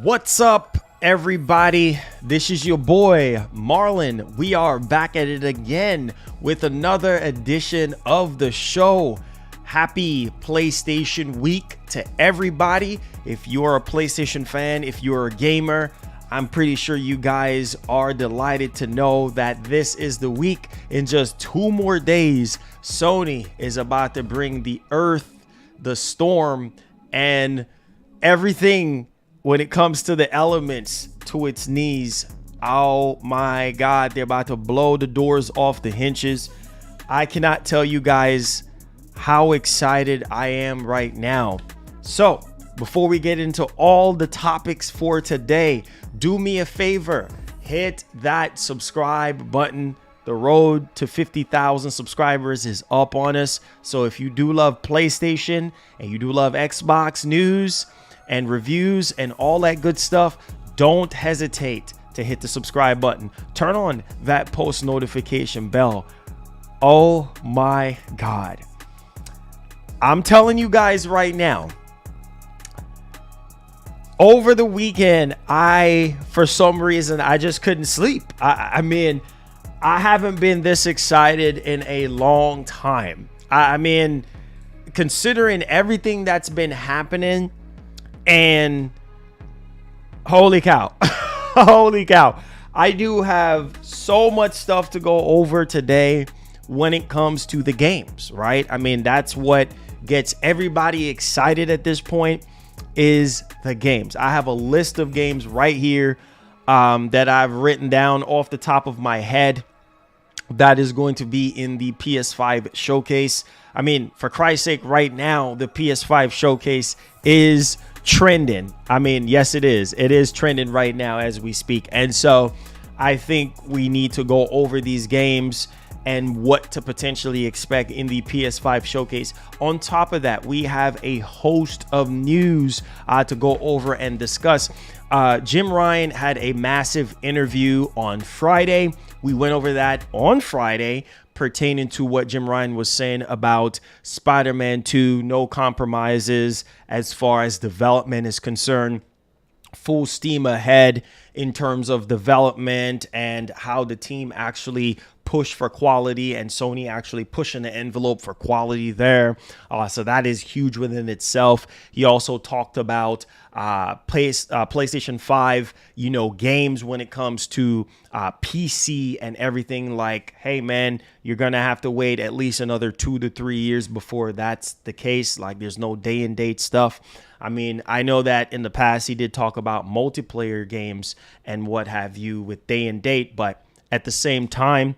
What's up, everybody? This is your boy Marlon. We are back at it again with another edition of the show. Happy PlayStation Week to everybody. If you're a PlayStation fan, if you're a gamer, I'm pretty sure you guys are delighted to know that this is the week. In just 2 more days, Sony is about to bring the earth, the storm, and everything when it comes to the elements to its knees. Oh my God, they're about to blow the doors off the hinges. I cannot tell you guys how excited I am right now. So before we get into all the topics for today, do me a favor, hit that subscribe button. The road to 50,000 subscribers is up on us. So if you do love PlayStation and you do love Xbox news and reviews and all that good stuff, don't hesitate to hit the subscribe button. Turn on that post notification bell. Oh my God. I'm telling you guys right now, over the weekend, for some reason, I just couldn't sleep. I mean, I haven't been this excited in a long time. I mean, considering everything that's been happening, and holy cow, holy cow. I do have so much stuff to go over today when it comes to the games, right? I mean, that's what gets everybody excited at this point is the games. I have a list of games right here that I've written down off the top of my head that is going to be in the PS5 showcase. I mean, for Christ's sake, right now, the PS5 showcase is trending. I mean, yes, it is. It is trending right now as we speak. And so I think we need to go over these games and what to potentially expect in the PS5 showcase. On top of that, we have a host of news to go over and discuss. Jim Ryan had a massive interview on Friday. We went over that on Friday pertaining to what Jim Ryan was saying about Spider-Man 2, no compromises as far as development is concerned. Full steam ahead in terms of development and how the team actually push for quality, and Sony actually pushing the envelope for quality there. So that is huge within itself. He also talked about PlayStation 5, games when it comes to PC and everything. Like, hey man, you're gonna have to wait at least another 2 to 3 years before that's the case. Like, there's no day and date stuff. I mean, I know that in the past he did talk about multiplayer games and what have you with day and date, but at the same time,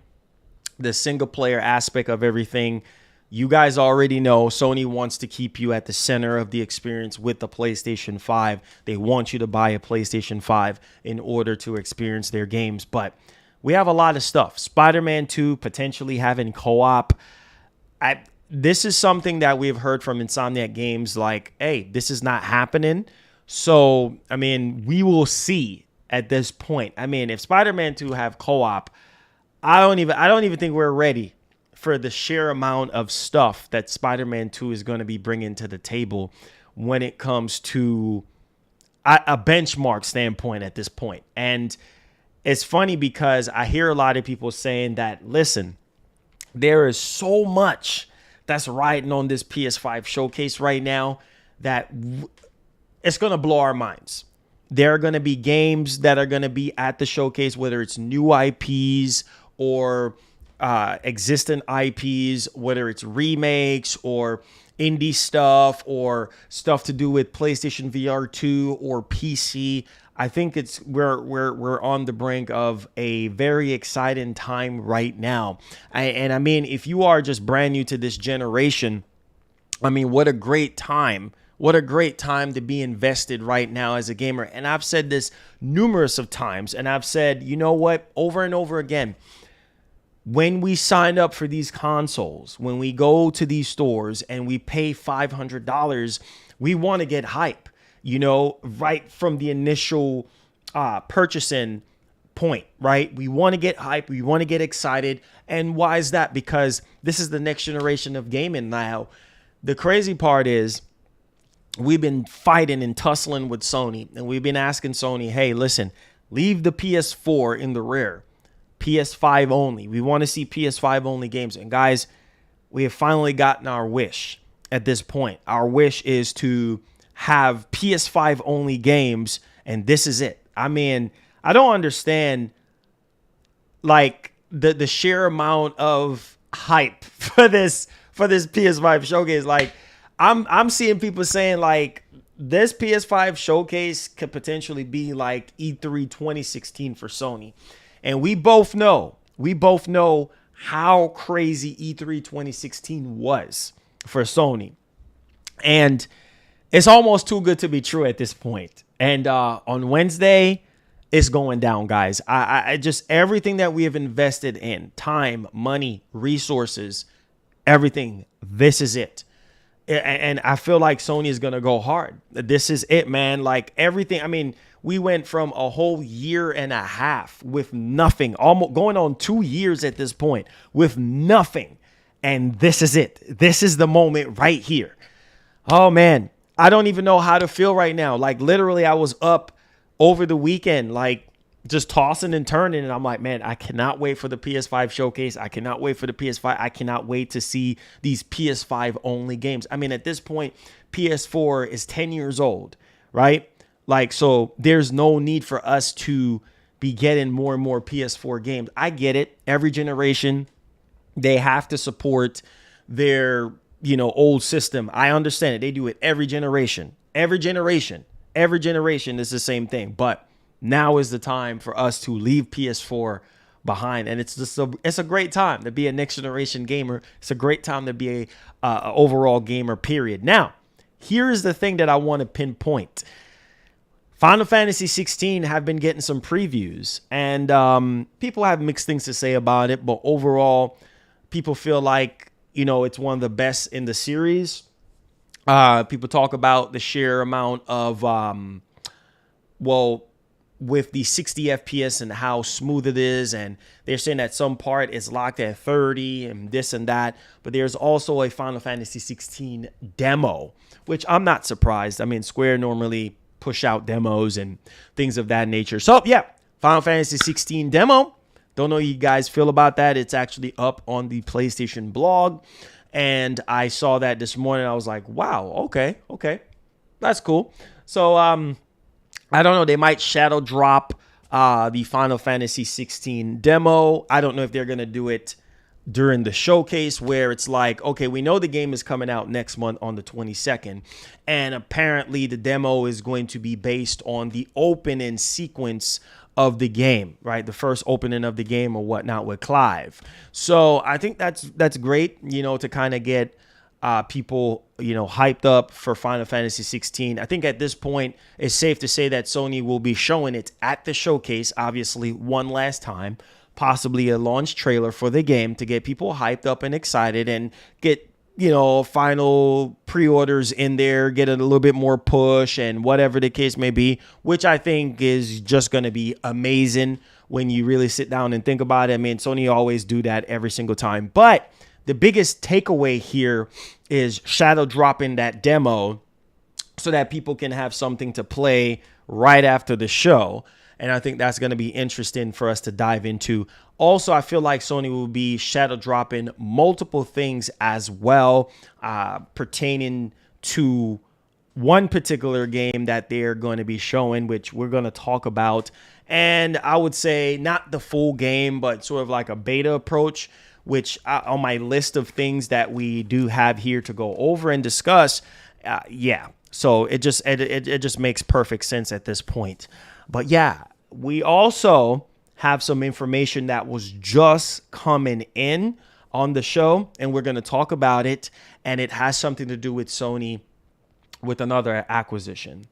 the single player aspect of everything, you guys already know Sony wants to keep you at the center of the experience with the PlayStation 5. They want you to buy a PlayStation 5 in order to experience their games. But we have a lot of stuff. Spider-Man 2 potentially having co-op. This is something that we've heard from Insomniac Games, like, hey, this is not happening. So, I mean, we will see at this point. I mean, if Spider-Man 2 have co-op, I don't even think we're ready for the sheer amount of stuff that Spider-Man 2 is going to be bringing to the table when it comes to a benchmark standpoint at this point. And it's funny because I hear a lot of people saying that, listen, there is so much that's riding on this PS5 showcase right now that it's going to blow our minds. There are going to be games that are going to be at the showcase, whether it's new IPs or existing IPs, whether it's remakes or indie stuff or stuff to do with PlayStation VR 2 or PC. I think we're on the brink of a very exciting time right now. And I mean, if you are just brand new to this generation, I mean, what a great time. What a great time to be invested right now as a gamer. And I've said this numerous of times, and I've said, you know what, over and over again, when we sign up for these consoles, when we go to these stores and we pay $500, we want to get hype, right from the initial purchasing point, right? We want to get hype. We want to get excited. And why is that? Because this is the next generation of gaming now. The crazy part is we've been fighting and tussling with Sony, and we've been asking Sony, hey, listen, leave the PS4 in the rear. PS5 only. We want to see PS5 only games. And guys, we have finally gotten our wish at this point. Our wish is to have PS5 only games, and this is it. I mean, I don't understand like the sheer amount of hype for this PS5 showcase. Like I'm seeing people saying like this PS5 showcase could potentially be like E3 2016 for Sony. And we both know how crazy E3 2016 was for Sony. And it's almost too good to be true at this point. And on Wednesday, it's going down, guys. I just, everything that we have invested in, time, money, resources, everything, this is it. And I feel like Sony is going to go hard. This is it, man. Like everything. I mean, we went from a whole year and a half with nothing, almost going on 2 years at this point with nothing. And this is it. This is the moment right here. Oh, man. I don't even know how to feel right now. Like literally, I was up over the weekend, like just tossing and turning. And I'm like, man, I cannot wait for the PS5 showcase. I cannot wait for the PS5. I cannot wait to see these PS5 only games. I mean, at this point, PS4 is 10 years old, right? Like, so there's no need for us to be getting more and more PS4 games. I get it. Every generation, they have to support their, old system. I understand it. They do it every generation. Every generation is the same thing. But now is the time for us to leave PS4 behind. And it's just it's a great time to be a next generation gamer. It's a great time to be a overall gamer, period. Now, here's the thing that I want to pinpoint. Final Fantasy 16 have been getting some previews, and people have mixed things to say about it. But overall, people feel like, it's one of the best in the series. People talk about the sheer amount of, with the 60 FPS and how smooth it is. And they're saying that some part is locked at 30 and this and that. But there's also a Final Fantasy 16 demo, which I'm not surprised. I mean, Square normally push out demos and things of that nature. So, yeah, Final Fantasy 16 demo. Don't know how you guys feel about that. It's actually up on the PlayStation blog. And I saw that this morning. I was like, wow, okay. That's cool. So, I don't know. They might shadow drop the Final Fantasy 16 demo. I don't know if they're going to do it during the showcase where it's like, okay, we know the game is coming out next month on the 22nd. And apparently the demo is going to be based on the opening sequence of the game, right? The first opening of the game or whatnot with Clive. So I think that's great, to kind of get people, hyped up for Final Fantasy 16. I think at this point, it's safe to say that Sony will be showing it at the showcase, obviously, one last time, possibly a launch trailer for the game to get people hyped up and excited and get, final pre-orders in there, get a little bit more push and whatever the case may be, which I think is just going to be amazing when you really sit down and think about it. I mean, Sony always do that every single time. But the biggest takeaway here is shadow dropping that demo so that people can have something to play right after the show. And I think that's going to be interesting for us to dive into. Also, I feel like Sony will be shadow dropping multiple things as well, pertaining to one particular game that they're going to be showing, which we're going to talk about. And I would say not the full game, but sort of like a beta approach, which on my list of things that we do have here to go over and discuss. Yeah, so it just makes perfect sense at this point. But yeah, we also have some information that was just coming in on the show, and we're going to talk about it. And it has something to do with Sony with another acquisition.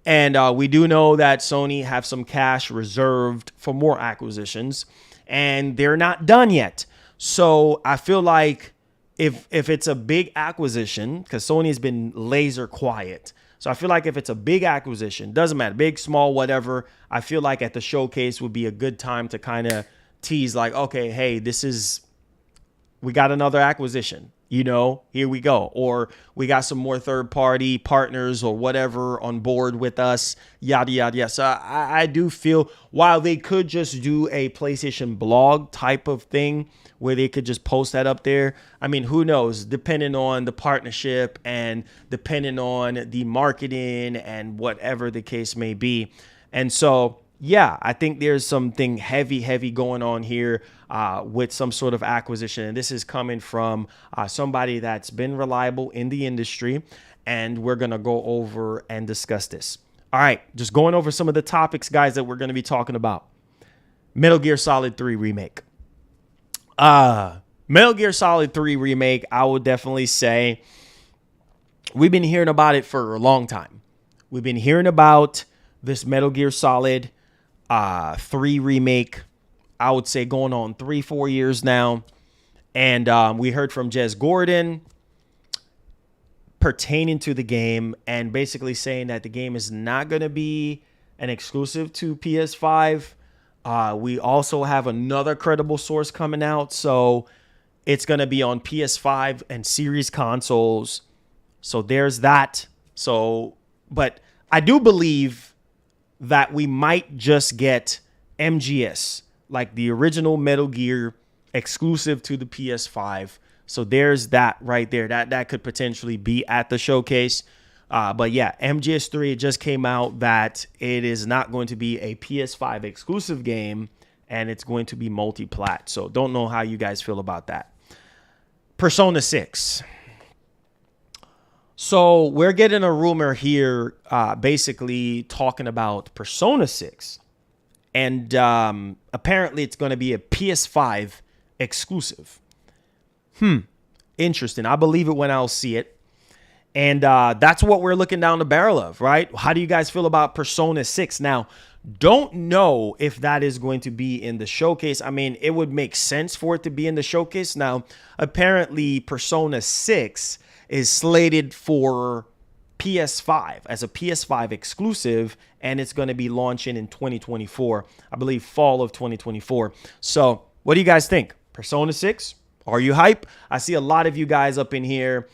And we do know that Sony have some cash reserved for more acquisitions, and they're not done yet. So I feel like if it's a big acquisition, because Sony has been laser quiet. So I feel like if it's a big acquisition, doesn't matter, big, small, whatever, I feel like at the showcase would be a good time to kind of tease like, okay, hey, we got another acquisition. Here we go. Or we got some more third party partners or whatever on board with us, yada, yada, yada. So I do feel while they could just do a PlayStation blog type of thing where they could just post that up there. I mean, who knows, depending on the partnership and depending on the marketing and whatever the case may be. And so, yeah, I think there's something heavy going on here with some sort of acquisition. And this is coming from somebody that's been reliable in the industry. And we're going to go over and discuss this. All right, just going over some of the topics, guys, that we're going to be talking about. Metal Gear Solid 3 Remake. Metal Gear Solid 3 Remake, I would definitely say we've been hearing about it for a long time. We've been hearing about this Metal Gear Solid 3 Remake, I would say going on 3-4 years now. And we heard from Jez Gordon pertaining to the game and basically saying that the game is not going to be an exclusive to PS5. We also have another credible source coming out. So it's going to be on PS5 and series consoles. So there's that. So, but I do believe that we might just get MGS, like the original Metal Gear exclusive to the PS5. So there's that right there. That could potentially be at the showcase. But yeah, MGS3 just came out that it is not going to be a PS5 exclusive game and it's going to be multi-plat. So don't know how you guys feel about that. Persona 6. So we're getting a rumor here basically talking about Persona 6. And apparently it's going to be a PS5 exclusive. Interesting. I believe it when I'll see it. And that's what we're looking down the barrel of, right? How do you guys feel about Persona 6? Now, don't know if that is going to be in the showcase. I mean, it would make sense for it to be in the showcase. Now, apparently Persona 6 is slated for PS5 as a PS5 exclusive, and it's going to be launching in 2024. I believe fall of 2024. So what do you guys think? Persona 6? Are you hype? I see a lot of you guys up in here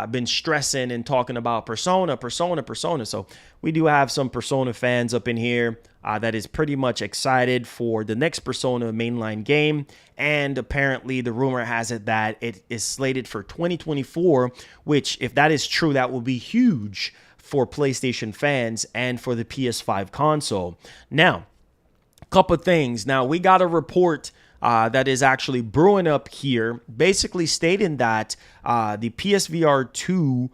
been stressing and talking about Persona. So we do have some Persona fans up in here that is pretty much excited for the next Persona mainline game. And apparently the rumor has it that it is slated for 2024, which if that is true, that will be huge for PlayStation fans and for the PS5 console. Now, a couple of things. Now, we got a report that is actually brewing up here, basically stating that the PSVR 2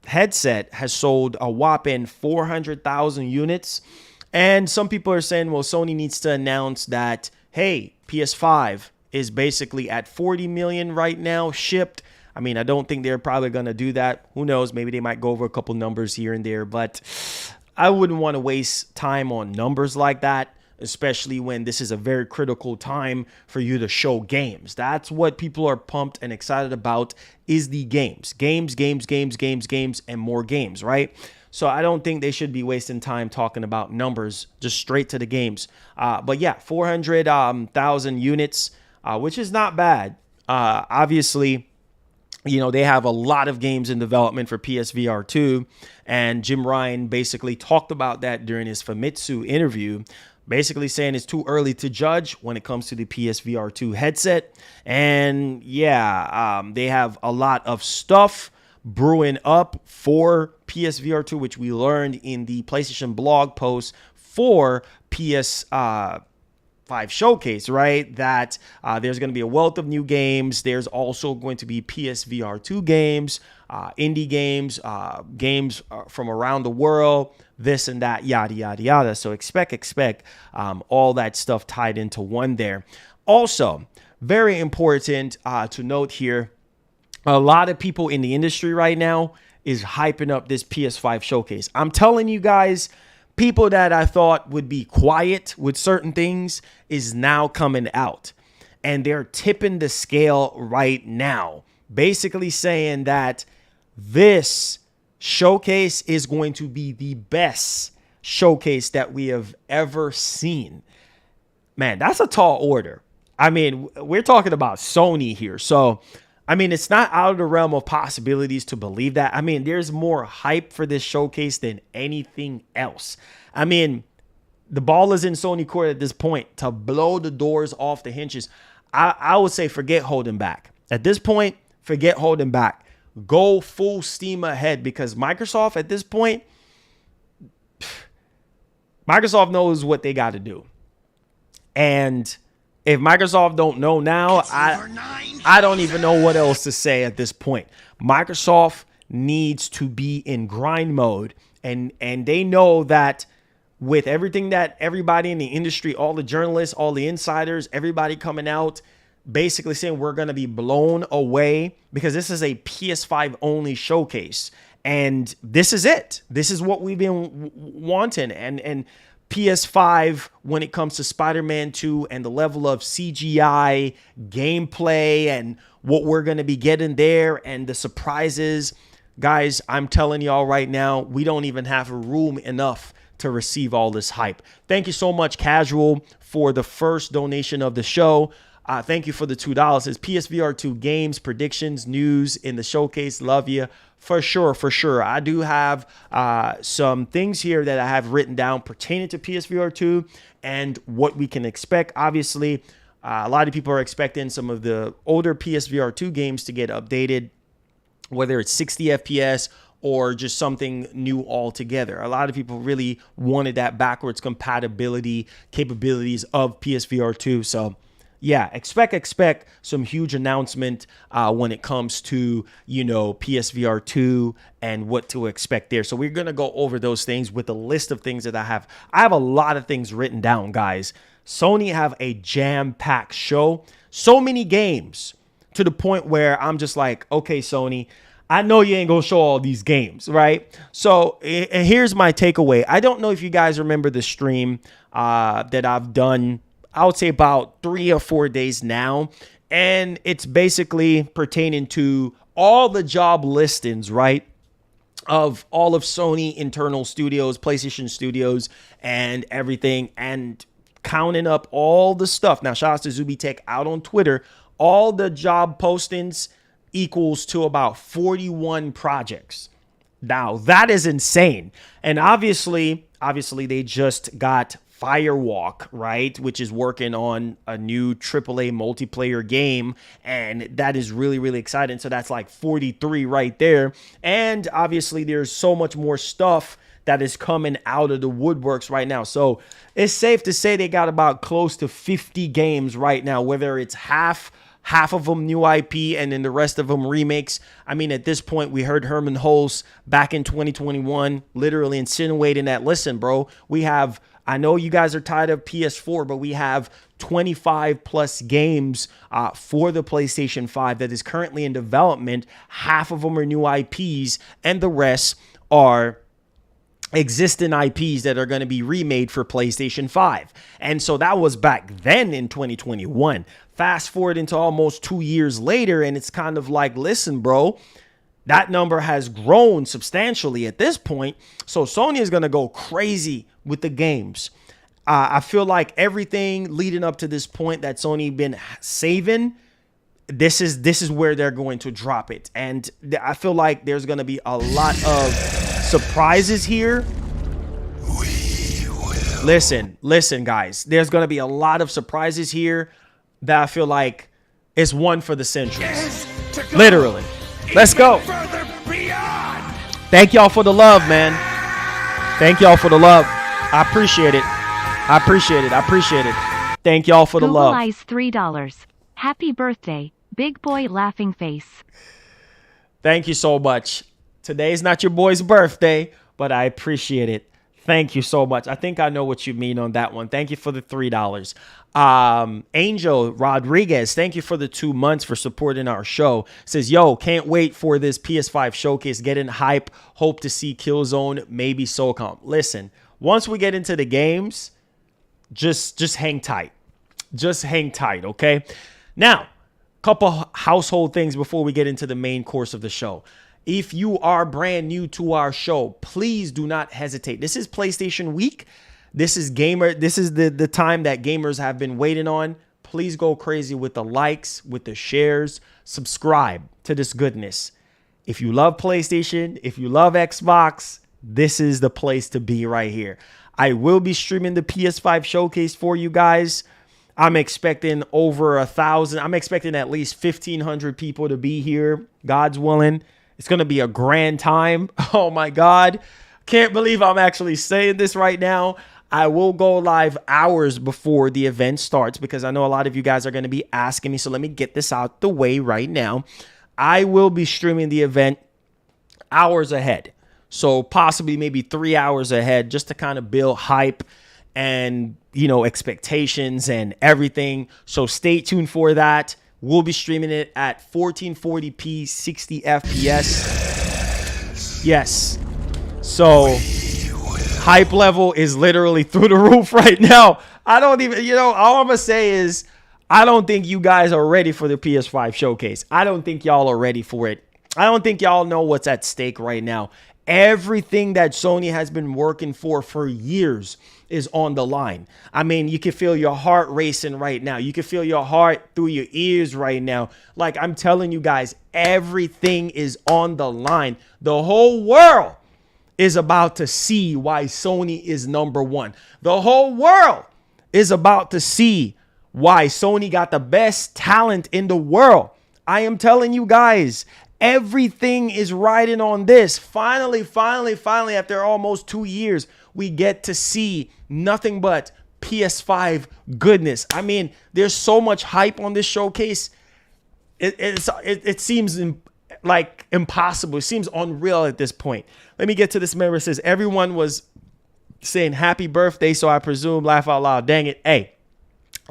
headset has sold a whopping 400,000 units. And some people are saying, well, Sony needs to announce that, hey, PS5 is basically at 40 million right now shipped. I mean, I don't think they're probably going to do that. Who knows? Maybe they might go over a couple numbers here and there, but I wouldn't want to waste time on numbers like that, especially when this is a very critical time for you to show games. That's what people are pumped and excited about, is the games, and more games, right? So I don't think they should be wasting time talking about numbers, just straight to the games. But yeah, 400,000 units, which is not bad. Obviously, you know, they have a lot of games in development for PSVR 2, and Jim Ryan basically talked about that during his Famitsu interview, basically saying it's too early to judge when it comes to the PSVR 2 headset. And yeah, they have a lot of stuff brewing up for PSVR 2, which we learned in the PlayStation blog post for PS5 showcase, right? That there's going to be a wealth of new games. There's also going to be PSVR 2 games, indie games, games from around the world, this and that, yada, yada, yada. So expect all that stuff tied into one there. Also, very important to note here, a lot of people in the industry right now is hyping up this PS5 showcase. I'm telling you guys, people that I thought would be quiet with certain things is now coming out. And they're tipping the scale right now, basically saying that this showcase is going to be the best showcase that we have ever seen. Man, that's a tall order. I mean, we're talking about Sony here. So I mean, it's not out of the realm of possibilities to believe that. I mean, there's more hype for this showcase than anything else. I mean, the ball is in Sony court at this point to blow the doors off the hinges. I would say forget holding back. At this point, forget holding back. Go full steam ahead, because Microsoft at this point, Microsoft knows what they got to do. And if Microsoft don't know now, I don't even know what else to say at this point. Microsoft needs to be in grind mode. And they know that with everything that everybody in the industry, all the journalists, all the insiders, everybody coming out, basically saying we're going to be blown away, because this is a PS5 only showcase. And this is it. This is what we've been wanting. And PS5, when it comes to Spider-Man 2 and the level of CGI, gameplay, and what we're going to be getting there, and the surprises, guys, I'm telling y'all right now, we don't even have room enough to receive all this hype. Thank you so much, Casual, for the first donation of the show. Thank you for the $2. It's PSVR 2 games, predictions, news in the showcase. Love you. For sure, for sure. I do have some things here that I have written down pertaining to PSVR 2 and what we can expect. Obviously, a lot of people are expecting some of the older PSVR 2 games to get updated, whether it's 60 FPS or just something new altogether. A lot of people really wanted that backwards compatibility capabilities of PSVR 2. So yeah, expect some huge announcement when it comes to, PSVR 2 and what to expect there. So we're going to go over those things with a list of things that I have. I have a lot of things written down, guys. Sony have a jam-packed show. So many games to the point where I'm just like, okay, Sony, I know you ain't going to show all these games, right? So and here's my takeaway. I don't know if you guys remember the stream that I've done, I would say about 3 or 4 days now. And it's basically pertaining to all the job listings, right, of all of Sony internal studios, PlayStation studios, and everything, and counting up all the stuff. Now, shout out to Zubitech out on Twitter. All the job postings equals to about 41 projects. Now, that is insane. And obviously they just got Firewalk, right, which is working on a new AAA multiplayer game, and that is really, really exciting. So that's like 43 right there. And obviously there's so much more stuff that is coming out of the woodworks right now. So it's safe to say they got about close to 50 games right now, whether it's half of them new IP and then the rest of them remakes. I mean, at this point, we heard Herman Hulse back in 2021 literally insinuating that, listen, bro, I know you guys are tired of PS4, but we have 25 plus games for the PlayStation 5 that is currently in development. Half of them are new IPs, and the rest are existing IPs that are going to be remade for PlayStation 5. And so that was back then in 2021. Fast forward into almost 2 years later, and it's kind of like, listen, bro, that number has grown substantially at this point. So Sony is going to go crazy with the games. I feel like everything leading up to this point that Sony been saving, this is where they're going to drop it. And I feel like there's going to be a lot of surprises here. Listen, guys. There's going to be a lot of surprises here that I feel like is one for the centuries. Literally. Let's go. Thank y'all for the love, man. Thank y'all for the love. I appreciate it. I appreciate it. Thank y'all for the love. Google Eyes $3. Happy birthday, big boy laughing face. Thank you so much. Today's not your boy's birthday, but I appreciate it. Thank you so much. I think I know what you mean on that one. Thank you for the $3. Angel Rodriguez, thank you for the 2 months for supporting our show. Says, yo, can't wait for this PS5 showcase. Getting hype. Hope to see Killzone, maybe SOCOM. Listen, once we get into the games, just hang tight. Just hang tight, okay? Now, couple household things before we get into the main course of the show. If you are brand new to our show, please do not hesitate. This is PlayStation Week. This is the time that gamers have been waiting on. please go crazy with the likes, with the shares, subscribe to this goodness. If you love PlayStation, if you love Xbox, this is the place to be right here. I will be streaming the PS5 showcase for you guys. I'm expecting over 1,000. I'm expecting at least 1,500 people to be here. God's willing. It's going to be a grand time. Oh my God. Can't believe I'm actually saying this right now. I will go live hours before the event starts because I know a lot of you guys are going to be asking me. So let me get this out the way right now. I will be streaming the event hours ahead. So possibly maybe 3 hours ahead just to kind of build hype and, you know, expectations and everything. So stay tuned for that. We'll be streaming it at 1440p, 60 FPS. Yes. So hype level is literally through the roof right now. I don't even, you know, all I'm going to say is I don't think you guys are ready for the PS5 showcase. I don't think y'all are ready for it. I don't think y'all know what's at stake right now. Everything that Sony has been working for years is on the line. I mean, you can feel your heart racing right now. You can feel your heart through your ears right now. Like I'm telling you guys, everything is on the line. The whole world is about to see why Sony is number one. The whole world is about to see why Sony got the best talent in the world. I am telling you guys, everything is riding on this. Finally, after almost 2 years, we get to see nothing but PS5 goodness. I mean, there's so much hype on this showcase. It seems like impossible. It seems unreal at this point. Let me get to this member. It says everyone was saying happy birthday, so I presume laugh out loud. Dang it. Hey,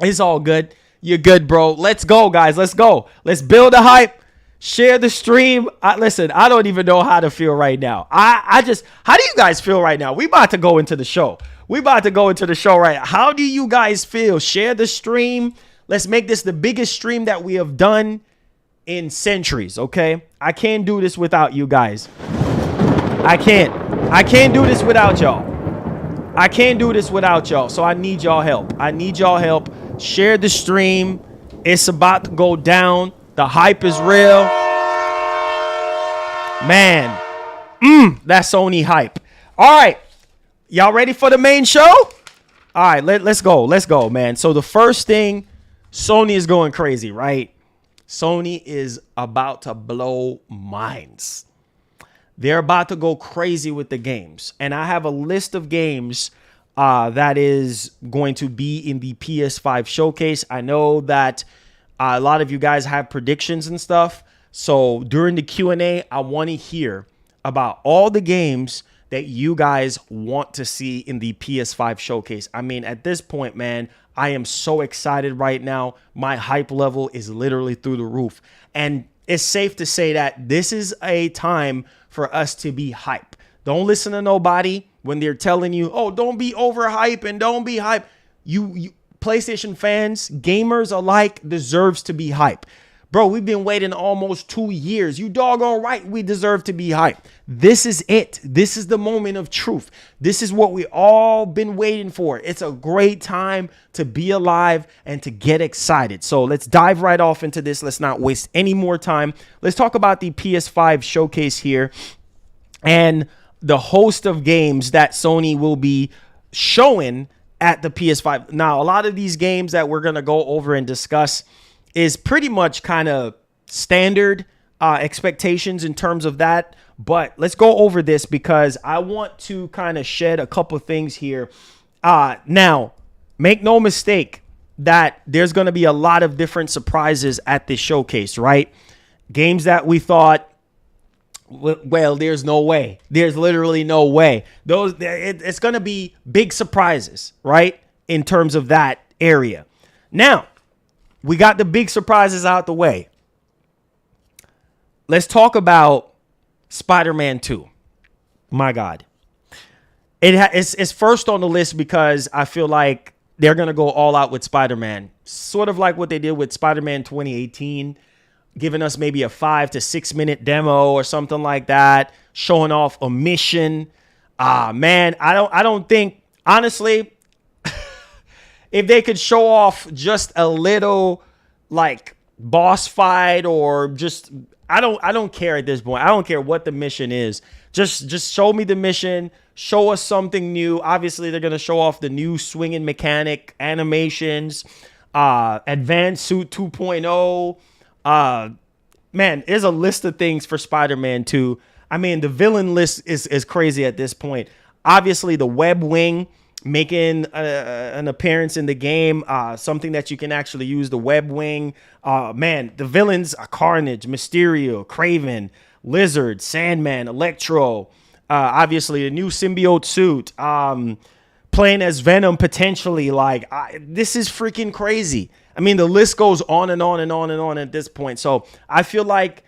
it's all good. You're good, bro. Let's go, guys. Let's go. Let's build a hype. Share the stream. Listen, I don't even know how to feel right now. How do you guys feel right now? We about to go into the show. Right now. How do you guys feel? Share the stream. Let's make this the biggest stream that we have done in centuries, okay? I can't do this without you guys. I can't do this without y'all. So I need y'all help. Share the stream. It's about to go down. The hype is real. Man, that's Sony hype. All right. Y'all ready for the main show? All right, let's go, man. So the first thing, Sony is going crazy, right? Sony is about to blow minds. They're about to go crazy with the games. And I have a list of games that is going to be in the PS5 showcase. I know that a lot of you guys have predictions and stuff. So during the Q&A, I want to hear about all the games that you guys want to see in the PS5 showcase. I mean, at this point, man, I am so excited right now. My hype level is literally through the roof. And it's safe to say that this is a time for us to be hype. Don't listen to nobody when they're telling you, oh, don't be overhype and don't be hype. You PlayStation fans, gamers alike, deserves to be hype. Bro, we've been waiting almost 2 years. You doggone right, we deserve to be hype. This is it. This is the moment of truth. This is what we all been waiting for. It's a great time to be alive and to get excited. So let's dive right off into this. Let's not waste any more time. Let's talk about the PS5 showcase here and the host of games that Sony will be showing at the PS5. Now, a lot of these games that we're going to go over and discuss is pretty much kind of standard expectations in terms of that. But let's go over this because I want to kind of shed a couple things here. Now, make no mistake that there's going to be a lot of different surprises at this showcase, right? Games that we thought, well, there's no way. There's literally no way. It's going to be big surprises, right? In terms of that area. Now, we got the big surprises out the way. Let's talk about Spider-Man 2. My God. It's first on the list because I feel like they're going to go all out with Spider-Man. Sort of like what they did with Spider-Man 2018. Giving us maybe a 5 to 6 minute demo or something like that. Showing off a mission. Man, I don't think, honestly, if they could show off just a little like boss fight or just I don't care at this point. I don't care what the mission is. Just show me the mission. Show us something new. Obviously, they're gonna show off the new swinging mechanic, animations, advanced suit 2.0. Man, there's a list of things for Spider-Man 2. I mean, the villain list is crazy at this point. Obviously, the web wing making an appearance in the game, something that you can actually use, the web wing. Man, the villains are Carnage, Mysterio, Kraven, Lizard, Sandman, Electro. Obviously, a new symbiote suit. Playing as Venom potentially. Like, this is freaking crazy. I mean, the list goes on and on and on and on at this point. So I feel like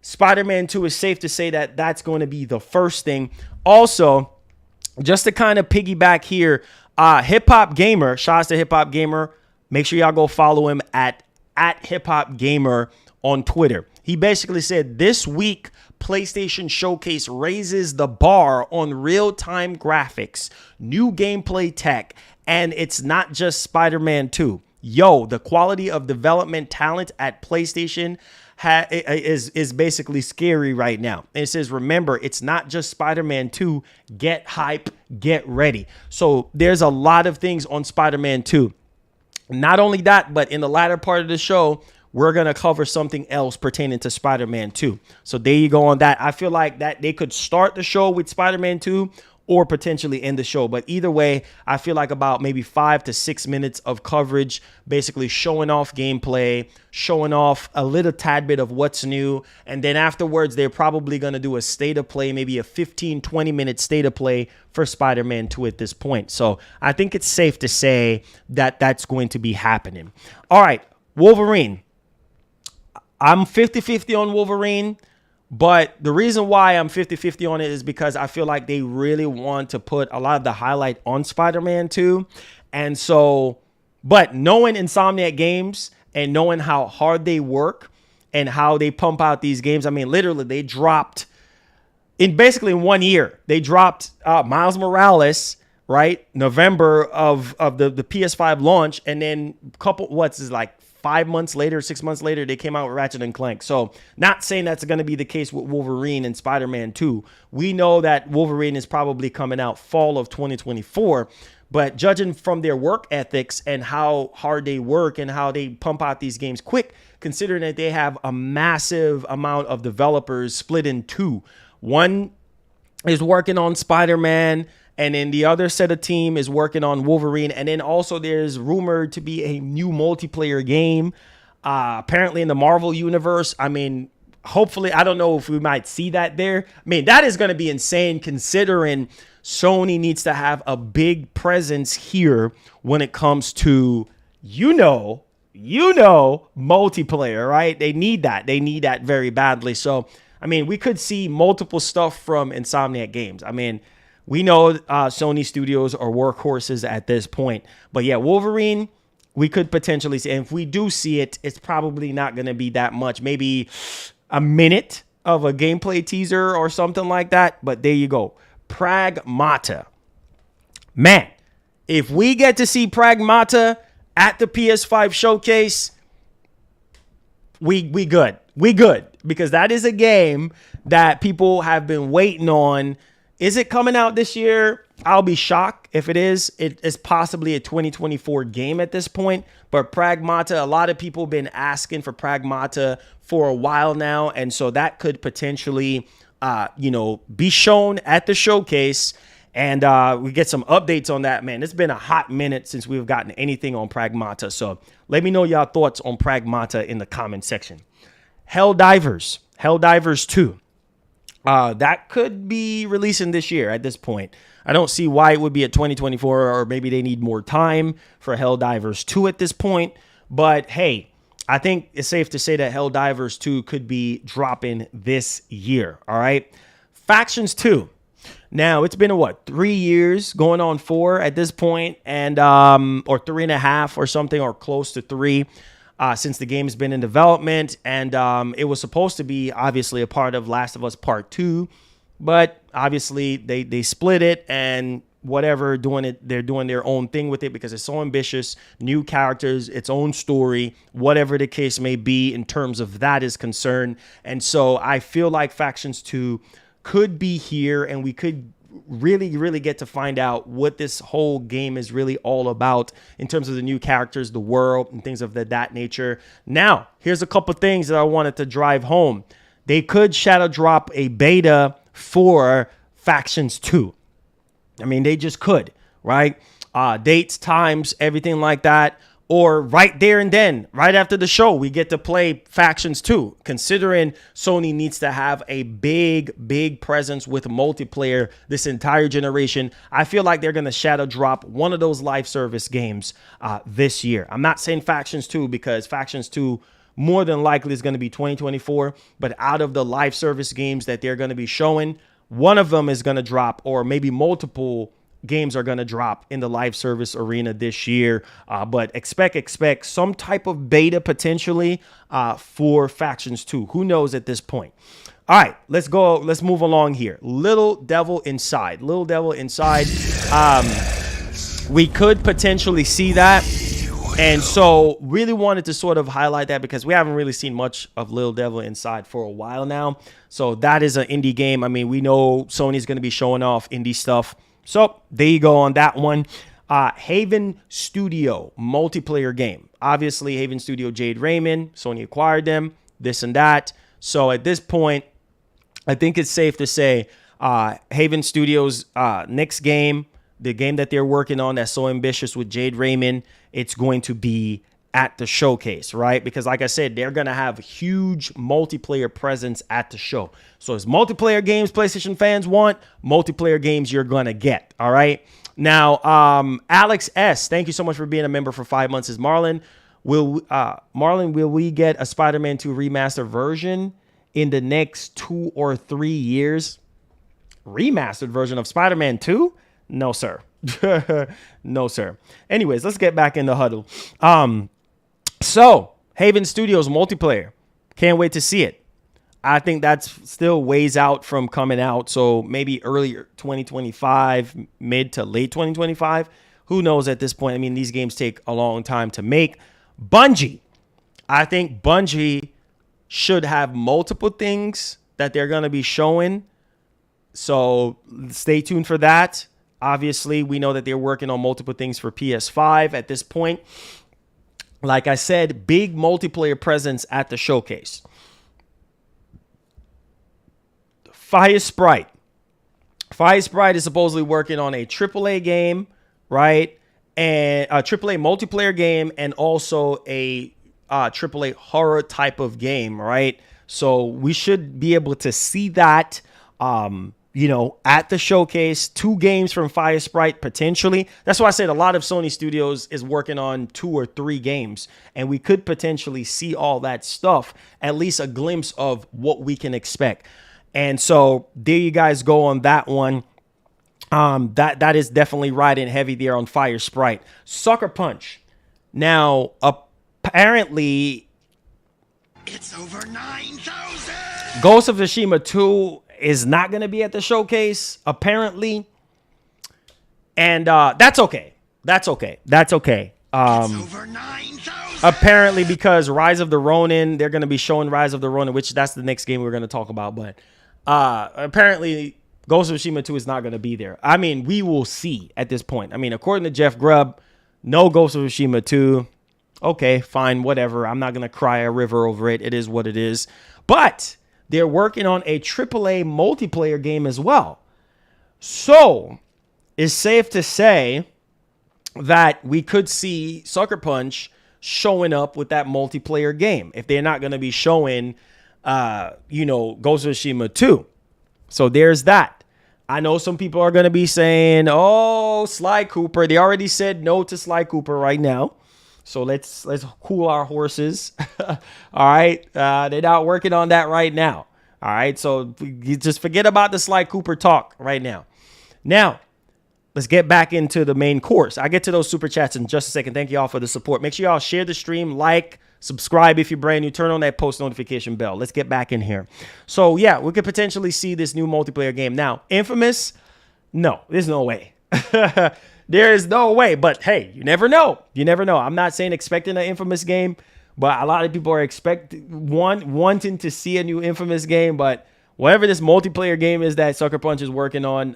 Spider-Man 2 is safe to say that that's going to be the first thing. Also, just to kind of piggyback here, Hip Hop Gamer, shouts to Hip Hop Gamer. Make sure y'all go follow him at Hip Hop Gamer on Twitter. He basically said this week, PlayStation Showcase raises the bar on real-time graphics, new gameplay tech, and it's not just Spider-Man 2. Yo, the quality of development talent at PlayStation is basically scary right now. And it says, remember, it's not just Spider-Man 2. Get hype, get ready. So there's a lot of things on Spider-Man 2. Not only that, but in the latter part of the show, we're going to cover something else pertaining to Spider-Man 2. So there you go on that. I feel like that they could start the show with Spider-Man 2 or potentially end the show. But either way, I feel like about maybe 5 to 6 minutes of coverage, basically showing off gameplay, showing off a little tad bit of what's new. And then afterwards, they're probably going to do a state of play, maybe a 15, 20-minute state of play for Spider-Man 2 at this point. So I think it's safe to say that that's going to be happening. All right, Wolverine. I'm 50-50 on Wolverine. But the reason why I'm 50-50 on it is because I feel like they really want to put a lot of the highlight on Spider-Man 2. And so, but knowing Insomniac Games and knowing how hard they work and how they pump out these games, I mean, literally they dropped in 1 year, they dropped Miles Morales, right? November of the PS5 launch. And then a couple, 5 months later, 6 months later, they came out with Ratchet and Clank. So not saying that's going to be the case with Wolverine and Spider-Man 2. We know that Wolverine is probably coming out fall of 2024. But judging from their work ethics and how hard they work and how they pump out these games quick, considering that they have a massive amount of developers split in two. One is working on Spider-Man, and then the other set of team is working on Wolverine. And then also there's rumored to be a new multiplayer game, apparently in the Marvel universe. I mean, hopefully, I don't know if we might see that there. I mean, that is going to be insane considering Sony needs to have a big presence here when it comes to, multiplayer, right? They need that. They need that very badly. So, I mean, we could see multiple stuff from Insomniac Games. I mean, we know Sony Studios are workhorses at this point. But yeah, Wolverine, we could potentially see. And if we do see it, it's probably not going to be that much. Maybe a minute of a gameplay teaser or something like that. But there you go. Pragmata. Man, if we get to see Pragmata at the PS5 showcase, we good. We good. Because that is a game that people have been waiting on. Is it coming out this year? I'll be shocked if it is. It is possibly a 2024 game at this point. But Pragmata, a lot of people have been asking for Pragmata for a while now. And so that could potentially, be shown at the showcase. And we get some updates on that, man. It's been a hot minute since we've gotten anything on Pragmata. So let me know y'all thoughts on Pragmata in the comment section. Helldivers 2. That could be releasing this year at this point. I don't see why it would be at 2024, or maybe they need more time for Helldivers 2 at this point. But hey, I think it's safe to say that Helldivers 2 could be dropping this year. All right. Factions 2. Now, it's been 3 years, going on 4 at this point, and or 3.5 or something, or close to 3. Since the game's been in development, and it was supposed to be obviously a part of Last of Us Part 2, but obviously they split it, and whatever, doing it. They're doing their own thing with it because it's so ambitious, new characters, its own story, whatever the case may be in terms of that is concerned. And so I feel like Factions 2 could be here, and we could really get to find out what this whole game is really all about in terms of the new characters, the world, and things of that nature. Now, here's a couple things that I wanted to drive home. They could shadow drop a beta for Factions 2. I mean, they just could, right? Dates, times, everything like that. Or right there and then, right after the show, we get to play Factions 2. Considering Sony needs to have a big presence with multiplayer this entire generation, I feel like they're going to shadow drop one of those live service games this year. I'm not saying Factions 2 because Factions 2 more than likely is going to be 2024. But out of the live service games that they're going to be showing, one of them is going to drop, or maybe multiple games are going to drop in the live service arena this year. But expect some type of beta potentially for Factions 2. Who knows at this point? All right, let's go. Let's move along here. Little Devil Inside. We could potentially see that. And so really wanted to sort of highlight that because we haven't really seen much of Little Devil Inside for a while now. So that is an indie game. I mean, we know Sony's going to be showing off indie stuff. So there you go on that one. Haven Studio multiplayer game. Obviously, Haven Studio, Jade Raymond. Sony acquired them, this and that. So at this point, I think it's safe to say Haven Studios' next game, the game that they're working on that's so ambitious with Jade Raymond, it's going to be at the showcase, right? Because like I said, they're going to have huge multiplayer presence at the show. So it's multiplayer games PlayStation fans want, multiplayer games you're going to get, all right? Now, Alex S., thank you so much for being a member for 5 months. Is Marlon, will we get a Spider-Man 2 remastered version in the next 2 or 3 years? Remastered version of Spider-Man 2? No, sir. No, sir. Anyways, let's get back in the huddle. So, Haven Studios multiplayer. Can't wait to see it. I think that's still ways out from coming out. So maybe earlier 2025, mid to late 2025. Who knows at this point? I mean, these games take a long time to make. Bungie. I think Bungie should have multiple things that they're going to be showing. So stay tuned for that. Obviously, we know that they're working on multiple things for PS5 at this point. Like I said, big multiplayer presence at the showcase. Fire Sprite. Fire Sprite is supposedly working on a AAA game, right? And a AAA multiplayer game and also a AAA horror type of game, right? So we should be able to see that, at the showcase. 2 games from Fire Sprite potentially. That's why I said a lot of Sony Studios is working on 2 or 3 games, and we could potentially see all that stuff, at least a glimpse of what we can expect. And so there you guys go on that one. That is definitely riding heavy there on Fire Sprite. Sucker Punch. Now, apparently, it's over 9,000. Ghost of Tsushima 2 is not going to be at the showcase, apparently. And that's okay. That's okay. It's over 9,000. Apparently, because Rise of the Ronin, they're going to be showing Rise of the Ronin, which that's the next game we're going to talk about. But apparently, Ghost of Tsushima 2 is not going to be there. I mean, we will see at this point. I mean, according to Jeff Grubb, no Ghost of Tsushima 2. Okay, fine, whatever. I'm not going to cry a river over it. It is what it is. But they're working on a AAA multiplayer game as well. So it's safe to say that we could see Sucker Punch showing up with that multiplayer game if they're not going to be showing, Ghost of Tsushima 2. So there's that. I know some people are going to be saying, oh, Sly Cooper. They already said no to Sly Cooper right now. So let's cool our horses. All right. They're not working on that right now. All right. So you just forget about the Sly Cooper talk right now. Now, let's get back into the main course. I'll get to those super chats in just a second. Thank you all for the support. Make sure y'all share the stream, like, subscribe if you're brand new, turn on that post notification bell. Let's get back in here. So yeah, we could potentially see this new multiplayer game. Now, Infamous, no, there's no way. There is no way. But hey, you never know. You never know. I'm not saying expecting an Infamous game, but a lot of people are wanting to see a new Infamous game. But whatever this multiplayer game is that Sucker Punch is working on,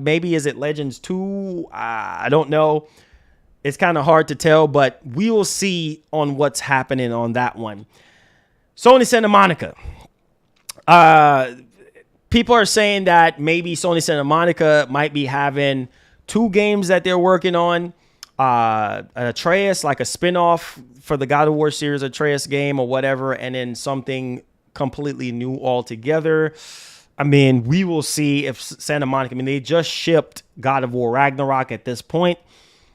maybe is it Legends 2? I don't know. It's kind of hard to tell, but we will see on what's happening on that one. Sony Santa Monica. People are saying that maybe Sony Santa Monica might be having 2 games that they're working on. An Atreus, like a spinoff for the God of War series Atreus game or whatever, and then something completely new altogether. I mean, we will see if Santa Monica, I mean, they just shipped God of War Ragnarok at this point.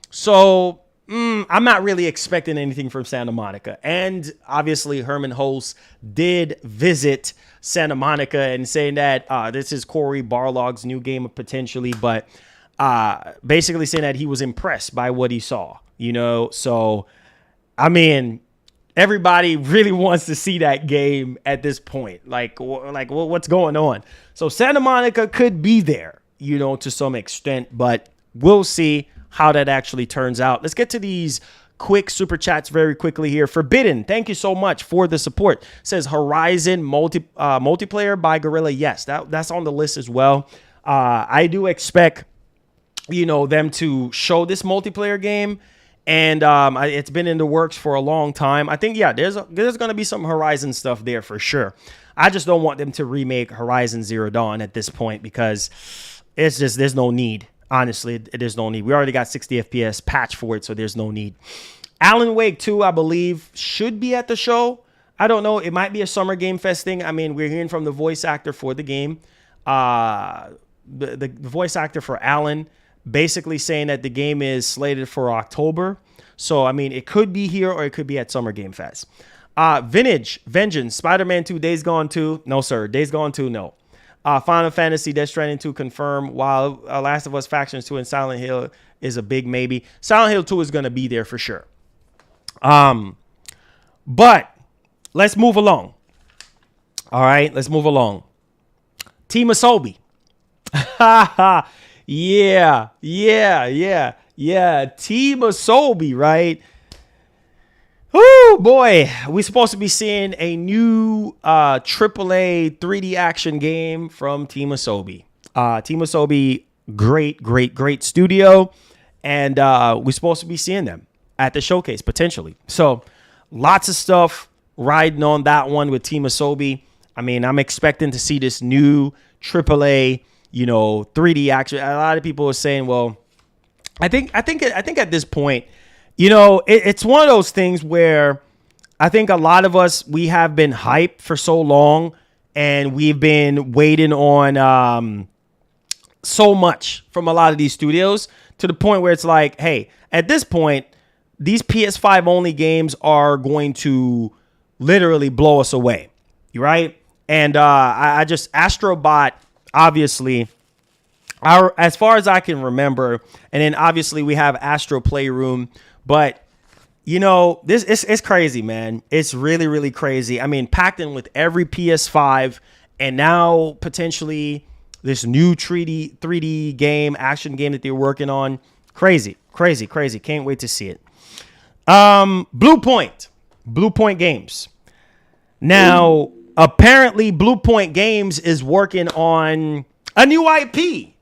So I'm not really expecting anything from Santa Monica. And obviously, Herman Hulse did visit Santa Monica and saying that this is Cory Barlog's new game potentially, but basically saying that he was impressed by what he saw, you know? So, I mean, everybody really wants to see that game at this point. Like what's going on? So Santa Monica could be there, you know, to some extent, but we'll see how that actually turns out. Let's get to these quick super chats very quickly here. Forbidden, thank you so much for the support. Says Horizon multiplayer by Guerrilla. Yes, that's on the list as well. I do expect, you know, them to show this multiplayer game, and it's been in the works for a long time. I think, yeah, there's going to be some Horizon stuff there for sure. I just don't want them to remake Horizon Zero Dawn at this point because it's just, there's no need. Honestly, there's no need. We already got 60 FPS patch for it, so there's no need. Alan Wake 2, I believe, should be at the show. I don't know. It might be a Summer Game Fest thing. I mean, we're hearing from the voice actor for the game. The voice actor for Alan basically saying that the game is slated for October. So, I mean, it could be here or it could be at Summer Game Fest. Vintage, Vengeance, Spider-Man 2, Days Gone 2. No, sir. Days Gone 2, no. Final Fantasy, Death Stranding 2 confirmed, while Last of Us Factions 2 and Silent Hill is a big maybe. Silent Hill 2 is going to be there for sure. But let's move along. All right, let's move along. Team Asobi. Yeah. Team Asobi, right? Oh boy, we're supposed to be seeing a new AAA 3D action game from Team Asobi. Team Asobi, great studio, and we're supposed to be seeing them at the showcase potentially. So, lots of stuff riding on that one with Team Asobi. I mean, I'm expecting to see this new AAA, you know, 3D action. A lot of people are saying, well, I think at this point, you know, it's one of those things where I think a lot of us, we have been hyped for so long and we've been waiting on so much from a lot of these studios to the point where it's like, hey, at this point, these PS5 only games are going to literally blow us away, right? And I just, Astrobot, obviously, as far as I can remember, and then obviously we have Astro Playroom. But, you know, this it's crazy, man. It's really crazy. I mean, packed in with every PS5 and now potentially this new 3D game, action game that they're working on. Crazy. Can't wait to see it. Blue Point Games. Now, apparently Blue Point Games is working on a new IP.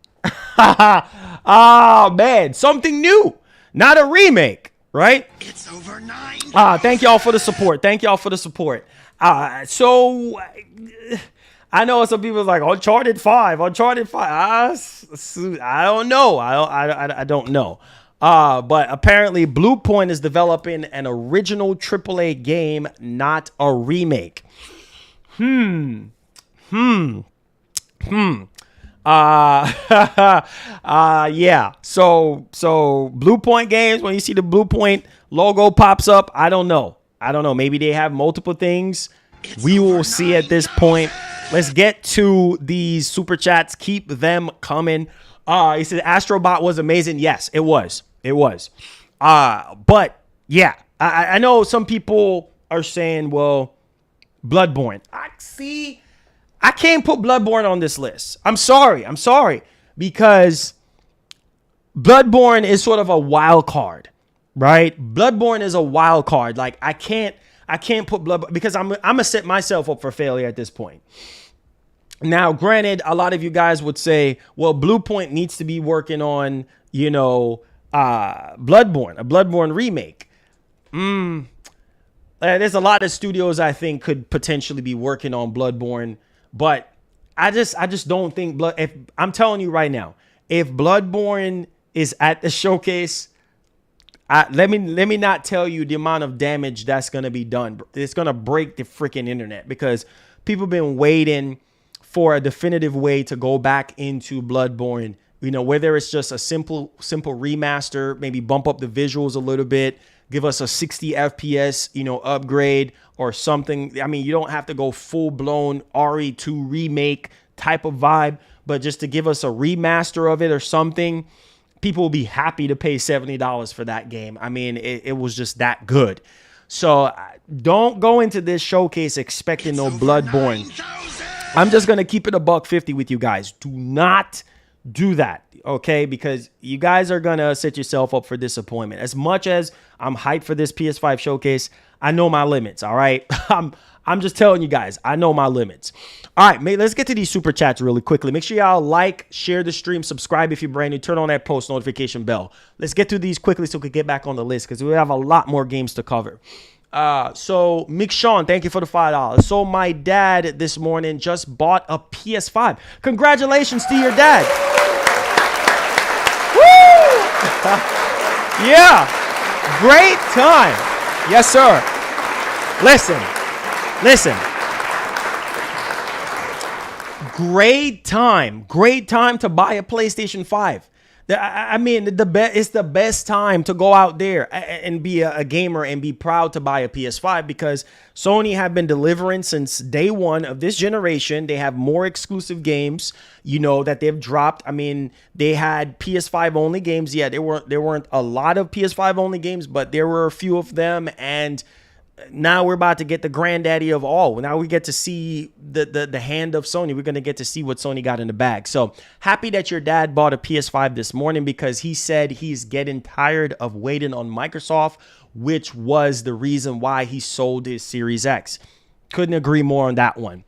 Oh, man, something new. Not a remake. Right? It's over 9. Thank y'all for the support. So I know some people are like Uncharted 5. I don't know. I don't know. But apparently Blue Point is developing an original AAA game, not a remake. Yeah. So Blue Point Games, when you see the Blue Point logo pops up, I don't know. Maybe they have multiple things. We will see at this point. Let's get to these super chats. Keep them coming. He said Astrobot was amazing. Yes, it was. But yeah, I know some people are saying, well, Bloodborne. I can't put Bloodborne on this list. I'm sorry. Because Bloodborne is sort of a wild card, right? Bloodborne is a wild card. Like I can't put Bloodborne because I'm gonna set myself up for failure at this point. Now, granted, a lot of you guys would say, well, Blue Point needs to be working on, Bloodborne, a Bloodborne remake. There's a lot of studios I think could potentially be working on Bloodborne, but I just don't think if I'm telling you right now, if Bloodborne is at the showcase, let me not tell you the amount of damage that's gonna be done. It's gonna break the freaking internet because people have been waiting for a definitive way to go back into Bloodborne. Whether it's just a simple remaster, maybe bump up the visuals a little bit, give us a 60 FPS, upgrade or something. I mean, you don't have to go full blown RE2 remake type of vibe, but just to give us a remaster of it or something, people will be happy to pay $70 for that game. I mean, it was just that good. So don't go into this showcase expecting no Bloodborne. I'm just going to keep it $150 with you guys. Do not do that, okay? Because you guys are going to set yourself up for disappointment. As much as I'm hyped for this PS5 showcase, I know my limits, all right? I'm just telling you guys, I know my limits. All right, let's get to these super chats really quickly. Make sure y'all like, share the stream, subscribe if you're brand new, turn on that post notification bell. Let's get through these quickly so we can get back on the list because we have a lot more games to cover. So Mick Sean, thank you for the $5. So my dad this morning just bought a PS5. Congratulations to your dad. Woo! Yeah, great time. Yes, sir. Listen. Great time to buy a PlayStation 5. I mean, it's the best time to go out there and be a gamer and be proud to buy a PS5 because Sony have been delivering since day one of this generation. They have more exclusive games, that they've dropped. I mean, they had PS5 only games. Yeah, there weren't a lot of PS5 only games, but there were a few of them. And now we're about to get the granddaddy of all. Now we get to see the hand of Sony. We're going to get to see what Sony got in the bag. So happy that your dad bought a PS5 this morning because he said he's getting tired of waiting on Microsoft, which was the reason why he sold his Series X. Couldn't agree more on that one.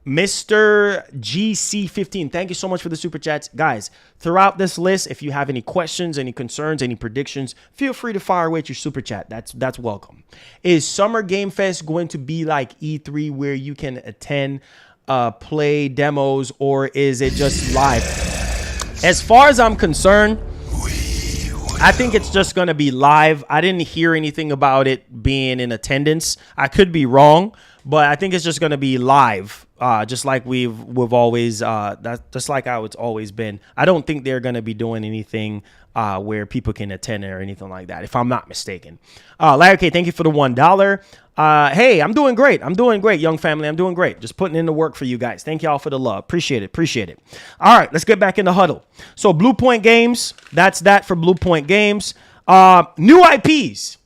Mr. GC15, thank you so much for the super chats. Guys, throughout this list, if you have any questions, any concerns, any predictions, feel free to fire away at your super chat. That's welcome. Is Summer Game Fest going to be like E3 where you can attend, play demos, or is it just live? As far as I'm concerned, I think it's just going to be live. I didn't hear anything about it being in attendance. I could be wrong, but I think it's just going to be live. Just like we've always, that's just like how it's always been. I don't think they're going to be doing anything where people can attend or anything like that, if I'm not mistaken. Larry K, thank you for the $1. Hey, I'm doing great. Young family. I'm doing great. Just putting in the work for you guys. Thank y'all for the love. Appreciate it. All right, let's get back in the huddle. So Blue Point Games, that's that for Blue Point Games. New IPs.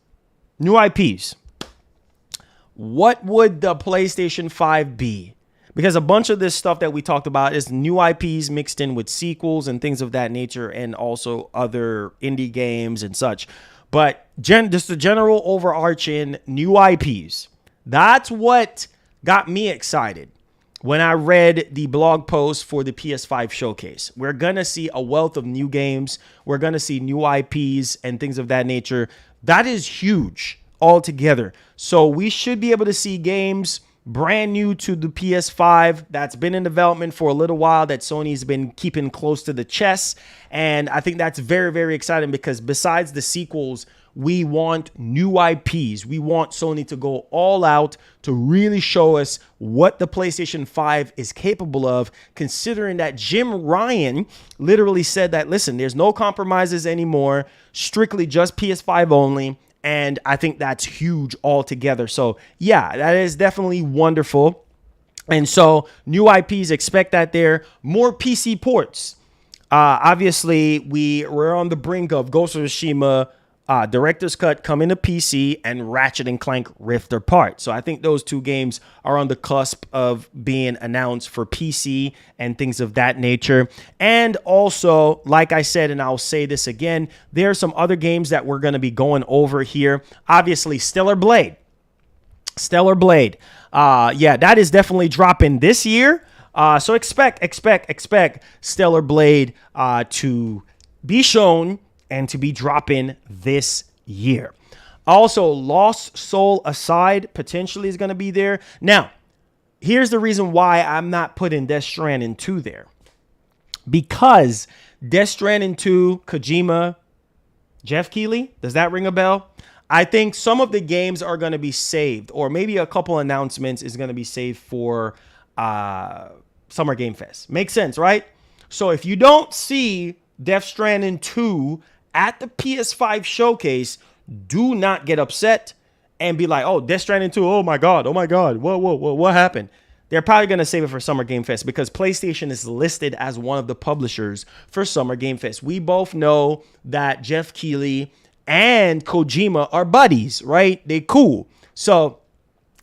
What would the PlayStation 5 be? Because a bunch of this stuff that we talked about is new IPs mixed in with sequels and things of that nature, and also other indie games and such. But just the general overarching new IPs. That's what got me excited when I read the blog post for the PS5 showcase. We're going to see a wealth of new games. We're going to see new IPs and things of that nature. That is huge altogether. So we should be able to see games brand new to the PS5 that's been in development for a little while that Sony's been keeping close to the chest. And I think that's very, very exciting because besides the sequels, we want new IPs. We want Sony to go all out to really show us what the PlayStation 5 is capable of, considering that Jim Ryan literally said that, listen, there's no compromises anymore, strictly just PS5 only. And I think that's huge altogether. So, yeah, that is definitely wonderful. And so new IPs, expect that there. More PC ports. Obviously, we're on the brink of Ghost of Tsushima Director's Cut coming to PC, and Ratchet and Clank Rift Apart. So I think those two games are on the cusp of being announced for PC and things of that nature. And also, like I said, and I'll say this again, there are some other games that we're going to be going over here. Obviously, Stellar Blade. Yeah, that is definitely dropping this year. So expect Stellar Blade to be shown and to be dropping this year. Also, Lost Soul Aside potentially is going to be there. Now, here's the reason why I'm not putting Death Stranding 2 there. Because Death Stranding 2, Kojima, Jeff Keighley, does that ring a bell? I think some of the games are going to be saved, or maybe a couple announcements is going to be saved for Summer Game Fest. Makes sense, right? So if you don't see Death Stranding 2 at the PS5 showcase, do not get upset and be like, oh, Death Stranding 2, oh my God, whoa, what happened? They're probably going to save it for Summer Game Fest because PlayStation is listed as one of the publishers for Summer Game Fest. We both know that Jeff Keighley and Kojima are buddies, right? They cool. So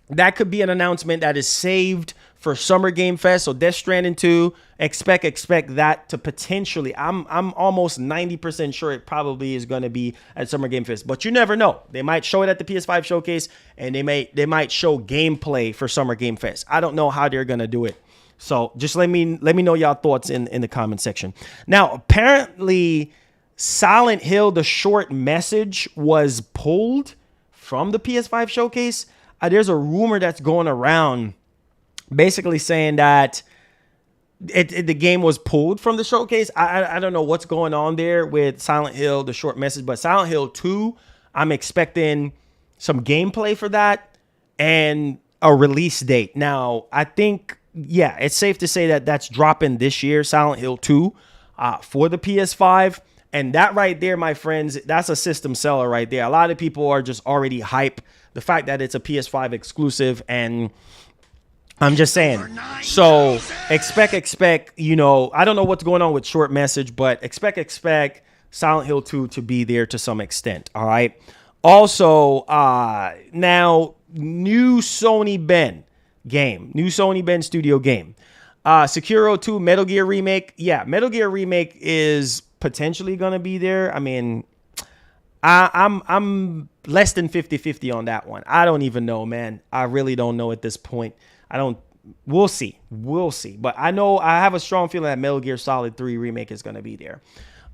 that could be an announcement that is saved for Summer Game Fest. So Death Stranding 2, expect that to potentially, I'm almost 90% sure it probably is going to be at Summer Game Fest, but you never know. They might show it at the PS5 showcase, and they might show gameplay for Summer Game Fest. I don't know how they're going to do it. So just let me know y'all thoughts in the comment section. Now, apparently Silent Hill, the short message, was pulled from the PS5 showcase. There's a rumor that's going around basically saying that the game was pulled from the showcase. I don't know what's going on there with Silent Hill, the short message, but Silent Hill 2, I'm expecting some gameplay for that and a release date. Now, I think, yeah, it's safe to say that that's dropping this year, Silent Hill 2, for the PS5. And that right there, my friends, that's a system seller right there. A lot of people are just already hype the fact that it's a PS5 exclusive, and I'm just saying. So expect, you know, I don't know what's going on with short message, but expect Silent Hill 2 to be there to some extent. All right. Also, now new Sony Ben studio game. Sekiro 2, Metal Gear Remake. Yeah, Metal Gear Remake is potentially going to be there. I mean, I'm less than 50-50 on that one. I don't even know, man. I really don't know at this point. We'll see. But I know I have a strong feeling that Metal Gear Solid 3 Remake is going to be there.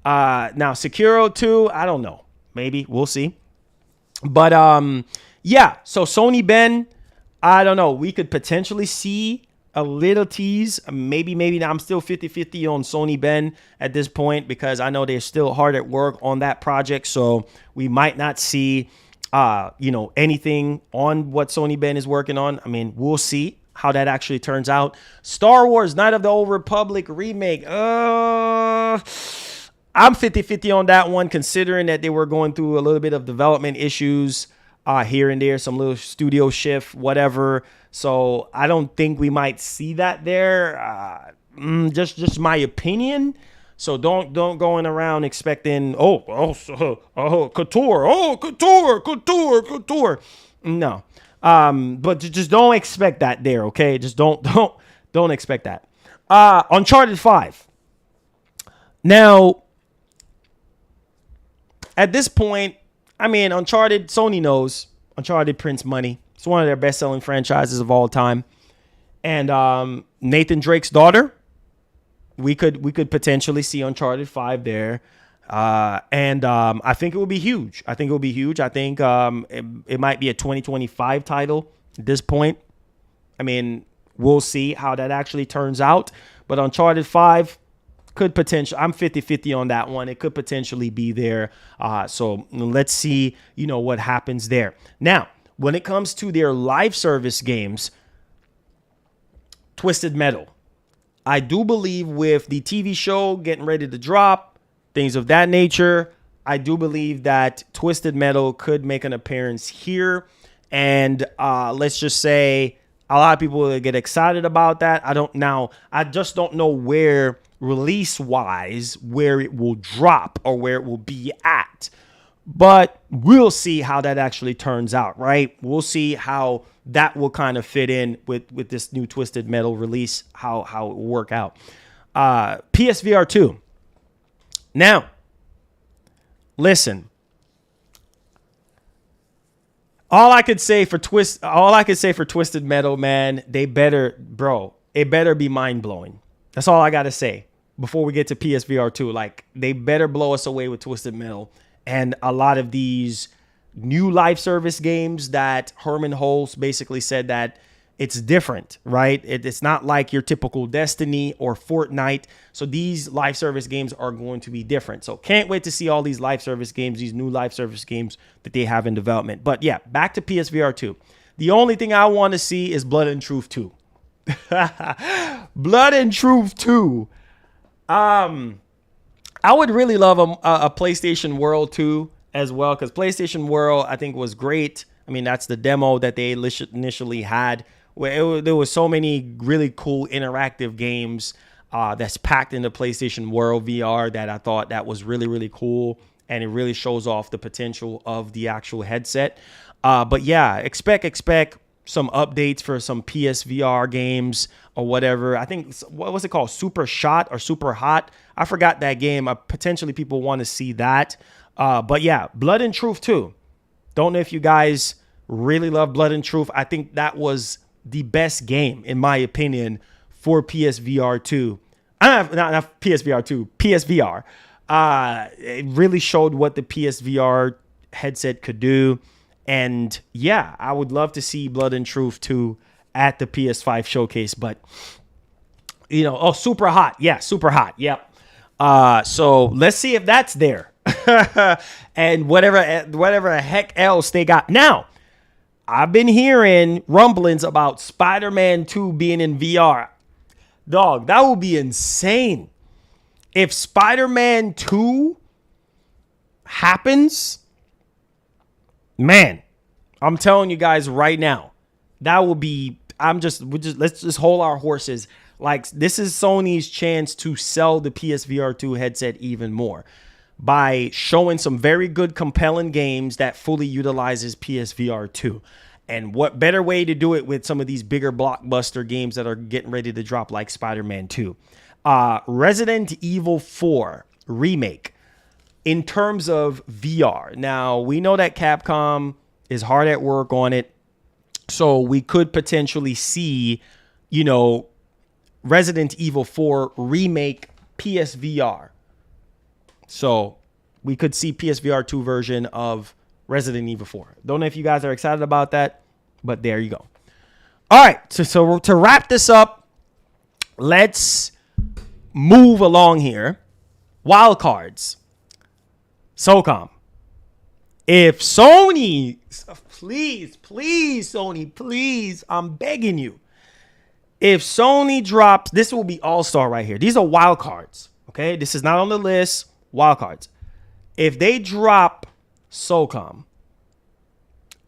Now Sekiro 2, I don't know. Maybe we'll see. But yeah, so Sony Ben, I don't know. We could potentially see a little tease. Maybe not. I'm still 50-50 on Sony Ben at this point because I know they're still hard at work on that project. So we might not see anything on what Sony Ben is working on. I mean, we'll see how that actually turns out. Star Wars Knight of the Old Republic remake. I'm 50-50 on that one, considering that they were going through a little bit of development issues here and there, some little studio shift, whatever. So I don't think we might see that there. Just my opinion. So don't going around expecting Couture. No. But just don't expect that there, okay? Just don't expect that. Uncharted 5. Now, at this point, I mean, Uncharted, Sony knows Uncharted prints money. It's one of their best-selling franchises of all time. And Nathan Drake's daughter, we could potentially see Uncharted 5 there. And I think it will be huge. I think it might be a 2025 title at this point. I mean, we'll see how that actually turns out. But Uncharted 5 could potentially, I'm 50-50 on that one. It could potentially be there. So let's see, what happens there. Now, when it comes to their live service games, Twisted Metal. I do believe with the TV show getting ready to drop, things of that nature, I do believe that Twisted Metal could make an appearance here. And let's just say a lot of people will get excited about that. I just don't know where release-wise, where it will drop or where it will be at. But we'll see how that actually turns out, right? We'll see how that will kind of fit in with this new Twisted Metal release, how it will work out. PSVR 2. Now, listen. All I could say for Twisted Metal, man, it better be mind-blowing. That's all I got to say before we get to PSVR 2. Like, they better blow us away with Twisted Metal. And a lot of these new live service games that Herman Hulse basically said that it's different, right? It's not like your typical Destiny or Fortnite. So these live service games are going to be different. So can't wait to see all these live service games, these new live service games that they have in development. But yeah, back to PSVR 2. The only thing I want to see is Blood and Truth 2. Blood and Truth 2. I would really love a PlayStation World 2 as well, because PlayStation World, I think, was great. I mean, that's the demo that they initially had, where there was so many really cool interactive games that's packed into PlayStation World VR that I thought that was really, really cool. And it really shows off the potential of the actual headset. But yeah, expect some updates for some PSVR games or whatever. I think, what was it called? Super Shot or Super Hot? I forgot that game. Potentially people want to see that. But yeah, Blood and Truth 2. Don't know if you guys really love Blood and Truth. I think that was the best game, in my opinion, for PSVR 2. Not PSVR 2, PSVR. It really showed what the PSVR headset could do. And yeah, I would love to see Blood and Truth 2 at the PS5 showcase. But, Super Hot. Yeah, Super Hot. Yep. So let's see if that's there. And whatever heck else they got. Now, I've been hearing rumblings about Spider-Man 2 being in VR. Dog, that would be insane. If Spider-Man 2 happens, man, I'm telling you guys right now, that will be, let's just hold our horses. Like, this is Sony's chance to sell the PSVR 2 headset even more by showing some very good, compelling games that fully utilizes PSVR 2. And what better way to do it with some of these bigger blockbuster games that are getting ready to drop, like Spider-Man 2. Resident Evil 4 Remake in terms of VR. Now, we know that Capcom is hard at work on it. So we could potentially see, Resident Evil 4 Remake PSVR. So we could see PSVR 2 version of Resident Evil 4. Don't know if you guys are excited about that, but there you go. All right, so to wrap this up, let's move along here. Wild cards. SOCOM. If Sony, please, Sony, please, I'm begging you. If Sony drops, this will be all-star right here. These are wild cards, okay? This is not on the list. Wild cards. If they drop SOCOM,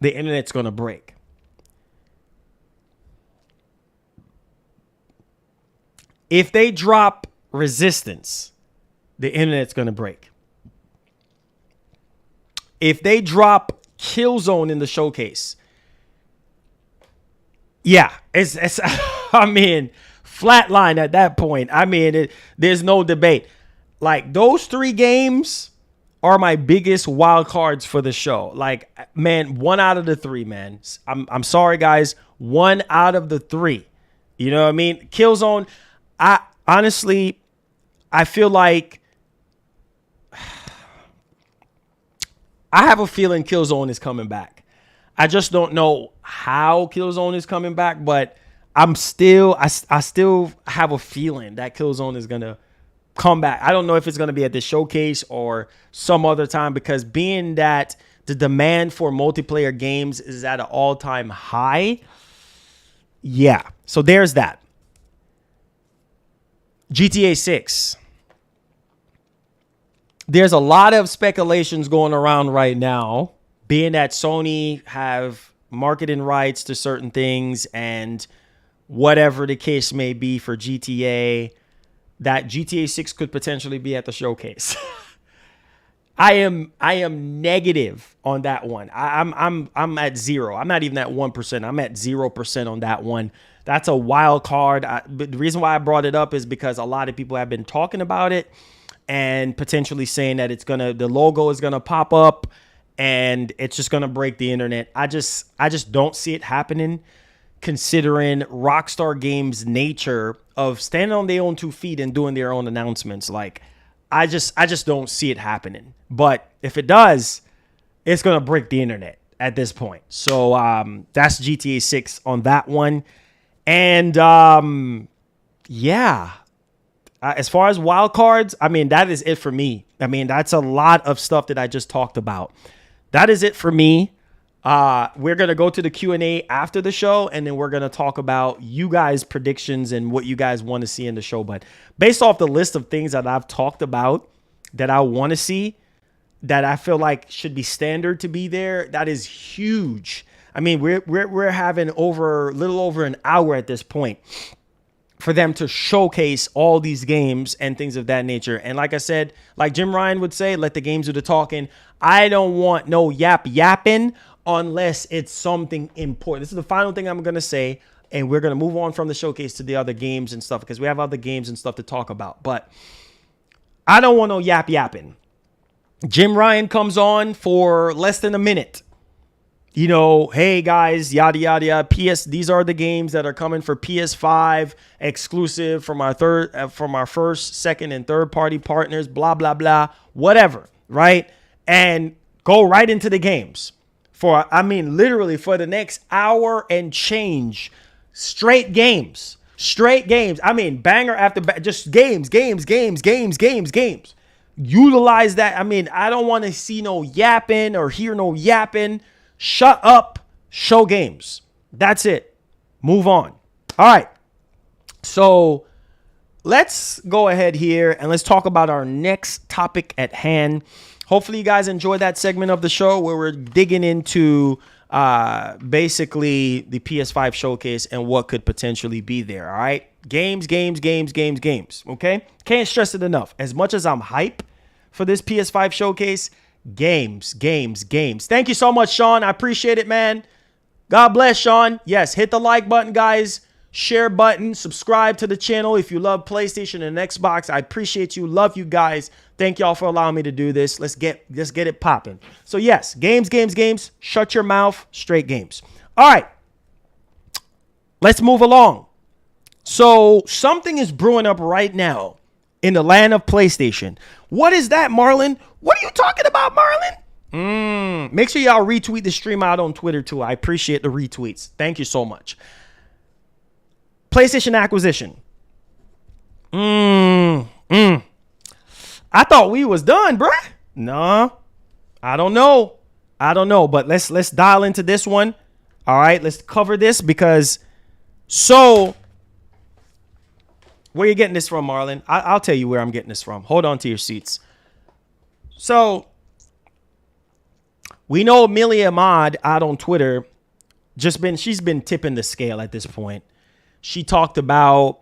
the internet's going to break. If they drop Resistance, the internet's going to break. If they drop Killzone in the showcase, yeah, it's I mean, flatline at that point. I mean, there's no debate. Like, those three games are my biggest wild cards for the show. Like, man, 1 out of the 3, man. I'm sorry, guys. 1 out of the 3. You know what I mean? Killzone, I feel like I have a feeling Killzone is coming back. I just don't know how Killzone is coming back, but I still have a feeling that Killzone is gonna come back. I don't know if it's gonna be at the showcase or some other time, because being that the demand for multiplayer games is at an all-time high. Yeah, so there's that. GTA 6. There's a lot of speculations going around right now, being that Sony have marketing rights to certain things and whatever the case may be for GTA, that GTA 6 could potentially be at the showcase. I am negative on that one. I'm at 0. I'm not even at 1%. I'm at 0% on that one. That's a wild card. But the reason why I brought it up is because a lot of people have been talking about it and potentially saying that the logo is gonna pop up and it's just gonna break the internet. I just don't see it happening, considering Rockstar Games' nature of standing on their own 2 feet and doing their own announcements. Like, I just don't see it happening. But if it does, it's gonna break the internet at this point. So that's GTA 6 on that one. And yeah, as far as wild cards, I mean, that is it for me. I mean, that's a lot of stuff that I just talked about. That is it for me. We're going to go to the Q&A after the show, and then we're going to talk about you guys' predictions and what you guys want to see in the show. But based off the list of things that I've talked about that I want to see, that I feel like should be standard to be there, that is huge. I mean, we're having little over an hour at this point for them to showcase all these games and things of that nature. And like I said, like Jim Ryan would say, let the games do the talking. I don't want no yapping unless it's something important. This is the final thing I'm going to say, and we're going to move on from the showcase to the other games and stuff because we have other games and stuff to talk about. But I don't want no yapping. Jim Ryan comes on for less than a minute. You know, hey guys, yada yada yada. These are the games that are coming for PS5 exclusive from our first, second, and third party partners. Blah blah blah, whatever, right? And go right into the games literally for the next hour and change, straight games. I mean, banger after just games. Utilize that. I mean, I don't want to see no yapping or hear no yapping. Shut up, show games. That's it. Move on. All right. So let's go ahead here and let's talk about our next topic at hand. Hopefully you guys enjoy that segment of the show where we're digging into basically the PS5 showcase and what could potentially be there. All right. Games. Okay. Can't stress it enough. As much as I'm hype for this PS5 showcase, games. Thank you so much, Sean. I appreciate it, man. God bless, Sean. Yes, hit the like button, guys. Share button. Subscribe to the channel if you love PlayStation and Xbox. I appreciate you. Love you guys. Thank y'all for allowing me to do this. Let's get it popping. So yes, games. Shut your mouth. Straight games. All right. Let's move along. So something is brewing up right now in the land of PlayStation. What is that, Marlon? What are you talking about, Marlon? Make sure y'all retweet the stream out on Twitter too. I appreciate the retweets. Thank you so much. PlayStation acquisition. I thought we was done, bruh. No, I don't know. But let's dial into this one. All right, let's cover this because where you getting this from, Marlon? I'll tell you where I'm getting this from. Hold on to your seats. So we know Amelia Ahmad out on Twitter she's been tipping the scale at this point. She talked about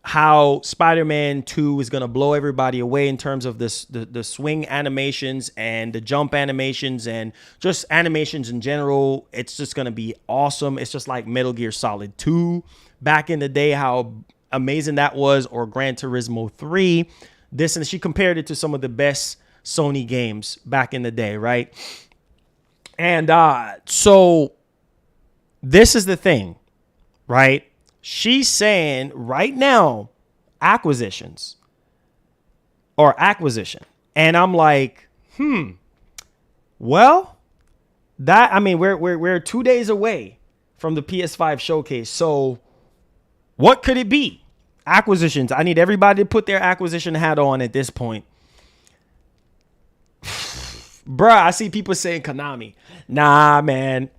how Spider-Man 2 is going to blow everybody away in terms of the swing animations and the jump animations and just animations in general. It's just going to be awesome. It's just like Metal Gear Solid 2 back in the day, how amazing that was, or Gran Turismo 3. And she compared it to some of the best Sony games back in the day, right? And so this is the thing, right? She's saying right now, acquisition. And I'm like, well, we're 2 days away from the PS5 showcase. So what could it be? Acquisitions. I need everybody to put their acquisition hat on at this point. Bruh, I see people saying Konami. Nah, man.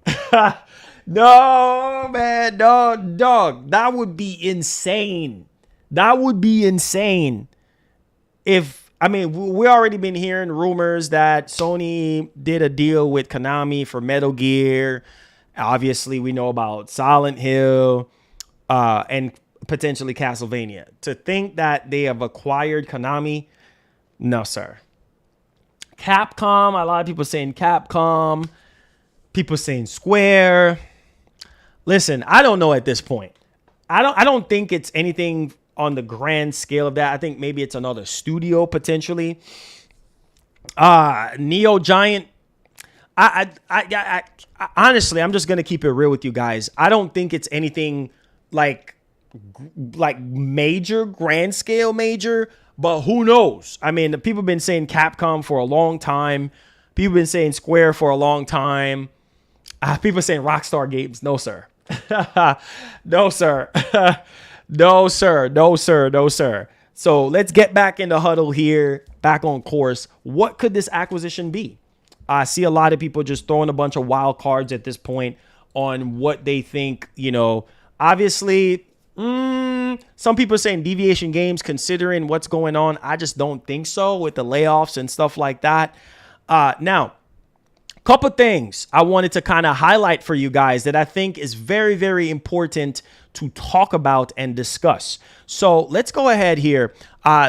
No, man. No, dog. That would be insane. We already been hearing rumors that Sony did a deal with Konami for Metal Gear. Obviously, we know about Silent Hill and potentially Castlevania. To think that they have acquired Konami, no, sir. Capcom. A lot of people saying Capcom. People saying Square. Listen, I don't know at this point. I don't think it's anything on the grand scale of that. I think maybe it's another studio potentially. Neo Giant. I honestly, I'm just gonna keep it real with you guys. I don't think it's anything like major, grand scale major, but who knows? I mean, people have been saying Capcom for a long time. People have been saying Square for a long time. People are saying Rockstar Games. No, sir. No, sir. No, sir. No, sir. No, sir. So let's get back in the huddle here, back on course. What could this acquisition be? I see a lot of people just throwing a bunch of wild cards at this point on what they think, you know. Obviously, some people are saying Deviation Games, considering what's going on. I just don't think so with the layoffs and stuff like that. Now, a couple things I wanted to kind of highlight for you guys that I think is very, very important to talk about and discuss. So let's go ahead here.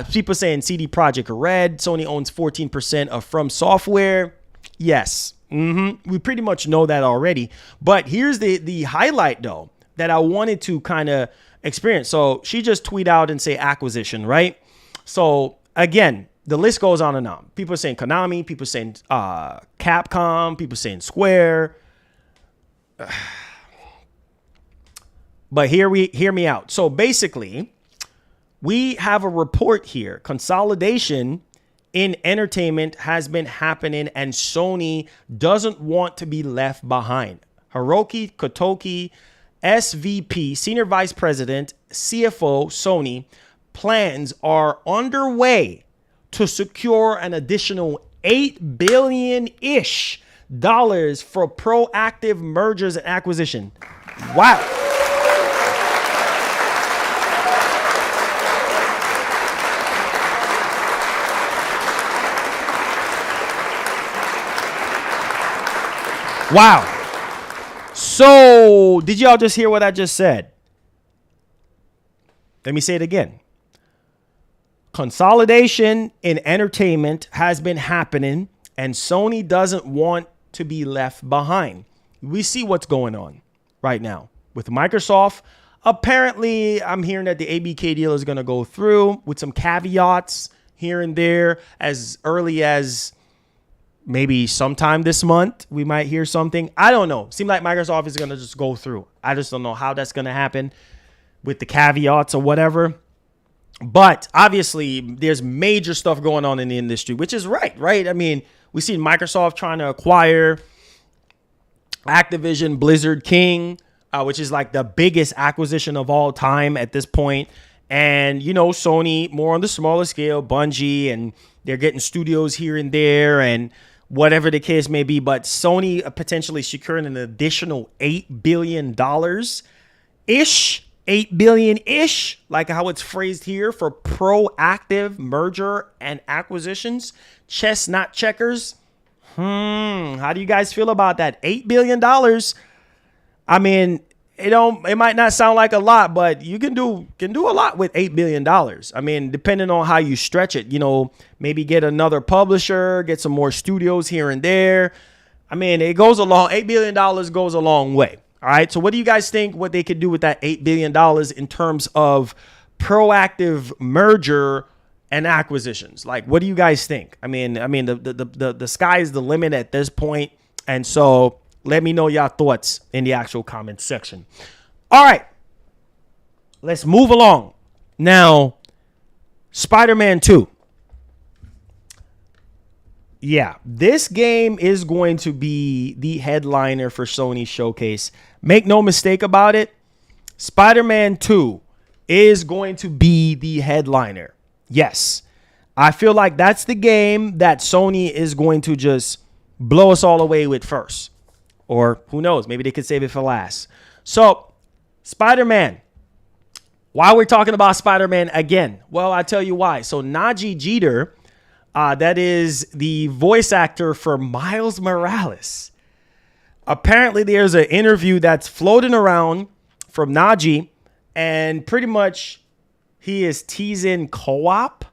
People saying CD Projekt Red, Sony owns 14% of From Software. Yes, we pretty much know that already. But here's the highlight, though, that I wanted to kind of experience. So she just tweet out and say acquisition, right? So again, the list goes on and on. People are saying Konami, people are saying Capcom, people are saying Square. But hear me out. So basically, we have a report here. Consolidation in entertainment has been happening, and Sony doesn't want to be left behind. Hiroki Kotoki, SVP, Senior Vice President, CFO, Sony, plans are underway to secure an additional $8 billion-ish for proactive mergers and acquisition. Wow. Wow. So, did y'all just hear what I just said? Let me say it again. Consolidation in entertainment has been happening, and Sony doesn't want to be left behind. We see what's going on right now with Microsoft. Apparently, I'm hearing that the ABK deal is going to go through with some caveats here and there as early as maybe sometime this month. We might hear something. I don't know. Seems like Microsoft is going to just go through. I just don't know how that's going to happen with the caveats or whatever. But obviously, there's major stuff going on in the industry, which is right? I mean, we see Microsoft trying to acquire Activision Blizzard King, which is like the biggest acquisition of all time at this point. And, you know, Sony more on the smaller scale, Bungie, and they're getting studios here and there and whatever the case may be. But Sony potentially securing an additional $8 billion-ish. 8 billion-ish, like how it's phrased here, for proactive merger and acquisitions. Chess, not checkers. How do you guys feel about that? $8 billion. I mean, it might not sound like a lot, but you can do a lot with $8 billion. I mean, depending on how you stretch it, you know, maybe get another publisher, get some more studios here and there. I mean, it goes along. $8 billion goes a long way. All right. So what do you guys think what they could do with that $8 billion in terms of proactive merger and acquisitions? Like, what do you guys think? I mean, the sky is the limit at this point. And so let me know your thoughts in the actual comment section. All right. Let's move along. Now, Spider-Man 2. Yeah, this game is going to be the headliner for Sony's showcase. Make no mistake about it. Spider-Man 2 is going to be the headliner. Yes, I feel like that's the game that Sony is going to just blow us all away with first. Or who knows, maybe they could save it for last. So, Spider-Man. Why we're talking about Spider-Man again? Well, I'll tell you why. So, Najee Jeter, that is the voice actor for Miles Morales. Apparently, there's an interview that's floating around from Najee, and pretty much he is teasing co-op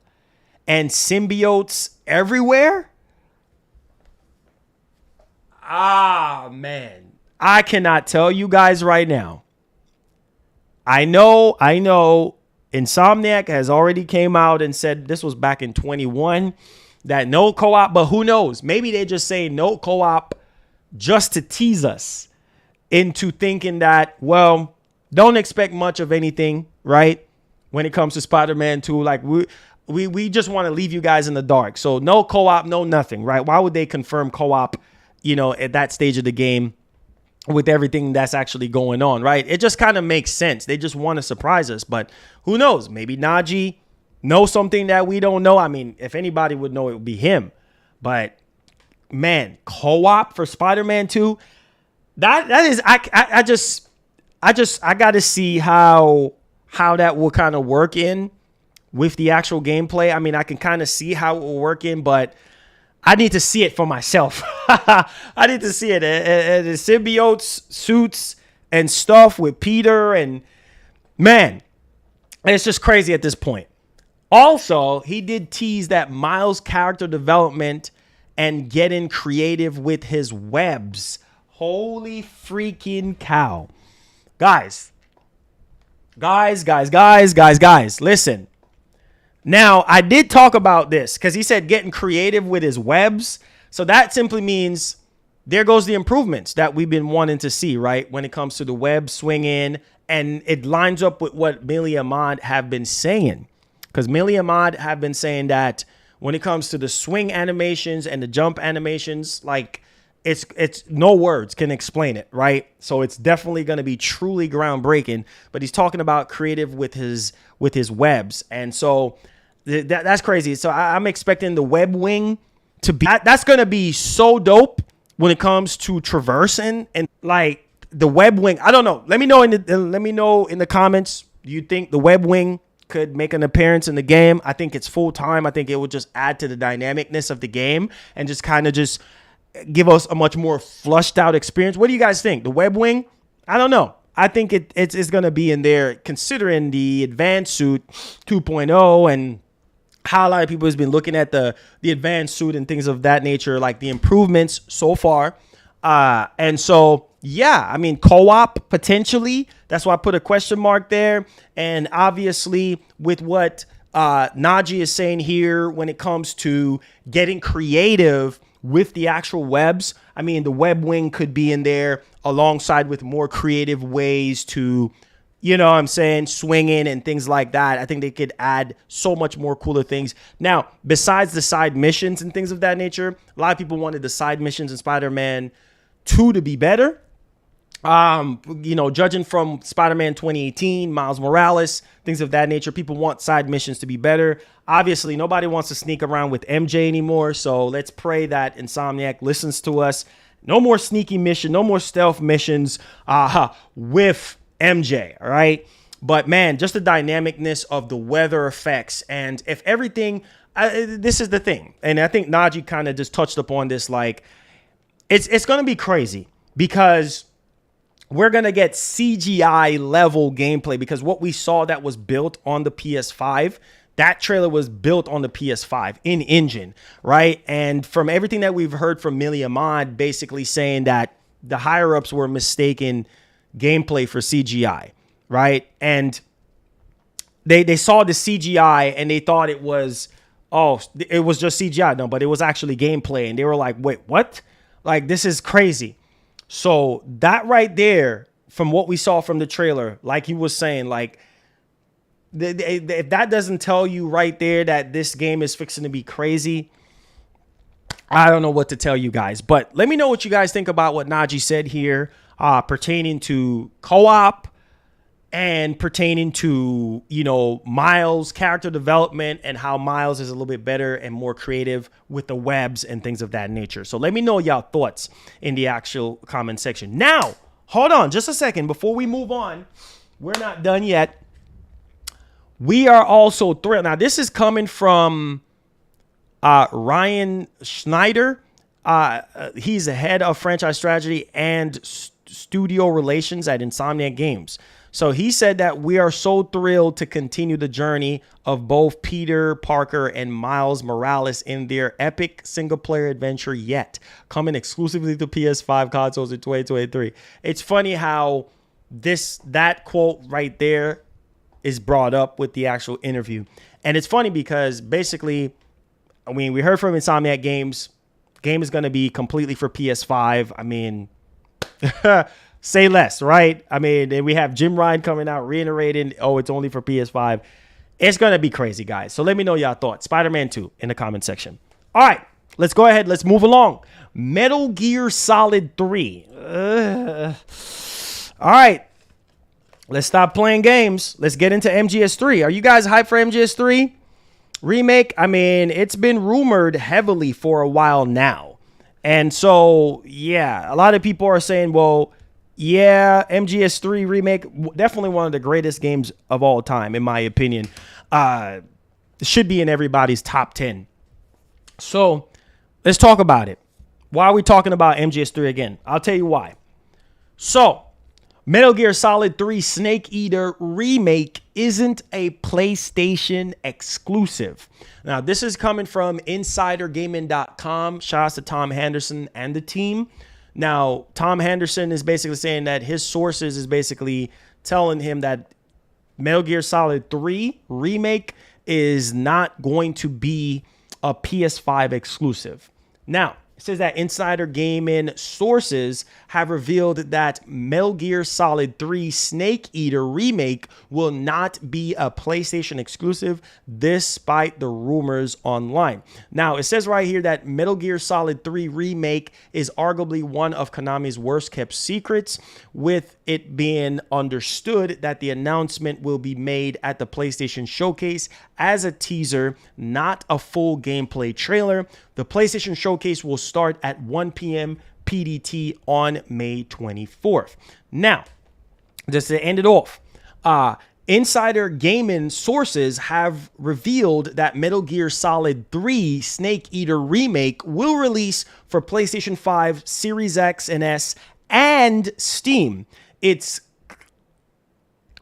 and symbiotes everywhere. Man. I cannot tell you guys right now. I know Insomniac has already came out and said this was back in 21 that no co-op, but who knows? Maybe they just say no co-op just to tease us into thinking that, well, don't expect much of anything, right? When it comes to Spider-Man 2, like we just want to leave you guys in the dark. So no co-op, no nothing, right? Why would they confirm co-op, at that stage of the game with everything that's actually going on, right? It just kind of makes sense. They just want to surprise us, but who knows? Maybe Najee knows something that we don't know. I mean, if anybody would know, it would be him. But man, co-op for Spider-Man 2, that is, I got to see how that will kind of work in with the actual gameplay. I mean, I can kind of see how it will work in, but I need to see it for myself. I need to see it. The symbiotes, suits, and stuff with Peter. And man, it's just crazy at this point. Also, he did tease that Miles' character development and getting creative with his webs. Holy freaking cow. Guys, listen. Now, I did talk about this because he said getting creative with his webs. So that simply means there goes the improvements that we've been wanting to see, right? When it comes to the web swinging, and it lines up with what Millie Ahmad have been saying. Because Millie Ahmad have been saying that when it comes to the swing animations and the jump animations, like it's no words can explain it, right? So it's definitely going to be truly groundbreaking. But he's talking about creative with his webs. And so that's crazy. So I'm expecting the web wing to be, that's going to be so dope when it comes to traversing and like the web wing. I don't know. Let me know in the comments. Do you think the web wing could make an appearance in the game? I think it's full time. I think it would just add to the dynamicness of the game and just kind of just give us a much more flushed out experience. What do you guys think? The web wing? I don't know. I think it's going to be in there considering the advanced suit 2.0 and how a lot of people has been looking at the advanced suit and things of that nature, like the improvements so far. And so, yeah, I mean, co-op potentially. That's why I put a question mark there. And obviously with what Najee is saying here when it comes to getting creative with the actual webs, I mean, the web wing could be in there alongside with more creative ways to, you know what I'm saying, swinging and things like that. I think they could add so much more cooler things. Now, besides the side missions and things of that nature, a lot of people wanted the side missions in Spider-Man 2 to be better. Judging from Spider-Man 2018, Miles Morales, things of that nature, people want side missions to be better. Obviously, nobody wants to sneak around with MJ anymore. So let's pray that Insomniac listens to us. No more sneaky mission, no more stealth missions with MJ, all right? But man, just the dynamicness of the weather effects. And if everything, this is the thing. And I think Najee kind of just touched upon this. Like, it's going to be crazy because we're going to get CGI level gameplay, because what we saw that was built on the PS5, that trailer was built on the PS5 in engine, right? And from everything that we've heard from Millie Ahmad, basically saying that the higher ups were mistaken gameplay for CGI, right? And they saw the CGI and they thought it was just CGI. No, but it was actually gameplay. And they were like, wait, what? Like, this is crazy. So that right there, from what we saw from the trailer, like he was saying, like, if that doesn't tell you right there that this game is fixing to be crazy, I don't know what to tell you guys. But let me know what you guys think about what Najee said here pertaining to co-op and pertaining to, Miles' character development and how Miles is a little bit better and more creative with the webs and things of that nature. So let me know y'all thoughts in the actual comment section. Now, hold on just a second before we move on. We're not done yet. We are also thrilled. Now, this is coming from Ryan Schneider. He's the head of franchise strategy and studio relations at Insomniac Games. So he said that we are so thrilled to continue the journey of both Peter Parker and Miles Morales in their epic single-player adventure yet, coming exclusively to PS5 consoles in 2023. It's funny how that quote right there is brought up with the actual interview. And it's funny because basically, I mean, we heard from Insomniac Games, game is going to be completely for PS5. I mean, say less, right? I mean, and we have Jim Ryan coming out reiterating, oh, it's only for PS5. It's going to be crazy, guys. So let me know y'all thoughts. Spider-Man 2 in the comment section. All right, let's go ahead. Let's move along. Metal Gear Solid 3. All right. Let's stop playing games. Let's get into MGS3. Are you guys hyped for MGS3 Remake? I mean, it's been rumored heavily for a while now. And so, yeah, a lot of people are saying, well, yeah, MGS3 Remake, definitely one of the greatest games of all time, in my opinion. Should be in everybody's top 10. So let's talk about it. Why are we talking about MGS3 again? I'll tell you why. So Metal Gear Solid 3 Snake Eater Remake isn't a PlayStation exclusive. Now, this is coming from InsiderGaming.com. Shout out to Tom Henderson and the team. Now, Tom Henderson is basically saying that his sources is basically telling him that Metal Gear Solid 3 Remake is not going to be a PS5 exclusive. Now, it says that Insider Gaming sources have revealed that Metal Gear Solid 3 Snake Eater Remake will not be a PlayStation exclusive, despite the rumors online. Now, it says right here that Metal Gear Solid 3 Remake is arguably one of Konami's worst kept secrets, with it being understood that the announcement will be made at the PlayStation Showcase as a teaser, not a full gameplay trailer. The PlayStation Showcase will start at 1 p.m. PDT on May 24th. Now, just to end it off, Insider Gaming sources have revealed that Metal Gear Solid 3 Snake Eater Remake will release for PlayStation 5, Series X and S, and Steam. It's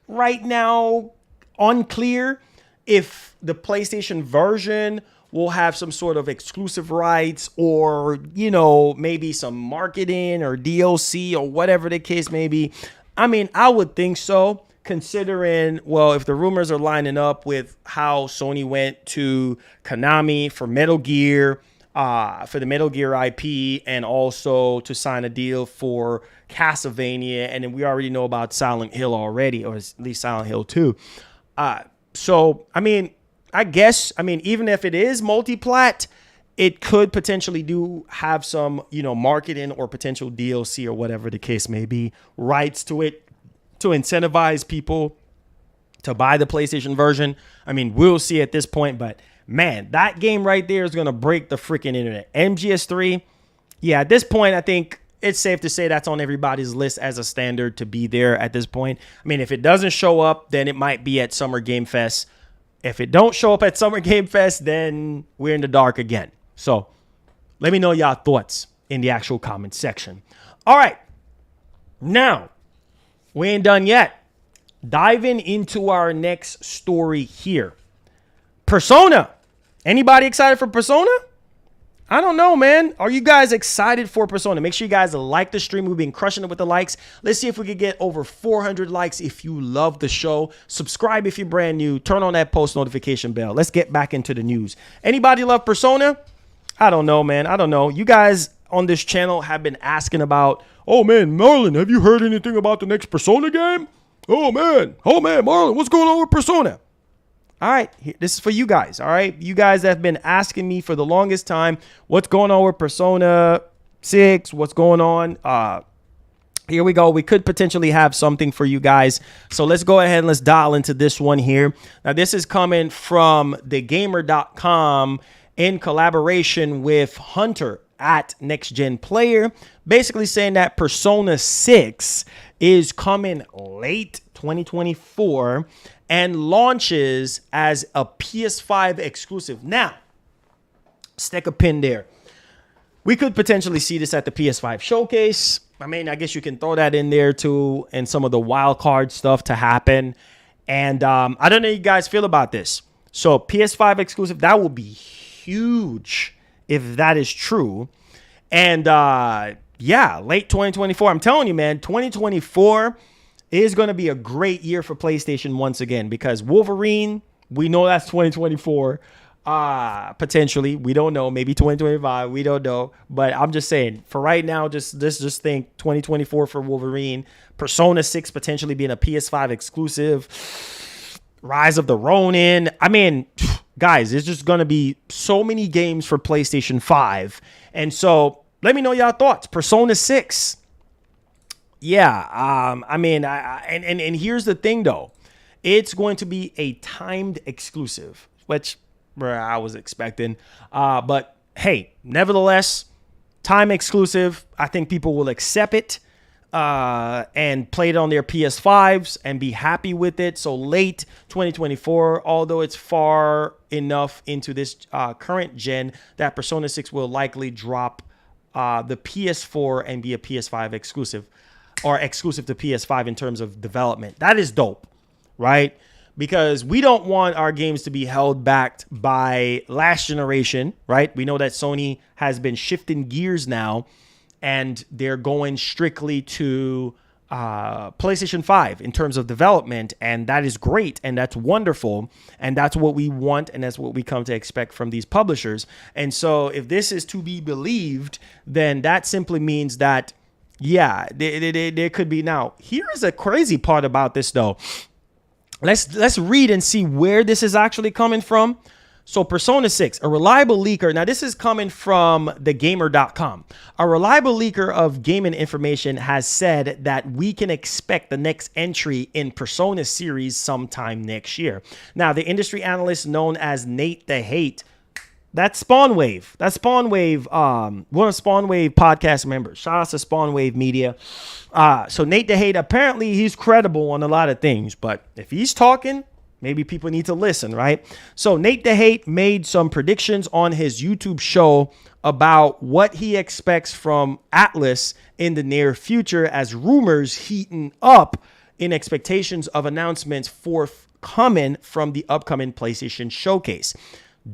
right now unclear if the PlayStation version will have some sort of exclusive rights, or, you know, maybe some marketing or DLC or whatever the case may be. I mean, I would think so, considering, well, if the rumors are lining up with how Sony went to Konami for Metal Gear, for the Metal Gear IP, and also to sign a deal for Castlevania. And then we already know about Silent Hill already, or at least Silent Hill 2. So, I mean, even if it is multi-plat, it could potentially have some, you know, marketing or potential DLC or whatever the case may be, rights to it to incentivize people to buy the PlayStation version. I mean, we'll see at this point, but man, that game right there is going to break the freaking internet. MGS3, yeah, at this point, I think it's safe to say that's on everybody's list as a standard to be there at this point. I mean, if it doesn't show up, then it might be at Summer Game Fest. If it don't show up at Summer Game Fest, then we're in the dark again. So let me know y'all thoughts in the actual comment section. All right. Now, we ain't done yet. Diving into our next story here. Persona. Anybody excited for Persona? I don't know, man. Are you guys excited for Persona? Make sure you guys like the stream. We've been crushing it with the likes. Let's see if we could get over 400 likes if you love the show. Subscribe if you're brand new. Turn on that post notification bell. Let's get back into the news. Anybody love Persona? I don't know, man. I don't know. You guys on this channel have been asking about, oh, man, Marlon, have you heard anything about the next Persona game? Oh, man, Marlon, what's going on with Persona? All right, this is for you guys, all right? You guys have been asking me for the longest time, what's going on with Persona 6? What's going on? Here we go. We could potentially have something for you guys. So let's go ahead and let's dial into this one here. Now, this is coming from thegamer.com in collaboration with Hunter at Next Gen Player, basically saying that Persona 6 is coming late 2024 and launches as a PS5 exclusive. Now, stick a pin there. we could potentially see this at the PS5 showcase. I mean, I guess you can throw that in there too, and some of the wild card stuff to happen. And I don't know how you guys feel about this. So PS5 exclusive, that will be huge if that is true. And yeah, late 2024. I'm telling you, man, 2024 is going to be a great year for PlayStation once again, because Wolverine, we know that's 2024. Potentially, we don't know, maybe 2025, we don't know, but I'm just saying for right now, just think 2024 for Wolverine, Persona 6 potentially being a PS5 exclusive, Rise of the Ronin. I mean, guys, there's just gonna be so many games for PlayStation 5, and so let me know y'all thoughts. Persona 6, yeah, I mean, and here's the thing though, it's going to be a timed exclusive, which I was expecting. But hey, nevertheless, time exclusive. I think people will accept it and play it on their PS5s and be happy with it. So late 2024, although it's far enough into this current gen that Persona 6 will likely drop the PS4 and be a PS5 exclusive, or exclusive to PS5 in terms of development. That is dope, right? Because we don't want our games to be held back by last generation, right? We know that Sony has been shifting gears now, and they're going strictly to PlayStation 5 in terms of development, and that is great, and that's wonderful, and that's what we want, and that's what we come to expect from these publishers. And so if this is to be believed, then that simply means that, yeah, there could be. Now, here is a crazy part about this, though. Let's read and see where this is actually coming from. So Persona 6, a reliable leaker. Now, this is coming from thegamer.com. A reliable leaker of gaming information has said that we can expect the next entry in Persona series sometime next year. Now, the industry analyst known as Nate the Hate, that's Spawnwave. That's Spawnwave, one of Spawnwave podcast members. Shout out to Spawnwave Media. So Nate the Hate, apparently he's credible on a lot of things, but if he's talking, maybe people need to listen, right? So Nate the Hate made some predictions on his YouTube show about what he expects from Atlas in the near future, as rumors heating up in expectations of announcements forthcoming from the upcoming PlayStation showcase.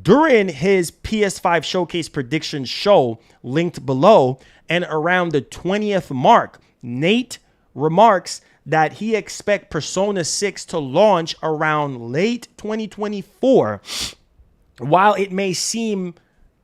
During his PS5 showcase prediction show linked below and around the 20th mark, Nate remarks that he expects Persona 6 to launch around late 2024. While it may seem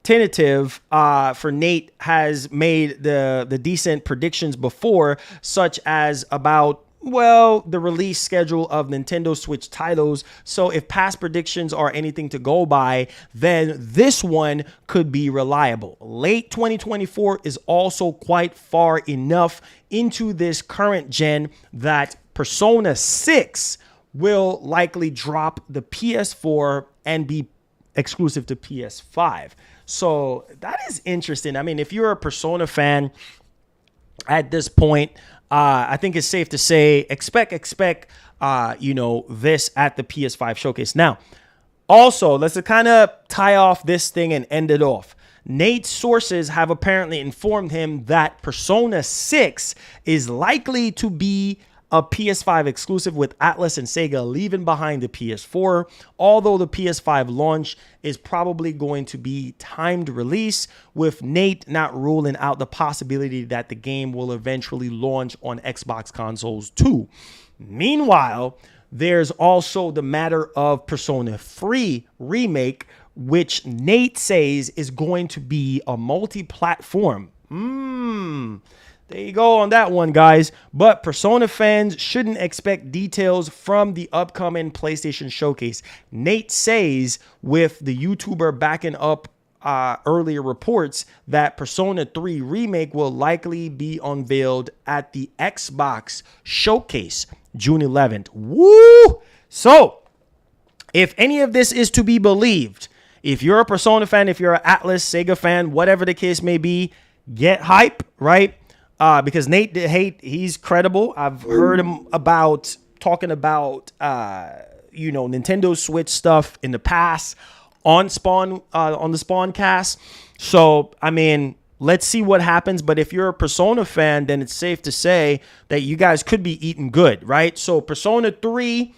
tentative, for Nate has made the decent predictions before, such as about, well, the release schedule of Nintendo Switch titles. So if past predictions are anything to go by, then this one could be reliable. Late 2024 is also quite far enough into this current gen that Persona 6 will likely drop the PS4 and be exclusive to PS5. So that is interesting. I mean, if you're a Persona fan at this point, I think it's safe to say expect this at the PS5 showcase. Now, also, let's kind of tie off this thing and end it off. Nate's sources have apparently informed him that Persona 6 is likely to be a PS5 exclusive, with Atlas and Sega leaving behind the PS4, although the PS5 launch is probably going to be timed release, with Nate not ruling out the possibility that the game will eventually launch on Xbox consoles too. Meanwhile, there's also the matter of Persona 3 Remake, which Nate says is going to be a multi-platform. There you go on that one, guys. But Persona fans shouldn't expect details from the upcoming PlayStation showcase. Nate says, with the YouTuber backing up earlier reports, that Persona 3 Remake will likely be unveiled at the Xbox showcase June 11th. Woo! So, if any of this is to be believed, if you're a Persona fan, if you're an Atlas, Sega fan, whatever the case may be, get hype, right? Because Nate the Hate, he's credible. I've heard him talking about Nintendo Switch stuff in the past on the Spawncast. So I mean, Let's see what happens. But if you're a Persona fan, then it's safe to say that you guys could be eating good, right? So Persona 3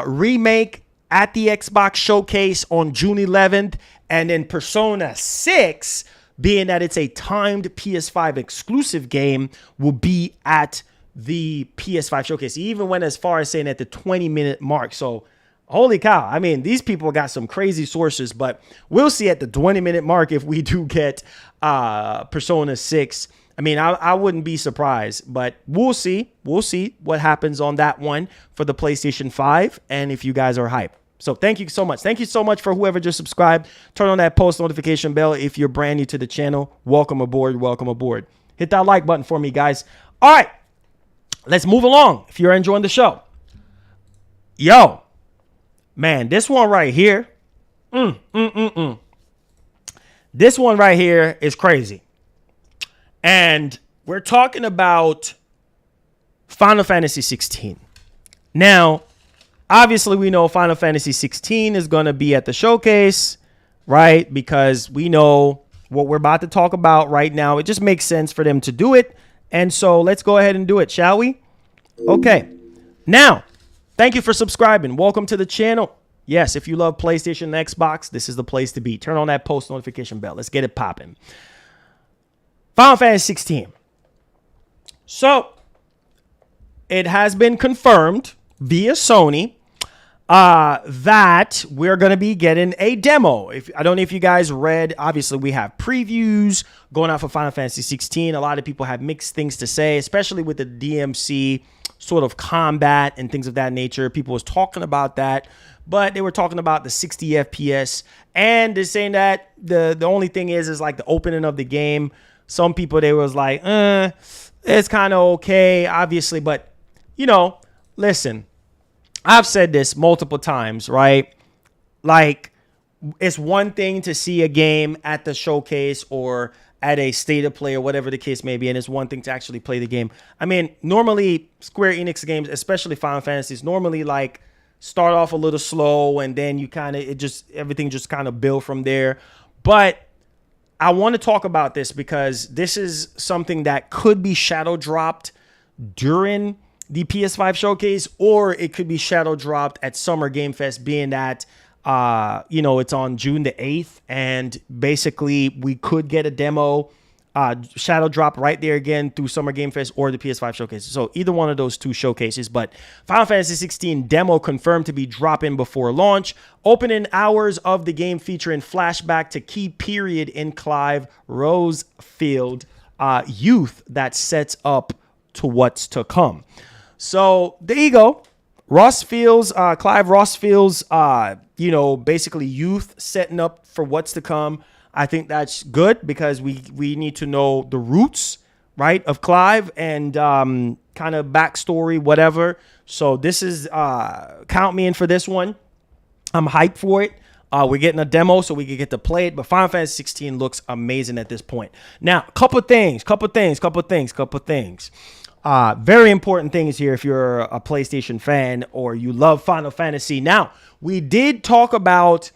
remake at the Xbox showcase on June 11th. And then Persona 6, being that it's a timed PS5 exclusive game, will be at the PS5 showcase. He even went as far as saying at the 20-minute mark. So holy cow. I mean, these people got some crazy sources, but we'll see at the 20-minute mark if we do get Persona 6. I mean, I wouldn't be surprised, but we'll see. We'll see what happens on that one for the PlayStation 5 and if you guys are hyped. So thank you so much. Thank you so much for whoever just subscribed. Turn on that post notification bell if you're brand new to the channel. Welcome aboard. Welcome aboard. Hit that like button for me, guys. All right, let's move along if you're enjoying the show. Yo, man, this one right here. This one right here is crazy. And we're talking about Final Fantasy 16. Now, obviously, we know Final Fantasy 16 is going to be at the showcase, right? Because we know what we're about to talk about right now. It just makes sense for them to do it. And so let's go ahead and do it, shall we? Okay. Now, thank you for subscribing. Welcome to the channel. Yes, if you love PlayStation and Xbox, this is the place to be. Turn on that post notification bell. Let's get it popping. Final Fantasy 16. So, it has been confirmed via Sony that we're going to be getting a demo. I don't know if you guys read, obviously we have previews going out for Final Fantasy 16. A lot of people have mixed things to say, especially with the DMC sort of combat and things of that nature. People was talking about that, but they were talking about the 60 FPS, and they're saying that the only thing is like the opening of the game. Some people, they was like, it's kind of okay, obviously, but you know, listen, I've said this multiple times, right? Like, it's one thing to see a game at the showcase or at a state of play or whatever the case may be, and it's one thing to actually play the game. I mean, normally Square Enix games, especially Final Fantasies, normally like start off a little slow and then you kind of, everything just kind of build from there. But I want to talk about this because this is something that could be shadow dropped during the PS5 showcase, or it could be shadow dropped at Summer Game Fest, being that, you know, it's on June the 8th, and basically we could get a demo shadow drop right there again through Summer Game Fest or the PS5 showcase. So either one of those two showcases, but Final Fantasy 16 demo confirmed to be dropping before launch. Opening hours of the game featuring flashback to key period in Clive Rosefield youth that sets up to what's to come. So there you go. Clive Rossfield's, you know, basically youth setting up for what's to come. I think that's good because we need to know the roots, right, of Clive and kind of backstory, whatever. So this is, count me in for this one. I'm hyped for it. We're getting a demo so we can get to play it. But Final Fantasy 16 looks amazing at this point. Now, couple things. Very important things here if you're a PlayStation fan or you love Final Fantasy. Now, we did talk about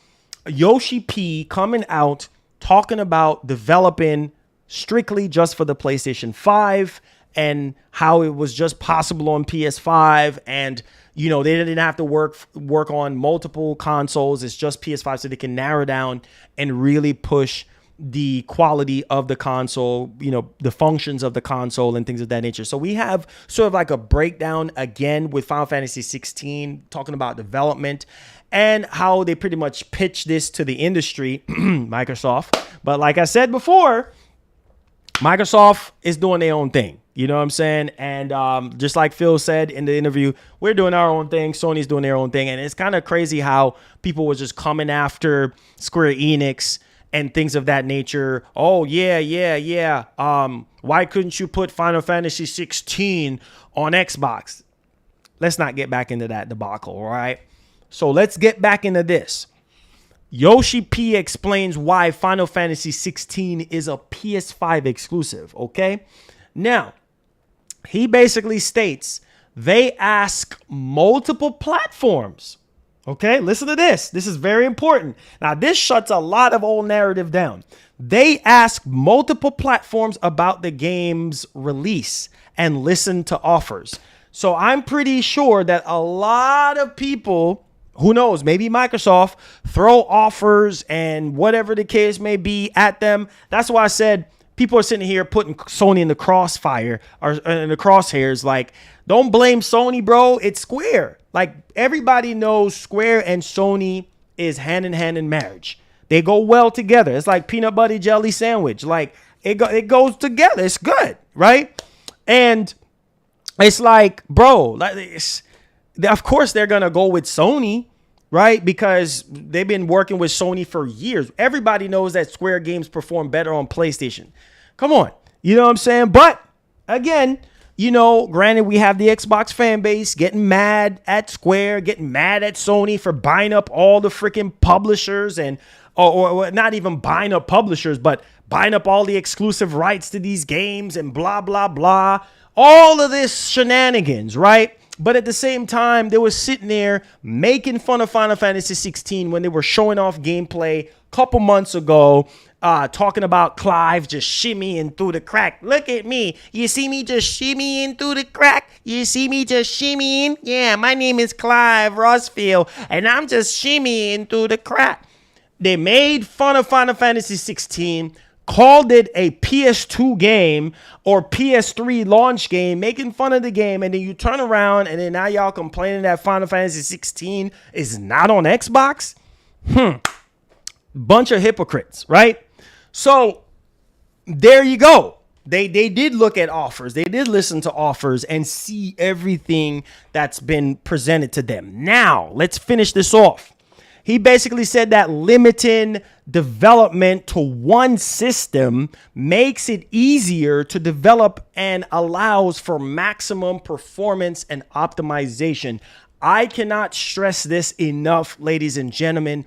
Yoshi P coming out, talking about developing strictly just for the PlayStation 5 and how it was just possible on PS5, and you know they didn't have to work on multiple consoles. It's just PS5, so they can narrow down and really push the quality of the console, you know, the functions of the console and things of that nature. So we have sort of like a breakdown again with Final Fantasy 16, talking about development and how they pretty much pitch this to the industry, Microsoft. But like I said before, Microsoft is doing their own thing. You know what I'm saying? And just like Phil said in the interview, we're doing our own thing. Sony's doing their own thing. And it's kind of crazy how people were just coming after Square Enix and things of that nature. Oh, yeah. Why couldn't you put Final Fantasy 16 on Xbox? Let's not get back into that debacle, all right? So let's get back into this. Yoshi P explains why Final Fantasy 16 is a PS5 exclusive, okay? Now, he basically states they ask multiple platforms Okay, listen to this. This is very important. Now, this shuts a lot of old narrative down. They ask multiple platforms about the game's release and listen to offers. So I'm pretty sure that a lot of people, who knows, maybe Microsoft, throw offers and whatever the case may be at them. That's why I said people are sitting here putting Sony in the crossfire or in the crosshairs. Like, don't blame Sony, bro. It's Square. Like, everybody knows Square and Sony is hand in hand in marriage. They go well together. It's like peanut butter jelly sandwich. Like, it goes together. It's good, right? And it's like, bro, of course they're going to go with Sony, right? Because they've been working with Sony for years. Everybody knows that Square games perform better on PlayStation. Come on. You know what I'm saying? But again, you know, granted, we have the Xbox fan base getting mad at Square, getting mad at Sony for buying up all the freaking publishers and or not even buying up publishers, but buying up all the exclusive rights to these games and blah, blah, blah. All of this shenanigans, right? But at the same time, they were sitting there making fun of Final Fantasy 16 when they were showing off gameplay a couple months ago, talking about Clive just shimmying through the crack. Look at me. You see me just shimmying through the crack? You see me just shimmying? Yeah, my name is Clive Rossfield, and I'm just shimmying through the crack. They made fun of Final Fantasy 16, called it a PS2 game or PS3 launch game, making fun of the game, and then you turn around and then now y'all complaining that Final Fantasy 16 is not on Xbox? Bunch of hypocrites, right? So there you go. They did look at offers. They did listen to offers and see everything that's been presented to them. Now, let's finish this off. He basically said that limiting development to one system makes it easier to develop and allows for maximum performance and optimization. I cannot stress this enough, ladies and gentlemen.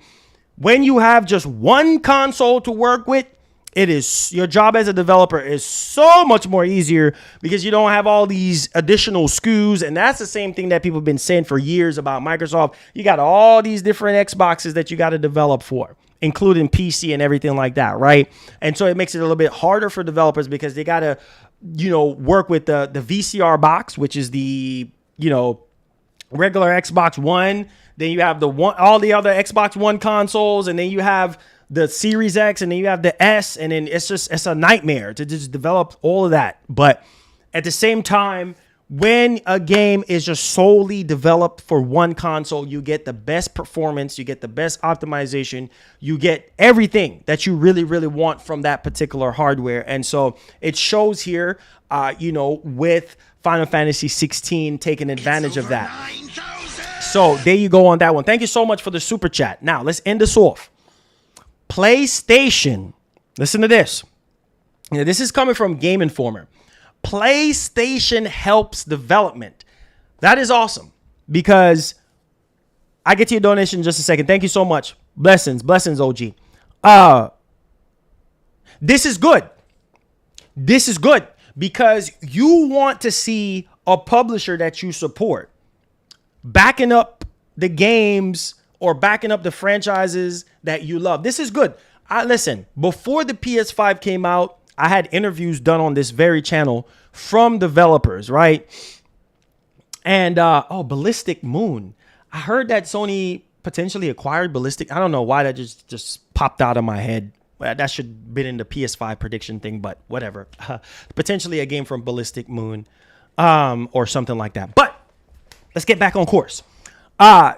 When you have just one console to work with, it is your job as a developer is so much more easier because you don't have all these additional SKUs. And that's the same thing that people have been saying for years about Microsoft. You got all these different Xboxes that you got to develop for, including PC and everything like that, right? And so it makes it a little bit harder for developers because they got to, you know, work with the VCR box, which is the, you know, regular Xbox One. Then you have all the other Xbox One consoles, and then you have the Series X, and then you have the S, and then it's a nightmare to just develop all of that. But at the same time, when a game is just solely developed for one console, you get the best performance, you get the best optimization, you get everything that you really, really want from that particular hardware. And so it shows here, you know, with Final Fantasy 16 taking advantage of that. 9,000! So there you go on that one. Thank you so much for the super chat. Now let's end this off. PlayStation, listen to this. Now, this is coming from Game Informer. PlayStation helps development. That is awesome because I get to your donation in just a second. Thank you so much. Blessings, OG. This is good. This is good because you want to see a publisher that you support backing up the games or backing up the franchises that you love. This is good. Listen, before the PS5 came out, I had interviews done on this very channel from developers, right? And, Ballistic Moon. I heard that Sony potentially acquired Ballistic. I don't know why that just popped out of my head. Well, that should have been in the PS5 prediction thing, but whatever. Potentially a game from Ballistic Moon or something like that. But let's get back on course.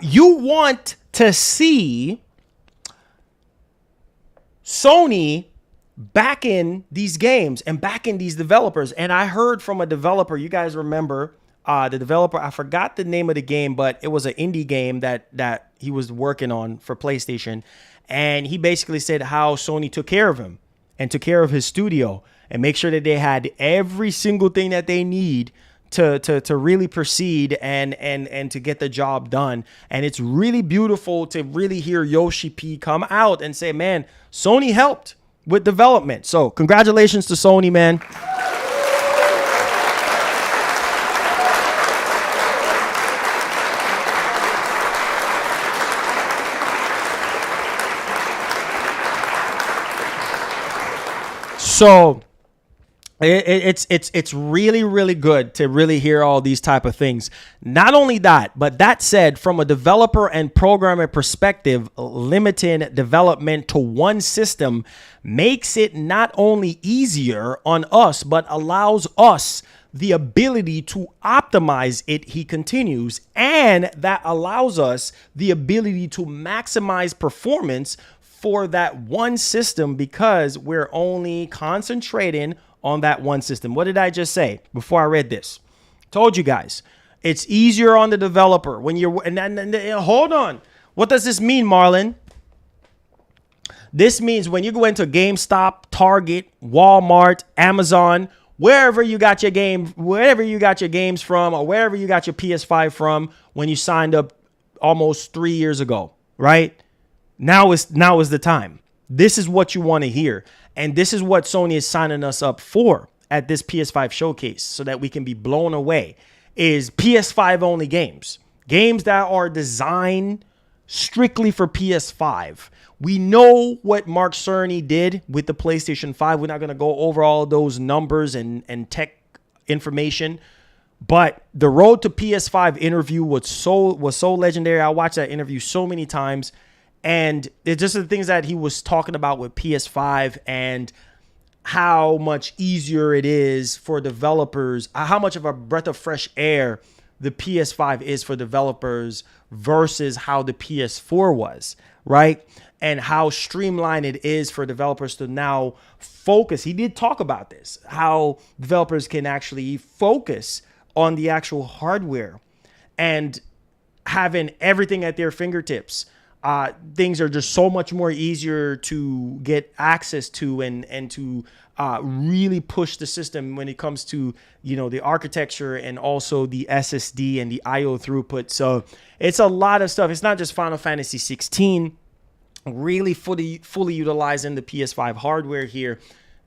You want to see Sony backing these games and backing these developers. And I heard from a developer, you guys remember the developer, I forgot the name of the game, but it was an indie game that he was working on for PlayStation. And he basically said how Sony took care of him and took care of his studio and make sure that they had every single thing that they need to really proceed and to get the job done. And it's really beautiful to really hear Yoshi P come out and say, man, Sony helped with development. So congratulations to Sony, man. So it's really, really good to really hear all these type of things. Not only that, but that said, from a developer and programmer perspective, limiting development to one system makes it not only easier on us, but allows us the ability to optimize it, he continues, and that allows us the ability to maximize performance for that one system because we're only concentrating on that one system. What did I just say before I read this? Told you guys, it's easier on the developer when you're, and hold on. What does this mean, Marlon? This means when you go into GameStop, Target, Walmart, Amazon, wherever you got your games from, or wherever you got your PS5 from when you signed up almost 3 years ago, right? Now is the time. This is what you want to hear. And this is what Sony is signing us up for at this PS5 showcase so that we can be blown away is PS5 only games. Games that are designed strictly for PS5. We know what Mark Cerny did with the PlayStation 5. We're not going to go over all those numbers and tech information. But the road to PS5 interview was so legendary. I watched that interview so many times. And it's just the things that he was talking about with PS5 and how much easier it is for developers, how much of a breath of fresh air the PS5 is for developers versus how the PS4 was, right? And how streamlined it is for developers to now focus. He did talk about this, how developers can actually focus on the actual hardware and having everything at their fingertips. Things are just so much more easier to get access to and to really push the system when it comes to, you know, the architecture and also the SSD and the IO throughput. So it's a lot of stuff. It's not just Final Fantasy 16 really fully utilizing the PS5 hardware here.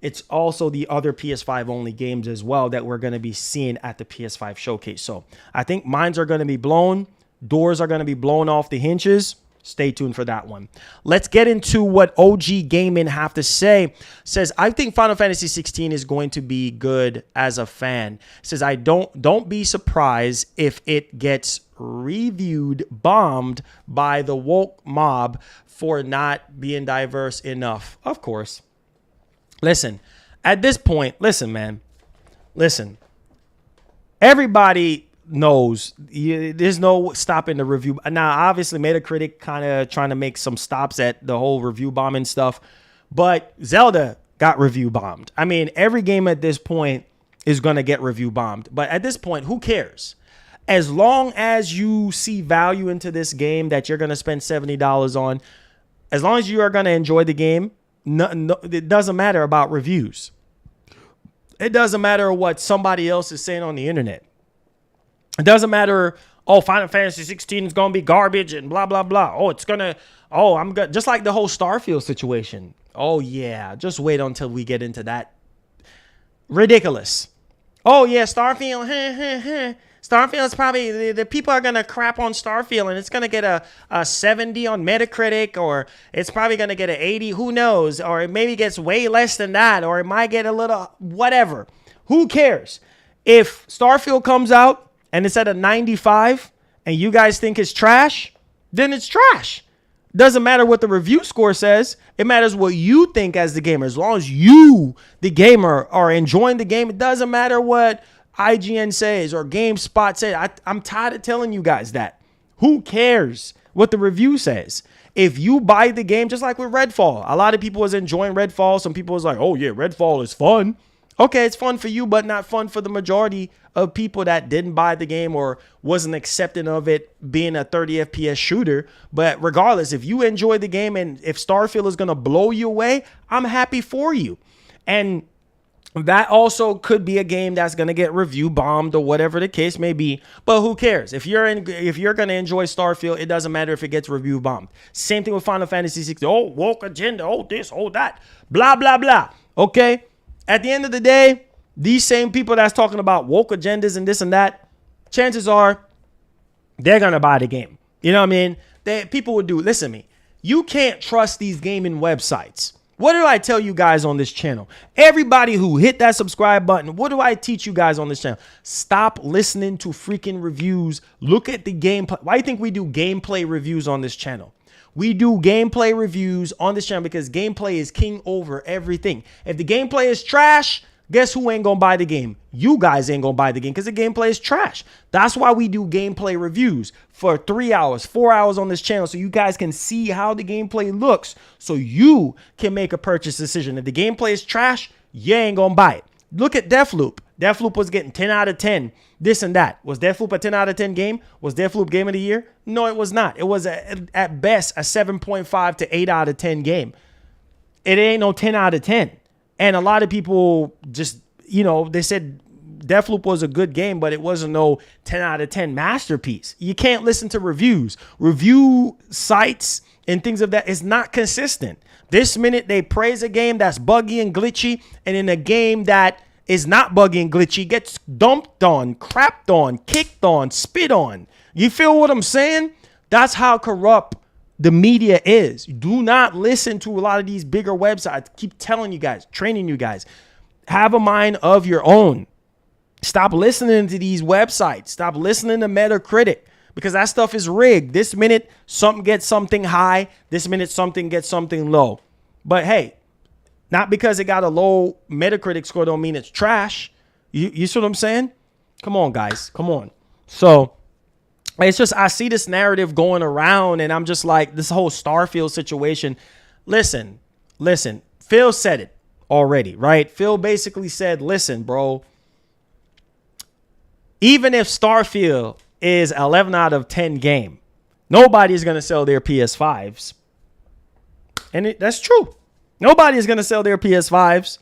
It's also the other PS5 only games as well that we're going to be seeing at the PS5 showcase. So I think minds are going to be blown. Doors are going to be blown off the hinges. Stay tuned for that one. Let's get into what OG Gaming have to say. Says, I think Final Fantasy 16 is going to be good as a fan. Says, I don't be surprised if it gets reviewed bombed by the woke mob for not being diverse enough. Of course. Listen, at this point, listen, man. Listen. Everybody knows there's no stopping the review. Now, obviously, Metacritic kind of trying to make some stops at the whole review bombing stuff, but Zelda got review bombed. I mean, every game at this point is going to get review bombed, but at this point, who cares? As long as you see value into this game that you're going to spend $70 on, as long as you are going to enjoy the game, no, it doesn't matter about reviews. It doesn't matter what somebody else is saying on the internet. It doesn't matter, oh, Final Fantasy 16 is going to be garbage and blah, blah, blah. Oh, it's going to, oh, I'm good. Just like the whole Starfield situation. Oh, yeah. Just wait until we get into that. Ridiculous. Oh, yeah, Starfield. Starfield is probably, the people are going to crap on Starfield and it's going to get a 70 on Metacritic, or it's probably going to get an 80. Who knows? Or it maybe gets way less than that, or it might get a little whatever. Who cares? If Starfield comes out and it's at a 95 and you guys think it's trash, then it's trash. Doesn't matter what the review score says. It matters what you think as the gamer. As long as you, the gamer, are enjoying the game, it doesn't matter what IGN says or GameSpot says. I'm tired of telling you guys that. Who cares what the review says? If you buy the game, just like with Redfall, a lot of people was enjoying Redfall. Some people was like, oh yeah, Redfall is fun. Okay, it's fun for you, but not fun for the majority of people that didn't buy the game or wasn't accepting of it being a 30 FPS shooter. But regardless, if you enjoy the game and if Starfield is going to blow you away, I'm happy for you. And that also could be a game that's going to get review bombed or whatever the case may be. But who cares? If you're going to enjoy Starfield, it doesn't matter if it gets review bombed. Same thing with Final Fantasy 16. Oh, woke agenda. Oh, this, oh, that. Blah, blah, blah. Okay? At the end of the day, these same people that's talking about woke agendas and this and that, chances are they're going to buy the game. You know what I mean? People would do. Listen to me. You can't trust these gaming websites What do I tell you guys on this channel? Everybody who hit that subscribe button, what do I teach you guys on this channel? Stop listening to freaking reviews. Look at the gameplay. Why do you think we do gameplay reviews on this channel? We do gameplay reviews on this channel because gameplay is king over everything. If the gameplay is trash, guess who ain't gonna buy the game? You guys ain't gonna buy the game because the gameplay is trash. That's why we do gameplay reviews for 3 hours, 4 hours on this channel so you guys can see how the gameplay looks so you can make a purchase decision. If the gameplay is trash, you ain't gonna buy it. Look at Deathloop. Deathloop was getting 10 out of 10, this and that. Was Deathloop a 10 out of 10 game? Was Deathloop game of the year? No, it was not. It was at best a 7.5 to 8 out of 10 game. It ain't no 10 out of 10. And a lot of people just, you know, they said Deathloop was a good game, but it wasn't no 10 out of 10 masterpiece. You can't listen to reviews. Review sites and things of that is not consistent. This minute they praise a game that's buggy and glitchy, and in a game that is not buggy and glitchy gets dumped on, crapped on, kicked on, spit on. You feel what I'm saying? That's how corrupt the media is. Do not listen to a lot of these bigger websites. Keep telling you guys, training you guys. Have a mind of your own. Stop listening to these websites. Stop listening to Metacritic because that stuff is rigged. This minute, something gets something high. This minute, something gets something low. But hey, not because it got a low Metacritic score don't mean it's trash. You see what I'm saying? Come on, guys. Come on. So it's just I see this narrative going around and I'm just like, this whole Starfield situation. Listen. Phil said it already, right? Phil basically said, listen, bro, even if Starfield is 11 out of 10 game, nobody's going to sell their PS5s. And that's true. Nobody's going to sell their PS5s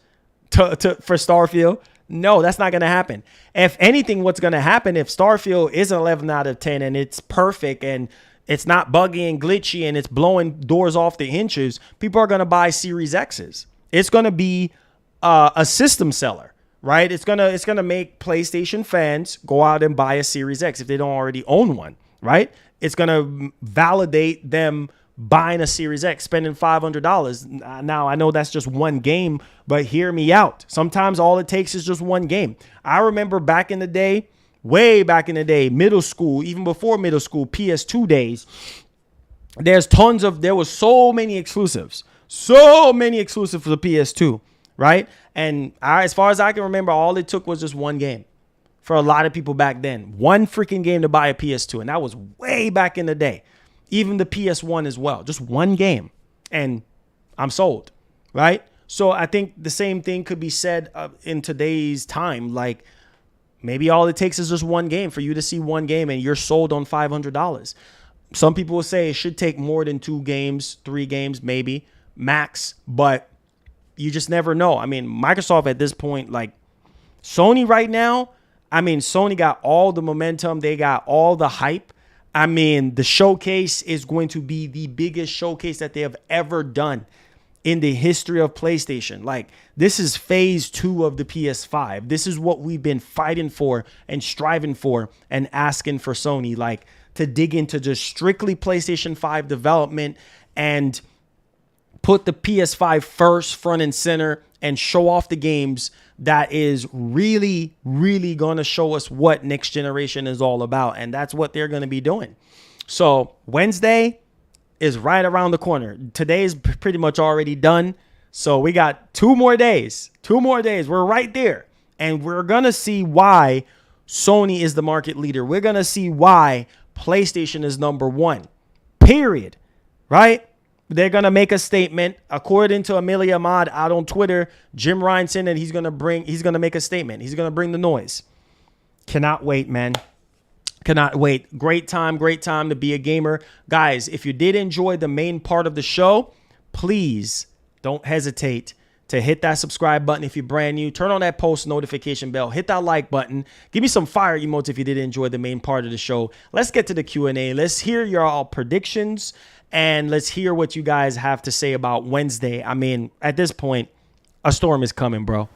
for Starfield. No, that's not going to happen. If anything, what's going to happen if Starfield is an 11 out of 10 and it's perfect and it's not buggy and glitchy and it's blowing doors off the hinges, people are going to buy Series X's. It's going to be a system seller, right? It's going to make PlayStation fans go out and buy a Series X if they don't already own one, right? It's going to validate them buying a Series X, spending $500. Now, I know that's just one game, but hear me out. Sometimes all it takes is just one game. I remember back in the day, way back in the day, middle school, even before middle school, PS2 days, there was so many exclusives for the PS2, right? And as far as I can remember, all it took was just one game for a lot of people back then. One freaking game to buy a PS2, and that was way back in the day. Even the PS1 as well. Just one game. And I'm sold. Right? So I think the same thing could be said in today's time. Like maybe all it takes is just one game for you to see one game and you're sold on $500. Some people will say it should take more than 2 games, 3 games, maybe max. But you just never know. I mean, Microsoft at this point, like Sony right now, I mean, Sony got all the momentum. They got all the hype. I mean, the showcase is going to be the biggest showcase that they have ever done in the history of PlayStation. Like, this is phase 2 of the PS5. This is what we've been fighting for and striving for and asking for Sony, like, to dig into just strictly PlayStation 5 development and put the PS5 first, front and center, and show off the games that is really, really going to show us what next generation is all about. And that's what they're going to be doing. So Wednesday is right around the corner. Today is pretty much already done. So we got 2 more days. 2 more days. We're right there. And we're going to see why Sony is the market leader. We're going to see why PlayStation is number 1. Period. Right? They're going to make a statement. According to Amelia Ahmad out on Twitter, Jim Ryan said that he's going to make a statement. He's going to bring the noise. Cannot wait, man. Cannot wait. Great time to be a gamer. Guys, if you did enjoy the main part of the show, please don't hesitate to hit that subscribe button if you're brand new. Turn on that post notification bell. Hit that like button. Give me some fire emotes if you did enjoy the main part of the show. Let's get to the Q&A. Let's hear your all predictions. And let's hear what you guys have to say about Wednesday. I mean, at this point, a storm is coming, bro.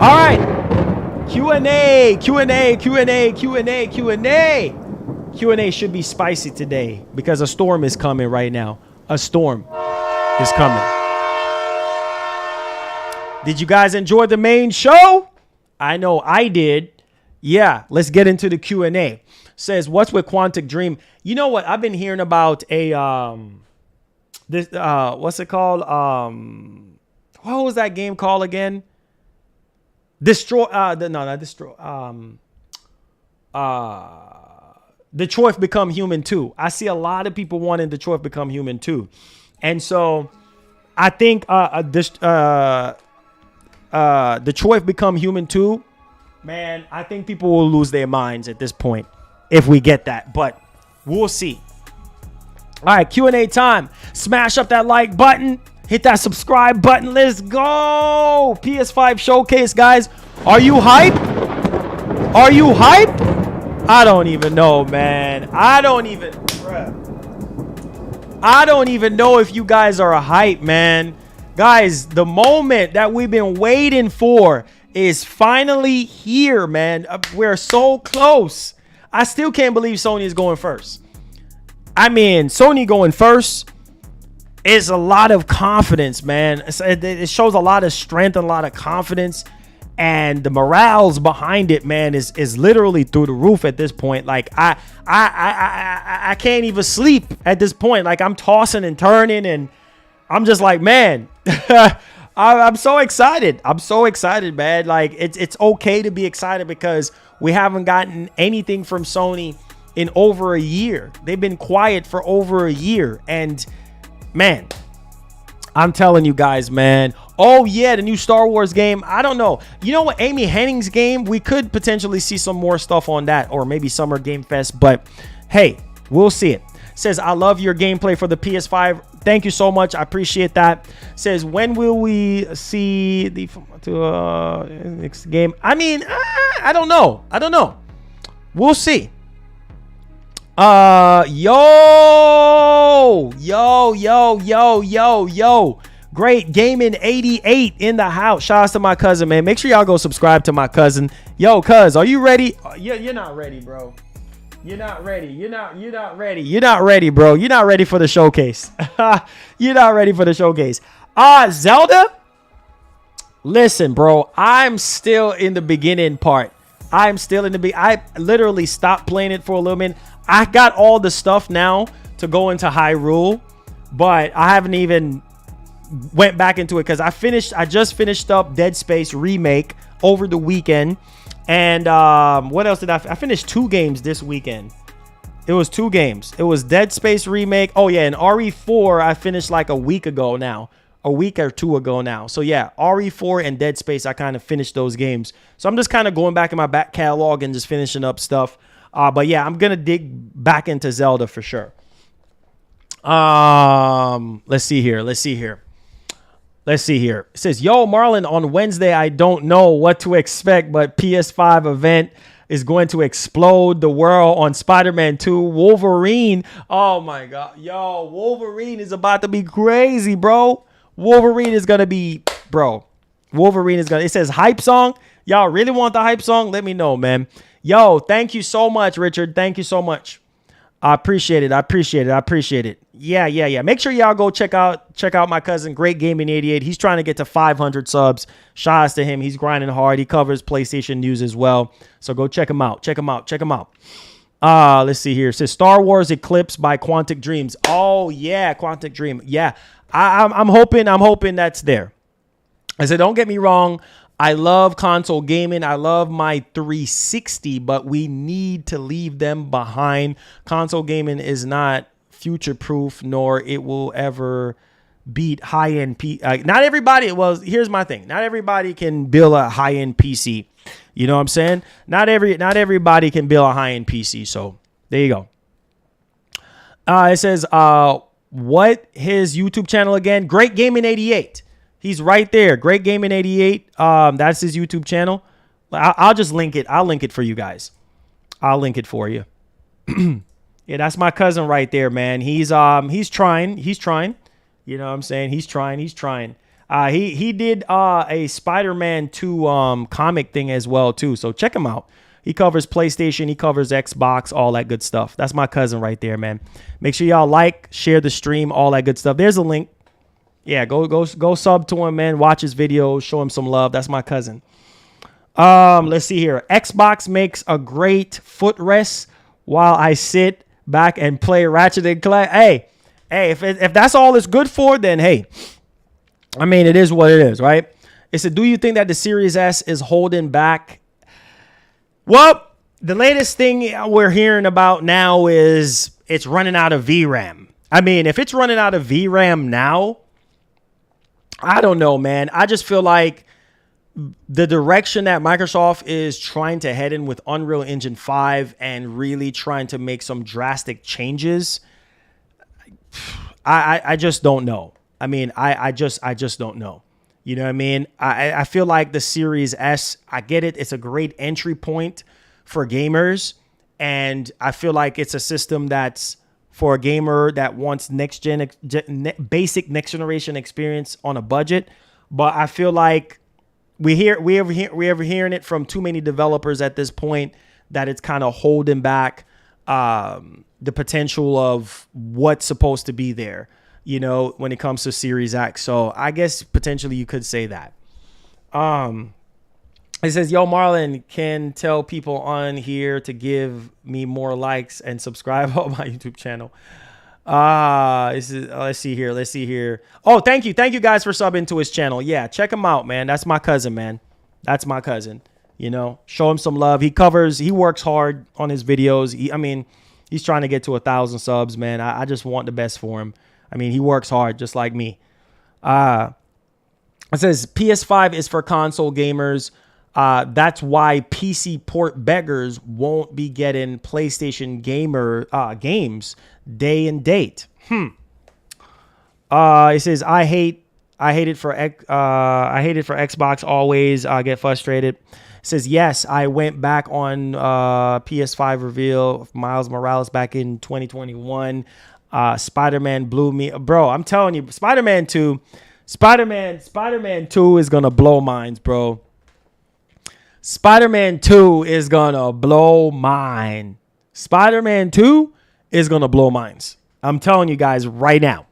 All right. Q&A should be spicy today because a storm is coming right now. A storm. is coming. Did you guys enjoy the main show? I know I did. Yeah, let's get into the Q&A. Says, what's with Quantic Dream? You know what? I've been hearing about a what's it called? What was that game called again? Detroit Become Human 2. I see a lot of people wanting Detroit Become Human 2. And so I think Detroit Become Human 2, man, I think people will lose their minds at this point if we get that, but we'll see. All right, Q&A time. Smash up that like button. Hit that subscribe button. Let's go. PS5 showcase, guys. Are you hype? Are you hype? I don't even know, man. I don't even know if you guys are hype, man. Guys, the moment that we've been waiting for is finally here, man. We're so close. I still can't believe Sony is going first. I mean, Sony going first is a lot of confidence, man. It shows a lot of strength and a lot of confidence. And the morale's behind it, man, is literally through the roof at this point. Like, I can't even sleep at this point. Like, I'm tossing and turning, and I'm just like, man, I'm so excited. I'm so excited, man. Like, it's okay to be excited because we haven't gotten anything from Sony in over a year. They've been quiet for over a year. And, man, I'm telling you guys, man. Oh, yeah, the new Star Wars game. I don't know. You know what? Amy Henning's game, we could potentially see some more stuff on that, or maybe Summer Game Fest. But, hey, we'll see it. Says, I love your gameplay for the PS5. Thank you so much. I appreciate that. Says, when will we see the next game? I mean, I don't know. I don't know. We'll see. Yo. Great Gaming 88 in the house. Shout out to my cousin, man. Make sure y'all go subscribe to my cousin. Yo, cuz, are you ready? You're not ready, bro. You're not ready. You're not ready. You're not ready, bro. You're not ready for the showcase. You're not ready for the showcase. Zelda? Listen, bro. I'm still in the beginning part. I literally stopped playing it for a little minute. I got all the stuff now to go into Hyrule, but I haven't even went back into it because I just finished up Dead Space Remake over the weekend. And what else did I finished 2 games this weekend. It was 2 games. It was Dead Space Remake. Oh yeah, and RE4 I finished like a week or 2 ago now. So yeah, RE4 and Dead Space, I kind of finished those games. So I'm just kind of going back in my back catalog and just finishing up stuff. But yeah, I'm gonna dig back into Zelda for sure. Let's see here. It says, yo, Marlon, on Wednesday, I don't know what to expect, but PS5 event is going to explode the world on Spider-Man 2. Wolverine. Oh, my God. Yo, Wolverine is about to be crazy, bro. It says hype song. Y'all really want the hype song? Let me know, man. Yo, thank you so much, Richard. Thank you so much. I appreciate it. Yeah. Make sure y'all go check out my cousin, Great Gaming 88. He's trying to get to 500 subs. Shout out to him. He's grinding hard. He covers PlayStation news as well. So go check him out. Let's see here. It says Star Wars Eclipse by Quantic Dreams. Oh yeah, Quantic Dream. Yeah, I'm hoping that's there. I said, don't get me wrong. I love console gaming. I love my 360, but we need to leave them behind. Console gaming is not future-proof, nor it will ever beat high-end not everybody. Well, here's my thing. Not everybody can build a high-end PC. You know what I'm saying? Not everybody can build a high-end PC. So there you go. It says, what his YouTube channel again? Great Gaming 88. He's right there. Great Gaming 88. That's his YouTube channel. I'll just link it. I'll link it for you guys. I'll link it for you. Yeah, that's my cousin right there, man. He's trying. You know what I'm saying? He's trying. He did a Spiderman 2 comic thing as well too. So check him out. He covers PlayStation, he covers Xbox, all that good stuff. That's my cousin right there, man. Make sure y'all like, share the stream, all that good stuff. There's a link. Yeah, go sub to him, man. Watch his videos, show him some love. That's my cousin. Let's see here. Xbox makes a great footrest while I sit back and play Ratchet and Clank. Hey, if that's all it's good for, then hey, I mean, it is what it is, right? It said, do you think that the Series S is holding back? Well, the latest thing we're hearing about now is it's running out of VRAM. I mean, if it's running out of VRAM now, I don't know, man. I just feel like the direction that Microsoft is trying to head in with Unreal Engine 5 and really trying to make some drastic changes, I just don't know. I mean, I just don't know. You know what I mean? I feel like the Series S, I get it. It's a great entry point for gamers. And I feel like it's a system that's for a gamer that wants basic next generation experience on a budget. But I feel like we ever hearing it from too many developers at this point that it's kind of holding back the potential of what's supposed to be there, you know, when it comes to Series X. So I guess potentially you could say that. It says, yo, Marlon, can tell people on here to give me more likes and subscribe on my YouTube channel. Let's see here. Oh, thank you guys for subbing to his channel. Yeah, check him out, man. That's my cousin, man. That's my cousin. You know, show him some love. He works hard on his videos. He's trying to get to 1,000 subs, man. I just want the best for him. I mean, he works hard just like me. It says PS5 is for console gamers. That's why PC port beggars won't be getting PlayStation games day and date. It says I hate it for Xbox always. I get frustrated. It says yes, I went back on PS5 reveal of Miles Morales back in 2021. Spider-Man blew me, bro. I'm telling you, Spider-Man 2 is gonna blow minds, bro. Spider-Man 2 is gonna blow mine. Spider-Man 2 is gonna blow minds. I'm telling you guys right now.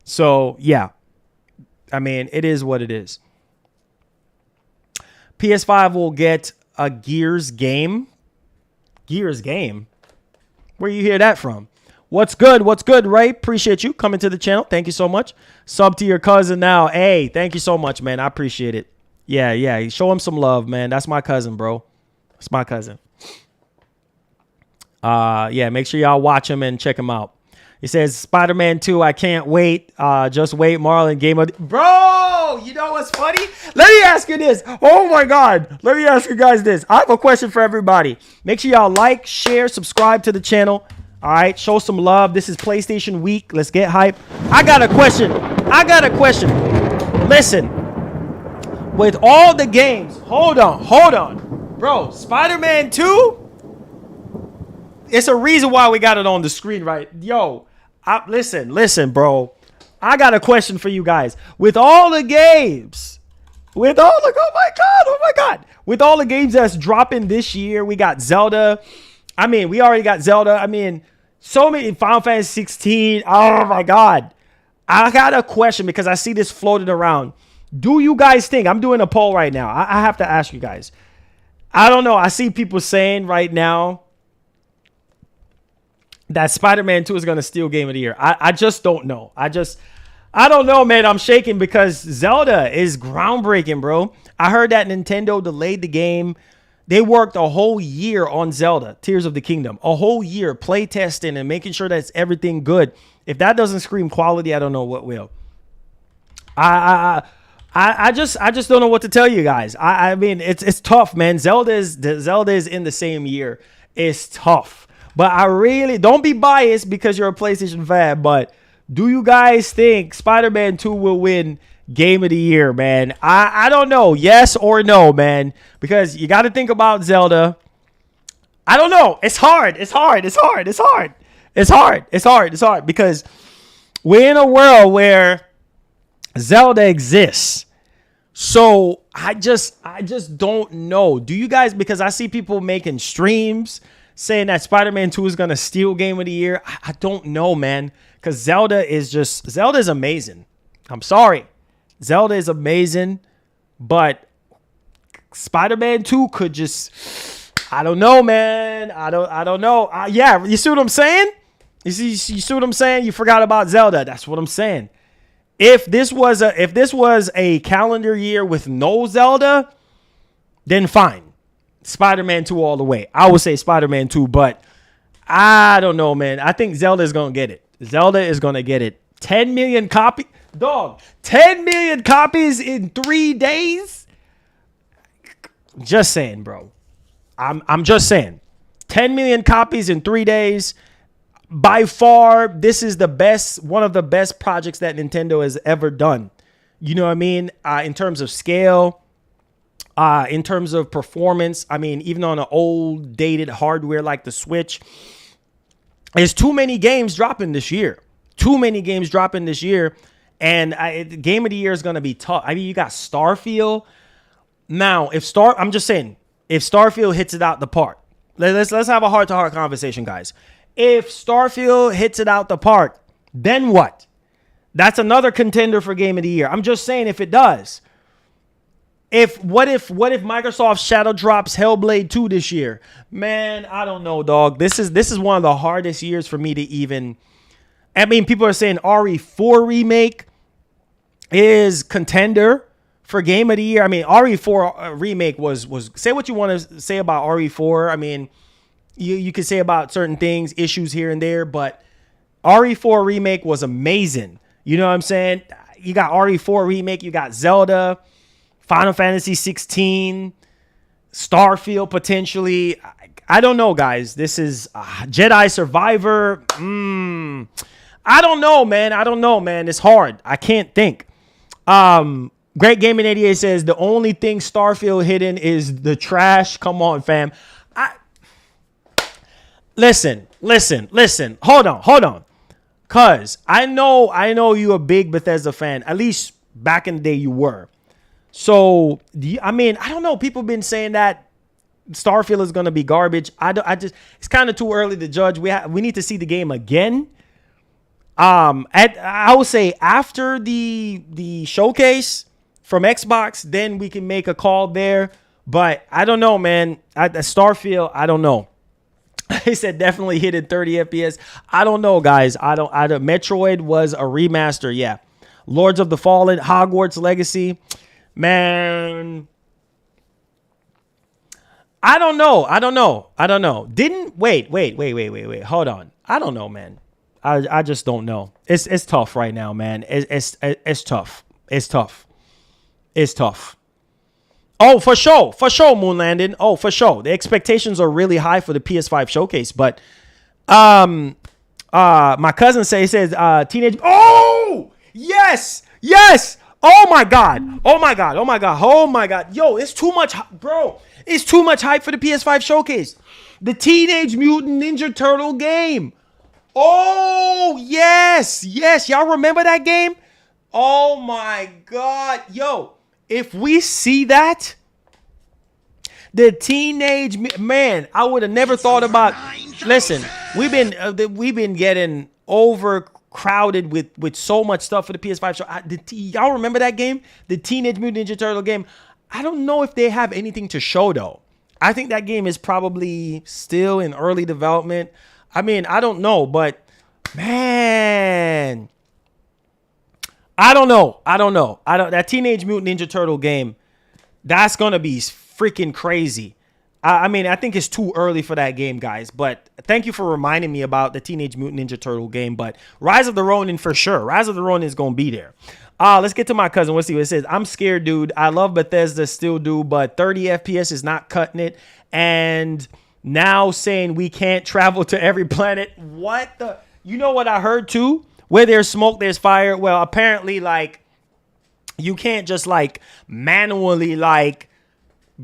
So yeah, I mean, it is what it is. PS5 will get a Gears game. Gears game? Where you hear that from? What's good, Ray? Appreciate you coming to the channel. Thank you so much. Sub to your cousin now. Hey, thank you so much, man. I appreciate it. Yeah. Show him some love, man. That's my cousin, bro. That's my cousin. Yeah, make sure y'all watch him and check him out. He says, Spider-Man 2, I can't wait. Just wait, Marlon. Game of... Bro, you know what's funny? Let me ask you this. Oh, my God. Let me ask you guys this. I have a question for everybody. Make sure y'all like, share, subscribe to the channel. All right, show some love. This is PlayStation Week. Let's get hype. I got a question. Listen. With all the games, hold on. Bro, Spider-Man 2? It's a reason why we got it on the screen, right? Yo, listen, bro. I got a question for you guys. With all the games, oh my God. With all the games that's dropping this year, we got Zelda. I mean, we already got Zelda. I mean, so many Final Fantasy 16. Oh my God. I got a question because I see this floated around. Do you guys think, I'm doing a poll right now. I have to ask you guys. I don't know. I see people saying right now that Spider-Man 2 is going to steal Game of the Year. I just don't know. I don't know, man. I'm shaking because Zelda is groundbreaking, bro. I heard that Nintendo delayed the game. They worked a whole year on Zelda, Tears of the Kingdom. A whole year play testing and making sure that's everything good. If that doesn't scream quality, I don't know what will. I just don't know what to tell you guys. I mean, it's tough, man. Zelda is in the same year. It's tough. But I really don't be biased because you're a PlayStation fan. But do you guys think Spider-Man 2 will win Game of the Year, man? I don't know. Yes or no, man. Because you got to think about Zelda. I don't know. It's hard. Because we're in a world where Zelda exists. So I just don't know. Do you guys, because I see people making streams saying that Spider-Man 2 is going to steal Game of the Year. I don't know, man, because Zelda is amazing. I'm sorry. Zelda is amazing, but Spider-Man 2 could just, I don't know, man. I don't know. Yeah, you see what I'm saying? You see what I'm saying? You forgot about Zelda. That's what I'm saying. If this was a calendar year with no Zelda, then fine. Spider-Man 2 all the way. I would say Spider-Man 2, but I don't know, man. I think Zelda is going to get it. Zelda is going to get it. 10 million copies. Dog, 10 million copies in 3 days? Just saying, bro. I'm just saying. 10 million copies in 3 days. By far, this is one of the best projects that Nintendo has ever done. You know what I mean? In terms of scale, in terms of performance. I mean, even on an old, dated hardware like the Switch, there's too many games dropping this year. And Game of the Year is going to be tough. I mean, you got Starfield. Now, I'm just saying, if Starfield hits it out the park, let's have a heart-to-heart conversation, guys. If Starfield hits it out the park, then what? That's another contender for Game of the Year. I'm just saying, if it does. What if Microsoft shadow drops Hellblade 2 this year? Man, I don't know, dog. This is one of the hardest years for me to even. I mean, people are saying RE4 remake is contender for Game of the Year. I mean, RE4 remake was say what you want to say about RE4. I mean, you could say about certain things, issues here and there, but RE4 remake was amazing. You know what I'm saying? You got RE4 remake, you got Zelda, Final Fantasy 16, Starfield potentially. I don't know, guys. This is Jedi Survivor. I don't know, man. It's hard. I can't think. Great Gaming 88 says the only thing Starfield hidden is the trash. Come on, fam. Listen. Hold on. Cause I know you a big Bethesda fan. At least back in the day you were. So I don't know. People have been saying that Starfield is gonna be garbage. It's kind of too early to judge. We need to see the game again. I would say after the showcase from Xbox, then we can make a call there. But I don't know, man. Starfield, I don't know. He said definitely hit at 30 FPS. I don't know, guys. I don't. Metroid was a remaster, yeah. Lords of the Fallen, Hogwarts Legacy, man. I don't know. Didn't wait. Hold on. I don't know, man. I just don't know. It's tough right now, man. It's tough. Oh, for sure, Moon Landing. Oh, for sure. The expectations are really high for the PS5 showcase, but my cousin says teenage. Oh, yes. Oh my god. Yo, it's too much, bro. It's too much hype for the PS5 showcase. The Teenage Mutant Ninja Turtle game. Oh, yes. Y'all remember that game? Oh my god. Yo, if we see that, the teenage man, I would have never thought about. Listen, we've been getting overcrowded with so much stuff for the PS5 show. Y'all remember that game, the Teenage Mutant Ninja Turtle game? I don't know if they have anything to show though. I think that game is probably still in early development. I mean, I don't know, but man. I don't know. That Teenage Mutant Ninja Turtle game, that's going to be freaking crazy. I mean, I think it's too early for that game, guys. But thank you for reminding me about the Teenage Mutant Ninja Turtle game. But Rise of the Ronin for sure. Rise of the Ronin is going to be there. Let's get to my cousin. Let's see what it says. I'm scared, dude. I love Bethesda, still do. But 30 FPS is not cutting it. And now saying we can't travel to every planet. What the? You know what I heard too? Where there's smoke, there's fire. Well, apparently, like, you can't just, like, manually, like,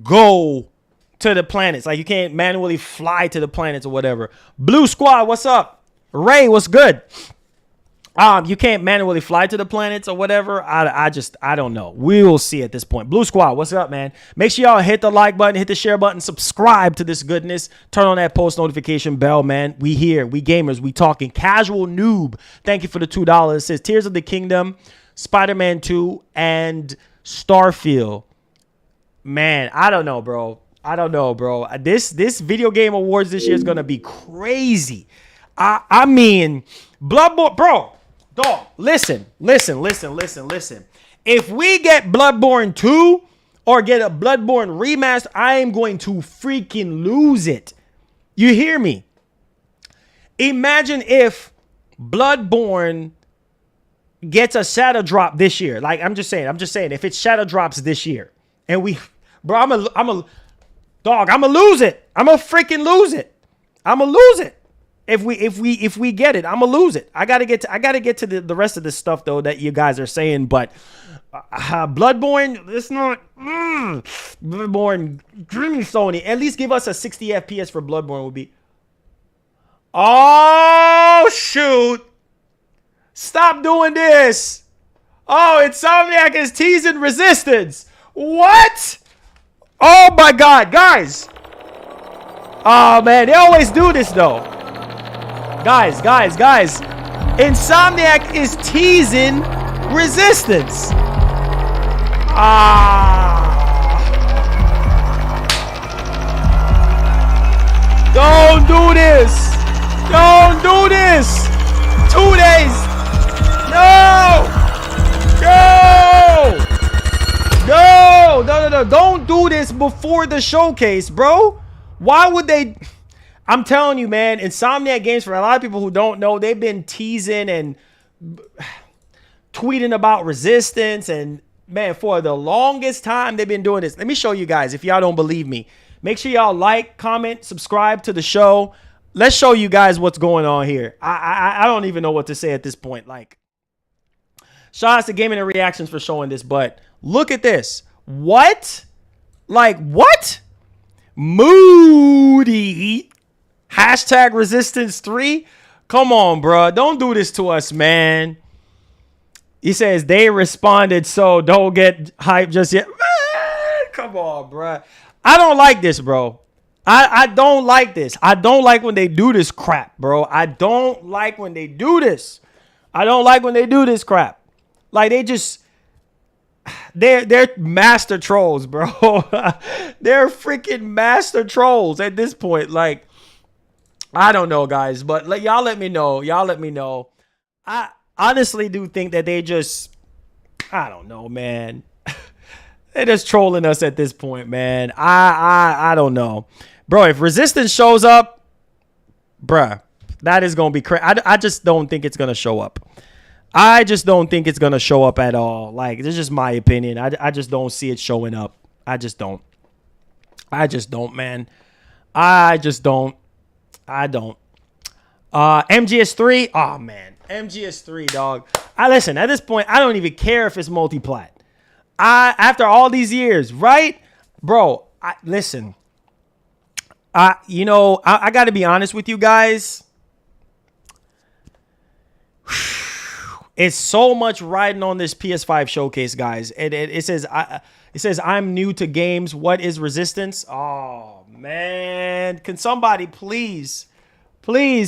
go to the planets. Like, you can't manually fly to the planets or whatever. Blue Squad, what's up? Ray, what's good? You can't manually fly to the planets or whatever. I don't know. We will see at this point. Blue Squad, what's up, man? Make sure y'all hit the like button, hit the share button, subscribe to this goodness. Turn on that post notification bell, man. We here, we gamers, we talking. Casual Noob, thank you for the $2. It says Tears of the Kingdom, Spider-Man 2, and Starfield. Man, I don't know, bro. I don't know, bro. This video game awards this year is gonna be crazy. I mean, Bloodborne, bro. Dog, listen. If we get Bloodborne 2 or get a Bloodborne remaster, I am going to freaking lose it. You hear me? Imagine if Bloodborne gets a shadow drop this year. Like, I'm just saying, if it shadow drops this year and bro, I'm a lose it. I'm a freaking lose it. I'm a lose it. If we get it, I'm gonna lose it. I gotta get to the rest of this stuff though that you guys are saying. But Bloodborne, it's not Bloodborne. Dreamy Sony. At least give us a 60 FPS for Bloodborne would be. Oh shoot! Stop doing this. Oh, Insomniac is teasing Resistance. What? Oh my God, guys. Oh man, they always do this though. Guys. Insomniac is teasing Resistance. Don't do this. Don't do this. 2 days. No. Don't do this before the showcase, bro. Why would they? I'm telling you, man, Insomniac Games, for a lot of people who don't know, they've been teasing and tweeting about Resistance. And, man, for the longest time, they've been doing this. Let me show you guys, if y'all don't believe me. Make sure y'all like, comment, subscribe to the show. Let's show you guys what's going on here. I don't even know what to say at this point. Like, shout out to Gaming and Reactions for showing this, but look at this. What? Like, what? Moody. Hashtag Resistance 3. Come on, bro. Don't do this to us, man. He says they responded, so don't get hyped just yet. Man, come on, bro. I don't like this, bro. I don't like this. I don't like when they do this crap, bro. I don't like when they do this. I don't like when they do this crap. Like, they're master trolls, bro. They're freaking master trolls at this point. Like, I don't know, guys, but y'all let me know. I honestly do think that they just, I don't know, man. They're just trolling us at this point, man. I don't know. Bro, if Resistance shows up, bruh, that is going to be crazy. I just don't think it's going to show up. I just don't think it's going to show up at all. Like, this is just my opinion. I just don't see it showing up. I just don't, man. I don't. MGS3. Oh, man. MGS3, dog. Listen, at this point, I don't even care if it's multi-plat. After all these years, right? Bro, listen. I got to be honest with you guys. It's so much riding on this PS5 showcase, guys. It says I'm new to games. What is Resistance? Oh, man. Can somebody please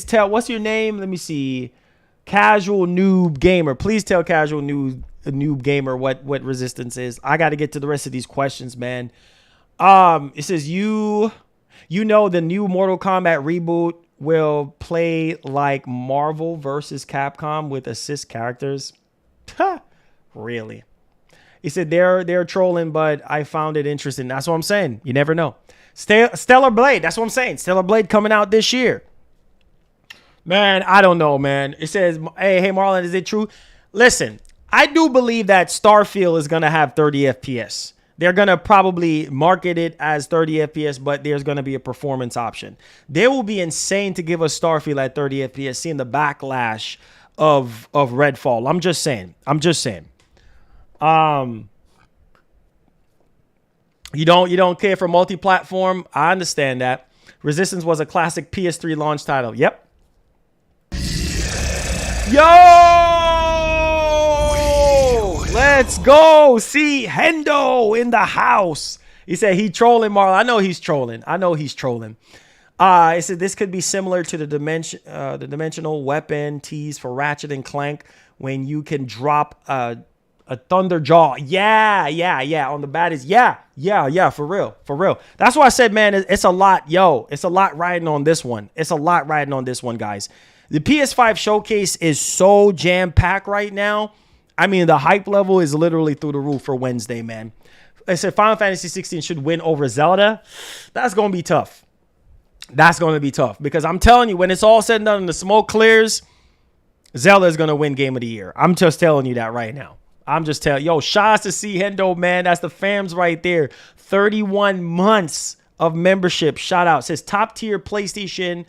tell, what's your name? Let me see. Casual Noob Gamer. Please tell Casual Noob Gamer what Resistance is. I got to get to the rest of these questions, man. It says you know the new Mortal Kombat reboot will play like Marvel versus Capcom with assist characters. Really? He said they're trolling, but I found it interesting. That's what I'm saying. You never know. Stellar Blade. That's what I'm saying. Stellar Blade coming out this year. Man, I don't know, man. It says, hey, Marlon, is it true? Listen, I do believe that Starfield is going to have 30 FPS. They're going to probably market it as 30 FPS, but there's going to be a performance option. They will be insane to give us Starfield at 30 FPS, seeing the backlash of Redfall. I'm just saying. You don't care for multi-platform? I understand that. Resistance was a classic PS3 launch title. Yep. Yo! Let's go. See Hendo in the house. He said he trolling Marlon. I know he's trolling. It said this could be similar to the dimensional weapon tease for Ratchet and Clank when you can drop a thunder jaw. Yeah. On the baddies. Yeah. For real. That's why I said, man, it's a lot. It's a lot riding on this one. Guys. The PS5 showcase is so jam-packed right now. I mean, the hype level is literally through the roof for Wednesday, man. I said Final Fantasy 16 should win over Zelda. That's going to be tough. Because I'm telling you, when it's all said and done and the smoke clears, Zelda is going to win Game of the Year. I'm just telling you that right now. Shout out to C Hendo, man. That's the fams right there. 31 months of membership. Shout out. It says top tier PlayStation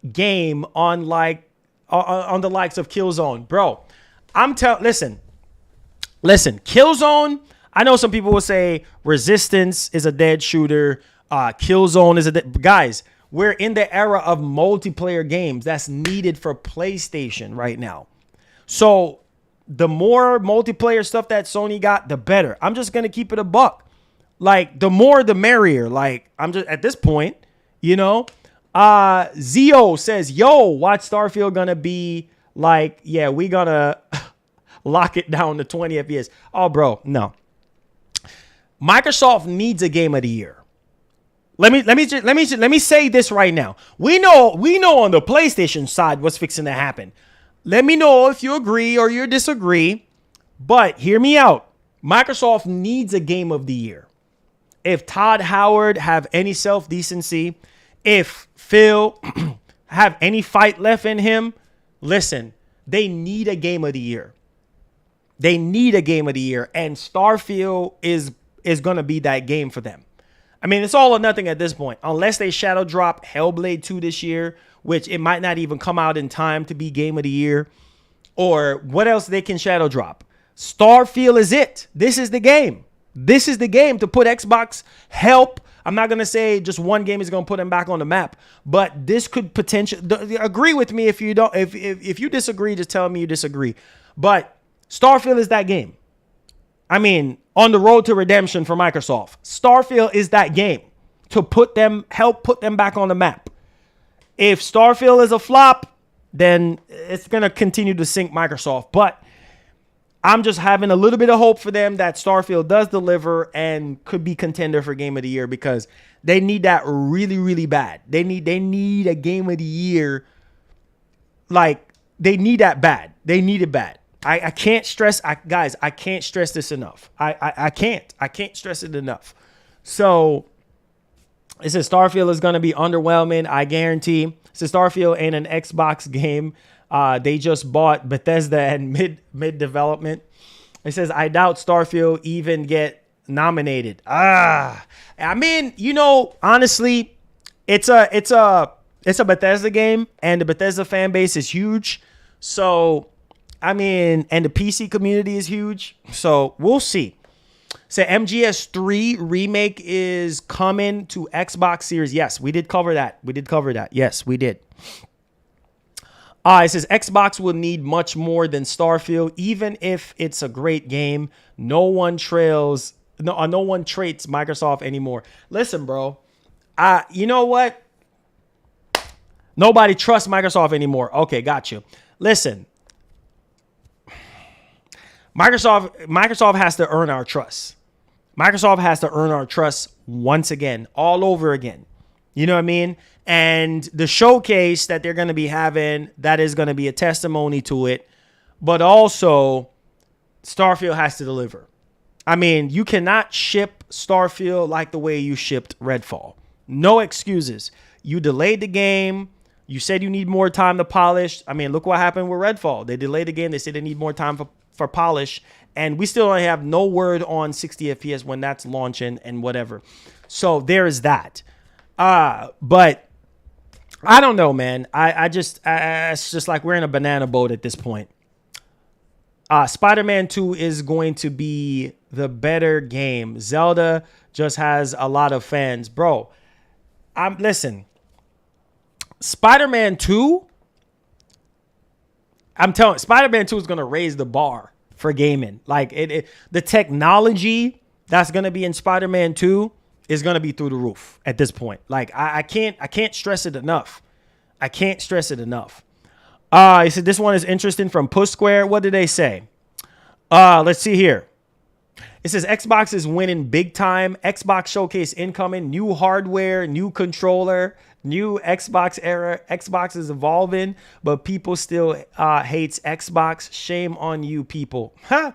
game on the likes of Killzone. Bro, listen, Killzone, I know some people will say Resistance is a dead shooter. Killzone is guys, we're in the era of multiplayer games that's needed for PlayStation right now. So the more multiplayer stuff that Sony got, the better. I'm just going to keep it a buck. Like, the more, the merrier. Like, I'm just, at this point, Zio says, watch Starfield gonna be like, yeah, we gonna lock it down to 20 FPS. Oh, bro, no. Microsoft needs a Game of the Year. Let me say this right now. We know on the PlayStation side what's fixing to happen. Let me know if you agree or you disagree, but hear me out. Microsoft needs a Game of the Year. If Todd Howard have any self-decency, if Phil have any fight left in him, listen, they need a Game of the Year. And Starfield is going to be that game for them. I mean, it's all or nothing at this point. Unless they shadow drop Hellblade 2 this year, which it might not even come out in time to be Game of the Year. Or what else they can shadow drop. Starfield is it. This is the game. To put Xbox help. I'm not going to say just one game is going to put them back on the map, but this could potentially agree with me. If you don't, if you disagree, just tell me you disagree. But Starfield is that game. I mean, on the road to redemption for Microsoft, Starfield is that game to help put them back on the map. If Starfield is a flop, then it's going to continue to sink Microsoft. But I'm just having a little bit of hope for them that Starfield does deliver and could be contender for Game of the Year because they need that really, really bad. They need a Game of the Year. Like, they need that bad. They need it bad. I can't stress, guys, I can't stress this enough. I can't stress it enough. So it says Starfield is going to be underwhelming. I guarantee. It says Starfield ain't an Xbox game. They just bought Bethesda and mid development. It says, I doubt Starfield even get nominated. I mean, honestly, it's a Bethesda game and the Bethesda fan base is huge. So, I mean, and the PC community is huge. So we'll see. So MGS3 remake is coming to Xbox Series. Yes, we did cover that. Yes, we did. It says Xbox will need much more than Starfield, even if it's a great game. No one traits Microsoft anymore. Listen, bro. You know what? Nobody trusts Microsoft anymore. Okay, got you. Listen. Microsoft has to earn our trust. Microsoft has to earn our trust once again, all over again. You know what I mean? And the showcase that they're going to be having, that is going to be a testimony to it. But also, Starfield has to deliver. I mean, you cannot ship Starfield like the way you shipped Redfall. No excuses. You delayed the game. You said you need more time to polish. I mean, look what happened with Redfall. They delayed the game. They said they need more time for polish. And we still don't have no word on 60 FPS when that's launching and whatever. So there is that. But I don't know, man. It's just like we're in a banana boat at this point. Spider-Man 2 is going to be the better game. Zelda just has a lot of fans. Bro, listen. Spider-Man 2, I'm telling you, Spider-Man 2 is going to raise the bar for gaming. Like the technology that's going to be in Spider-Man 2 is going to be through the roof at this point. Like I can't stress it enough. I can't stress it enough. He said this one is interesting from Push Square. What did they say? Let's see here. It says Xbox is winning big time. Xbox showcase incoming. New hardware, new controller, new Xbox era. Xbox is evolving, but people still hates Xbox. Shame on you people. Huh?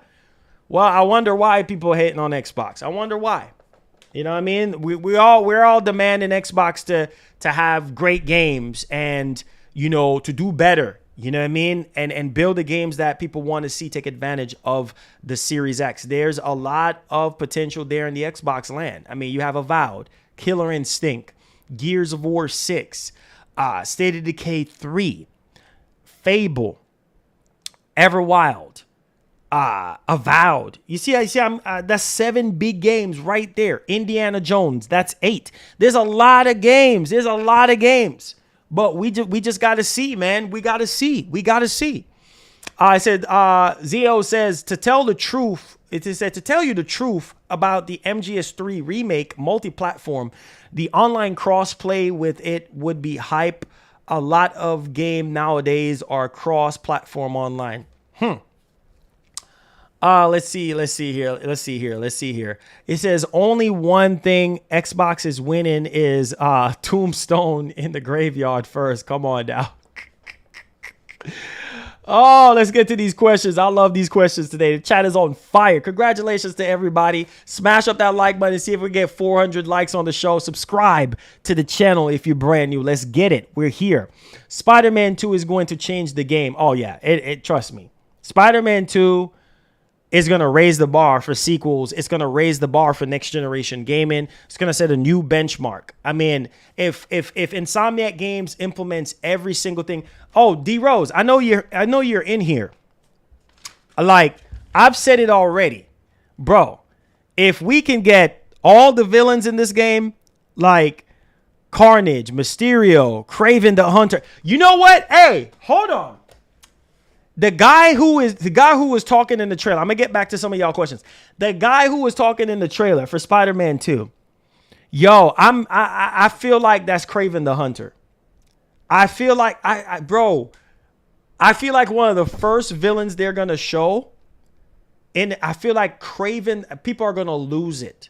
Well, I wonder why people hating on Xbox. I wonder why. You know what I mean? We're all demanding Xbox to have great games and, you know, to do better. You know what I mean? And build the games that people want to see take advantage of the Series X. There's a lot of potential there in the Xbox land. I mean, you have Avowed, Killer Instinct, Gears of War 6, State of Decay 3, Fable, Everwild, Avowed. You see, that's 7 big games right there. Indiana Jones, that's 8. There's a lot of games. But we just got to see, man. We got to see. I said, Zio says, to tell the truth, it is said to tell you the truth about the MGS3 remake multi-platform, the online cross-play with it would be hype. A lot of game nowadays are cross-platform online. Let's see here. It says only one thing Xbox is winning is Tombstone in the graveyard first. Come on now. Oh, let's get to these questions. I love these questions today. The chat is on fire. Congratulations to everybody. Smash up that like button. See if we get 400 likes on the show. Subscribe to the channel if you're brand new. Let's get it. We're here. Spider-Man 2 is going to change the game. Oh, yeah. Trust me. Spider-Man 2 is going to raise the bar for sequels. It's going to raise the bar for next generation gaming. It's going to set a new benchmark. I mean, if Insomniac Games implements every single thing. Oh, D Rose, I know you're in here. Like, I've said it already. Bro, if we can get all the villains in this game, like Carnage, Mysterio, Kraven the Hunter. You know what? Hey, hold on. The guy who was talking in the trailer. I'm gonna get back to some of y'all questions. The guy who was talking in the trailer for Spider-Man 2. Yo, I feel like that's Kraven the Hunter. I feel like I feel like one of the first villains they're gonna show. And I feel like Kraven, people are gonna lose it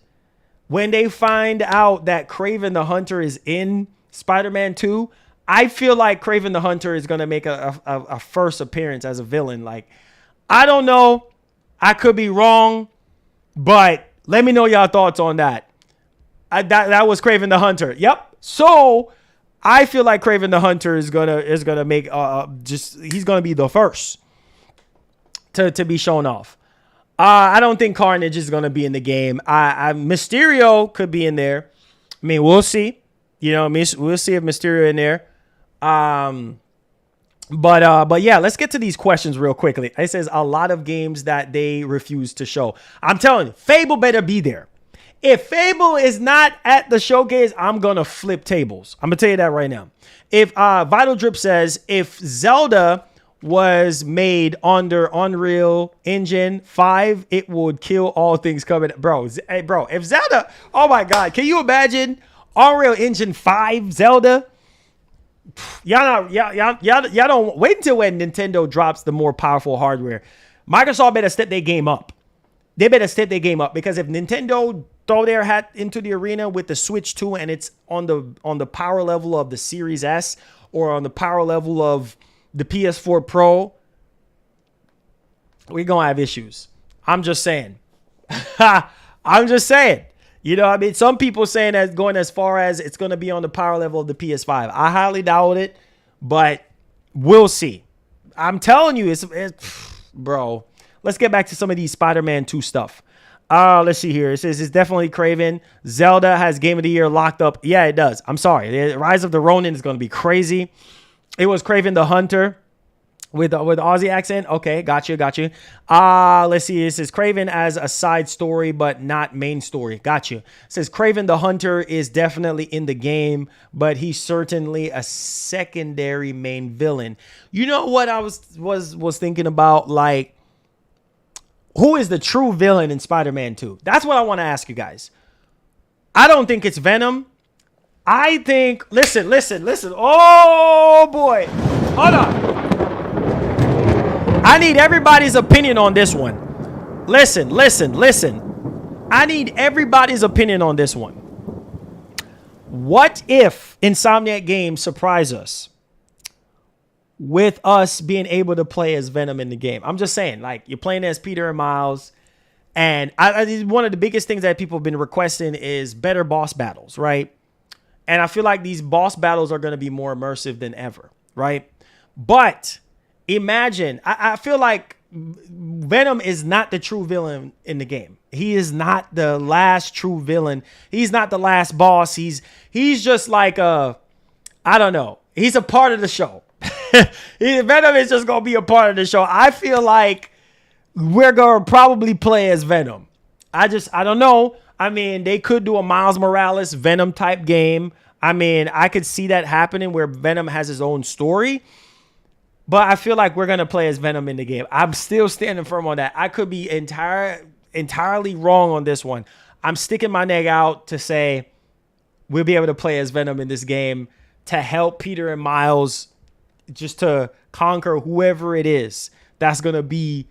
when they find out that Kraven the Hunter is in Spider-Man 2. I feel like Kraven the Hunter is going to make a first appearance as a villain. Like, I don't know. I could be wrong. But let me know y'all thoughts on that. That was Kraven the Hunter. Yep. So, I feel like Kraven the Hunter is gonna make he's going to be the first to be shown off. I don't think Carnage is going to be in the game. Mysterio could be in there. I mean, we'll see. You know, we'll see if Mysterio in there. But yeah, let's get to these questions real quickly. It says a lot of games that they refuse to show. I'm telling you, Fable better be there. If Fable is not at the showcase, I'm gonna flip tables. I'm gonna tell you that right now. If Vital Drip says if Zelda was made under Unreal Engine 5, it would kill all things coming. Bro, if Zelda, oh my God, can you imagine Unreal Engine 5 Zelda? Y'all don't wait until when Nintendo drops the more powerful hardware. Microsoft better step their game up. They better step their game up, because if Nintendo throw their hat into the arena with the Switch 2 and it's on the power level of the Series S or on the power level of the PS4 Pro, we're gonna have issues. I'm just saying. I'm just saying. You know, I mean, some people saying that going as far as it's going to be on the power level of the PS5. I highly doubt it, but we'll see. I'm telling you, it's bro. Let's get back to some of these Spider-Man 2 stuff. Let's see here. It says it's definitely Kraven. Zelda has Game of the Year locked up. Yeah, it does. I'm sorry. The Rise of the Ronin is going to be crazy. It was Kraven the Hunter. With Aussie accent? Okay, got you. Let's see. It says Kraven as a side story, but not main story. Got you. It says Kraven the Hunter is definitely in the game, but he's certainly a secondary main villain. You know what I was thinking about? Like, who is the true villain in Spider-Man 2? That's what I want to ask you guys. I don't think it's Venom. I think, listen. Oh boy. Hold on. I need everybody's opinion on this one. Listen. I need everybody's opinion on this one. What if Insomniac Games surprise us with us being able to play as Venom in the game? I'm just saying, like, you're playing as Peter and Miles. And one of the biggest things that people have been requesting is better boss battles, right? And I feel like these boss battles are going to be more immersive than ever, right? But imagine, I feel like Venom is not the true villain in the game. He is not the last true villain. He's not the last boss. He's just like I don't know. He's a part of the show. Venom is just going to be a part of the show. I feel like we're going to probably play as Venom. I don't know. I mean, they could do a Miles Morales Venom type game. I mean, I could see that happening where Venom has his own story. But I feel like we're going to play as Venom in the game. I'm still standing firm on that. I could be entirely wrong on this one. I'm sticking my neck out to say we'll be able to play as Venom in this game to help Peter and Miles just to conquer whoever it is that's going to be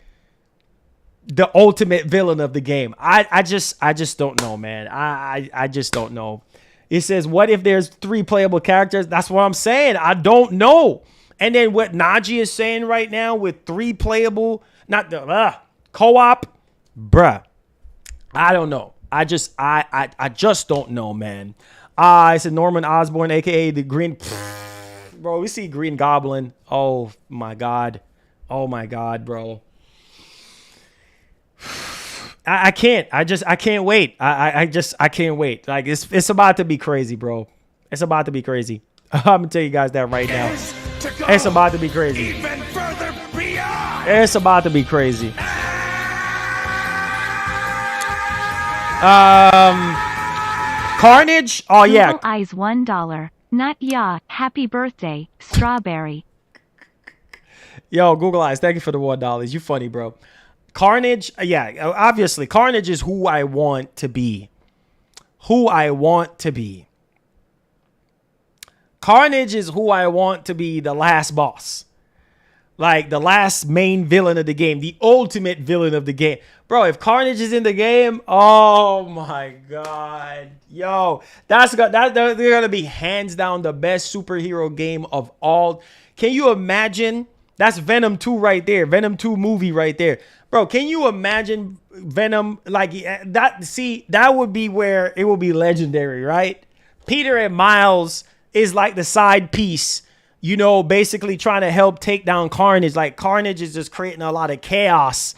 the ultimate villain of the game. I just don't know, man. I just don't know. It says, what if there's 3 playable characters? That's what I'm saying. I don't know. And then what Najee is saying right now with 3 playable, not the co-op, bruh. I don't know. I just don't know, man. I said Norman Osborn, aka the Green. Bro, we see Green Goblin. Oh my God, bro. I can't. I can't wait. I can't wait. Like it's about to be crazy, bro. It's about to be crazy. I'm gonna tell you guys that right now. It's about to be crazy. Even further beyond. It's about to be crazy. Carnage. Oh yeah. Google Eyes $1. Not ya. Happy birthday, Strawberry. Yo, Google Eyes. Thank you for the $1. You funny, bro. Carnage, yeah, obviously, Carnage is who I want to be. Carnage is who I want to be the last boss. Like, the last main villain of the game. The ultimate villain of the game. Bro, if Carnage is in the game, oh my God. Yo, they're going to be hands down the best superhero game of all. Can you imagine? That's Venom 2 right there. Venom 2 movie right there. Bro, can you imagine Venom like that? See, that would be where it will be legendary, right? Peter and Miles is like the side piece, you know, basically trying to help take down Carnage. Like Carnage is just creating a lot of chaos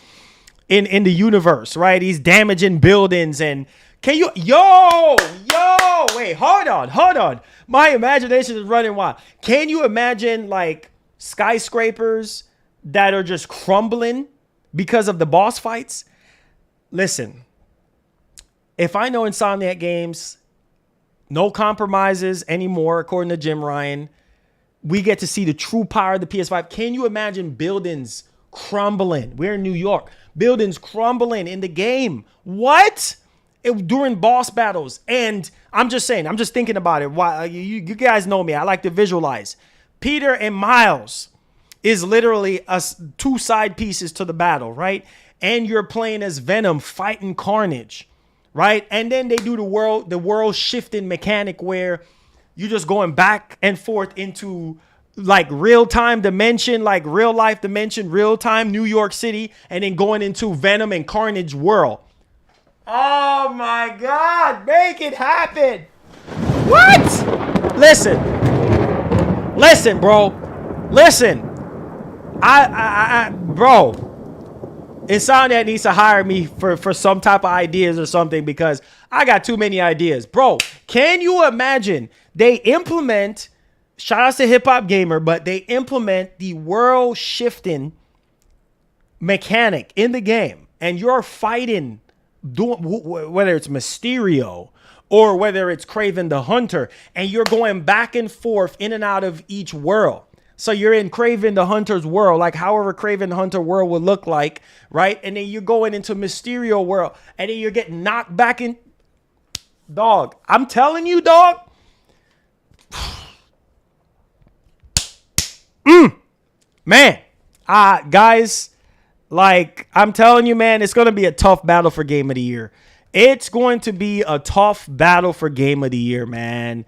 in the universe, right? He's damaging buildings and can you, wait, hold on. My imagination is running wild. Can you imagine like skyscrapers that are just crumbling because of the boss fights? Listen, if I know Insomniac Games, no compromises anymore, according to Jim Ryan, we get to see the true power of the PS5. Can you imagine buildings crumbling? We're in New York. Buildings crumbling in the game. What? During boss battles. And I'm just saying, I'm just thinking about it. Why you guys know me. I like to visualize. Peter and Miles is literally 2 side pieces to the battle, right? And you're playing as Venom fighting Carnage, right? And then they do the world shifting mechanic where you're just going back and forth into like real-time dimension, like real life dimension, real-time New York City, and then going into Venom and Carnage world. Oh my God, make it happen. What? Listen, bro. Listen. Bro, Insomniac needs to hire me for some type of ideas or something because I got too many ideas. Bro, can you imagine they implement, shout out to Hip Hop Gamer, but they implement the world shifting mechanic in the game and you're fighting, whether it's Mysterio or whether it's Kraven the Hunter, and you're going back and forth in and out of each world. So you're in Kraven the Hunter's world, like however Kraven the Hunter world would look like, right? And then you're going into Mysterio world, and then you're getting knocked back in. Dog, I'm telling you, dog. Man, guys, like I'm telling you, man, it's going to be a tough battle for Game of the Year. It's going to be a tough battle for Game of the Year, man.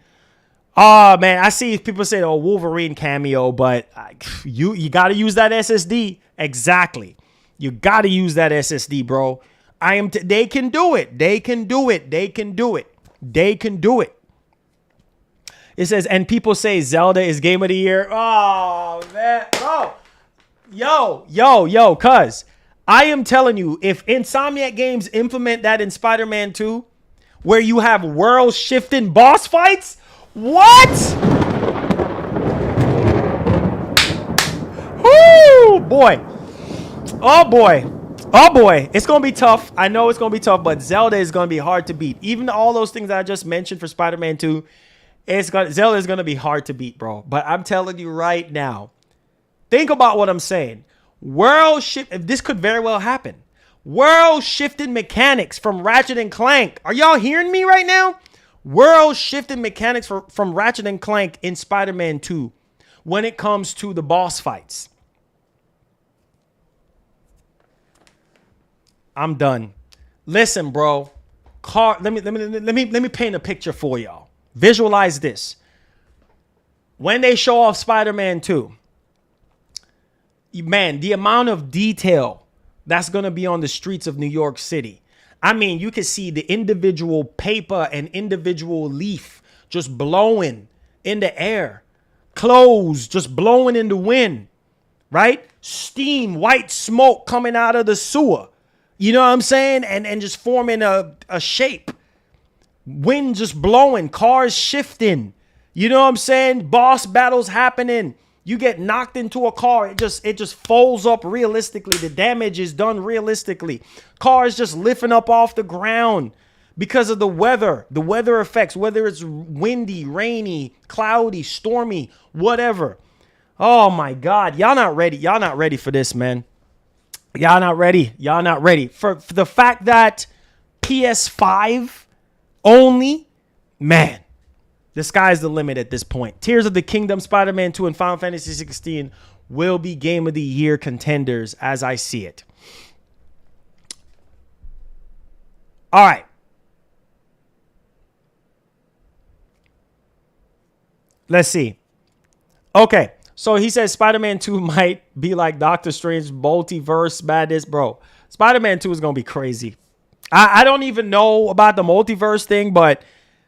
Oh, man, I see people say, oh, Wolverine cameo, but you got to use that SSD. Exactly. You got to use that SSD, bro. They can do it. They can do it. They can do it. They can do it. It says, and people say Zelda is Game of the Year. Oh, man. Bro. Yo, cuz I am telling you, if Insomniac Games implement that in Spider-Man 2, where you have world-shifting boss fights, what? Whoo, boy. Oh, boy. Oh, boy. It's going to be tough. I know it's going to be tough, but Zelda is going to be hard to beat. Even all those things that I just mentioned for Spider-Man 2, Zelda is going to be hard to beat, bro. But I'm telling you right now, think about what I'm saying. This could very well happen. World-shifting mechanics from Ratchet and Clank. Are y'all hearing me right now? World-shifting mechanics from Ratchet and Clank in Spider-Man 2 when it comes to the boss fights. I'm done. Listen, bro. Let me paint a picture for y'all. Visualize this. When they show off Spider-Man 2, man, the amount of detail that's going to be on the streets of New York City. I mean, you can see the individual paper and individual leaf just blowing in the air. Clothes just blowing in the wind, right? Steam, white smoke coming out of the sewer. You know what I'm saying? And just forming a shape. Wind just blowing, cars shifting. You know what I'm saying? Boss battles happening. You get knocked into a car, it just folds up realistically. The damage is done realistically. Cars just lifting up off the ground because of the weather effects, whether it's windy, rainy, cloudy, stormy, whatever. Oh my God, y'all not ready. Y'all not ready for this, man. Y'all not ready. Y'all not ready for the fact that PS5 only, man. The sky's the limit at this point. Tears of the Kingdom, Spider-Man 2, and Final Fantasy 16 will be Game of the Year contenders as I see it. All right. Let's see. Okay. So he says Spider-Man 2 might be like Doctor Strange multiverse madness. Bro, Spider-Man 2 is going to be crazy. I don't even know about the multiverse thing, but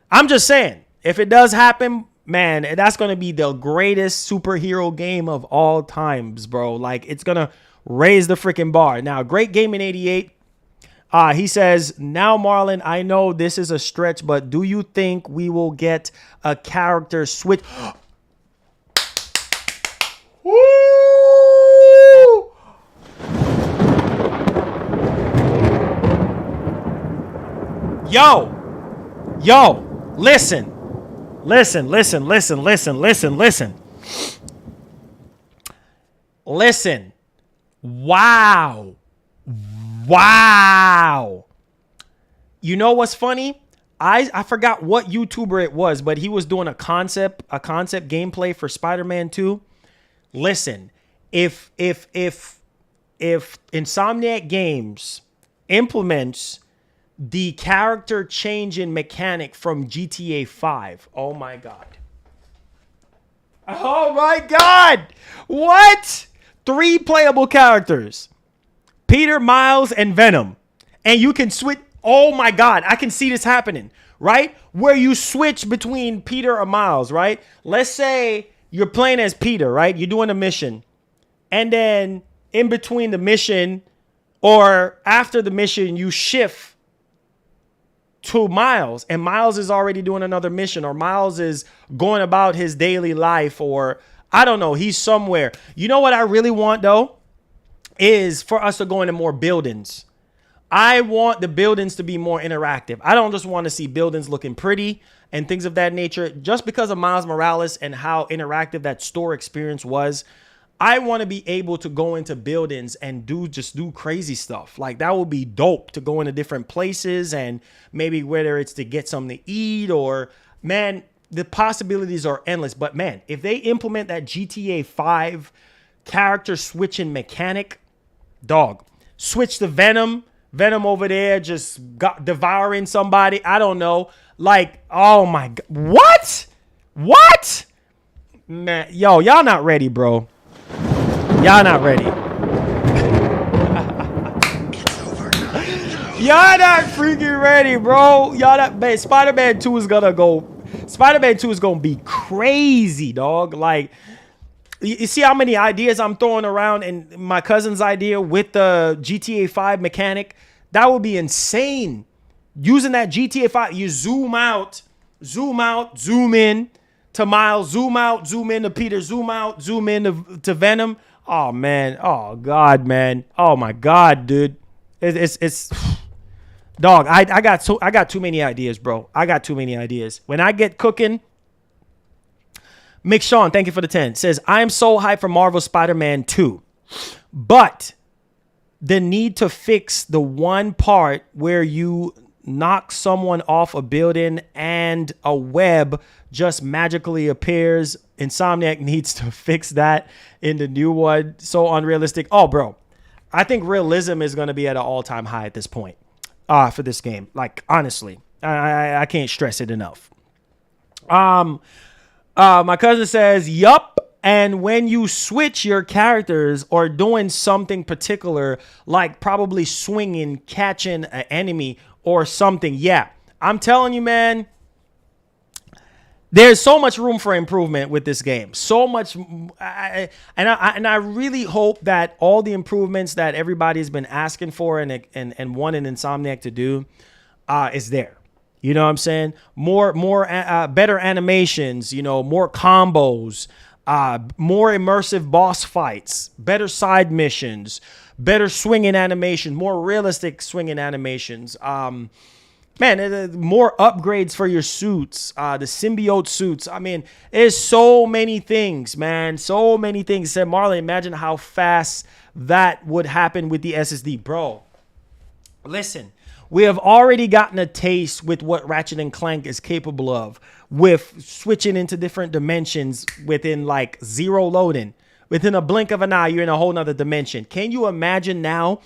I'm just saying. If it does happen, man, that's going to be the greatest superhero game of all times, bro. Like, it's going to raise the freaking bar. Now, Great Game in 88. He says, now, Marlon, I know this is a stretch, but do you think we will get a character switch? Woo! Yo, listen. Listen. Wow. You know what's funny? I forgot what YouTuber it was, but he was doing a concept gameplay for Spider-Man 2. Listen, if Insomniac Games implements the character changing mechanic from GTA 5. Oh my God. Oh my God. What? 3 playable characters. Peter, Miles, and Venom. And you can switch. Oh my God. I can see this happening, right? Where you switch between Peter or Miles, right? Let's say you're playing as Peter, right? You're doing a mission. And then in between the mission or after the mission, you shift to Miles, and Miles is already doing another mission, or Miles is going about his daily life, or I don't know, he's somewhere. You know what I really want though is for us to go into more buildings. I want the buildings to be more interactive. I don't just want to see buildings looking pretty and things of that nature. Just because of Miles Morales and how interactive that store experience was, I want to be able to go into buildings and do crazy stuff. Like, that would be dope, to go into different places, and maybe whether it's to get something to eat or, man, the possibilities are endless. But man, if they implement that GTA 5 character switching mechanic, dog, switch to Venom over there, just got devouring somebody. I don't know. Like, oh my God. What? Man, yo, y'all not ready, bro. Y'all not ready. Y'all not freaking ready, bro. Y'all not, man, Spider-Man 2 is gonna be crazy, dog. Like, you see how many ideas I'm throwing around, and my cousin's idea with the GTA 5 mechanic, that would be insane. Using that GTA 5, you zoom out, zoom in to Miles, zoom out, zoom in to Peter, zoom out, zoom in to Venom. Oh, man. Oh, God, man. Oh, my God, dude. It's dog, I got too many ideas, bro. I got too many ideas. When I get cooking, Mick Sean, thank you for the 10. Says, I am so hyped for Marvel Spider-Man 2. But the need to fix the one part where you knock someone off a building and a web just magically appears. Insomniac needs to fix that in the new one. So unrealistic. Oh, bro. I think realism is going to be at an all-time high at this point for this game. Like, honestly, I can't stress it enough. My cousin says, yup. And when you switch your characters or doing something particular, like probably swinging, catching an enemy or something. Yeah, I'm telling you, man, there's so much room for improvement with this game. So much. I really hope that all the improvements that everybody's been asking for and wanting Insomniac to do is there. You know what I'm saying? More, better animations, more combos, more immersive boss fights, better side missions, better swinging animation, more realistic swinging animations. Man, more upgrades for your suits, the symbiote suits. I mean, there's so many things, man. So many things. Said Marlon, imagine how fast that would happen with the SSD. Bro, listen. We have already gotten a taste with what Ratchet & Clank is capable of with switching into different dimensions within like zero loading. Within a blink of an eye, you're in a whole nother dimension. Can you imagine now?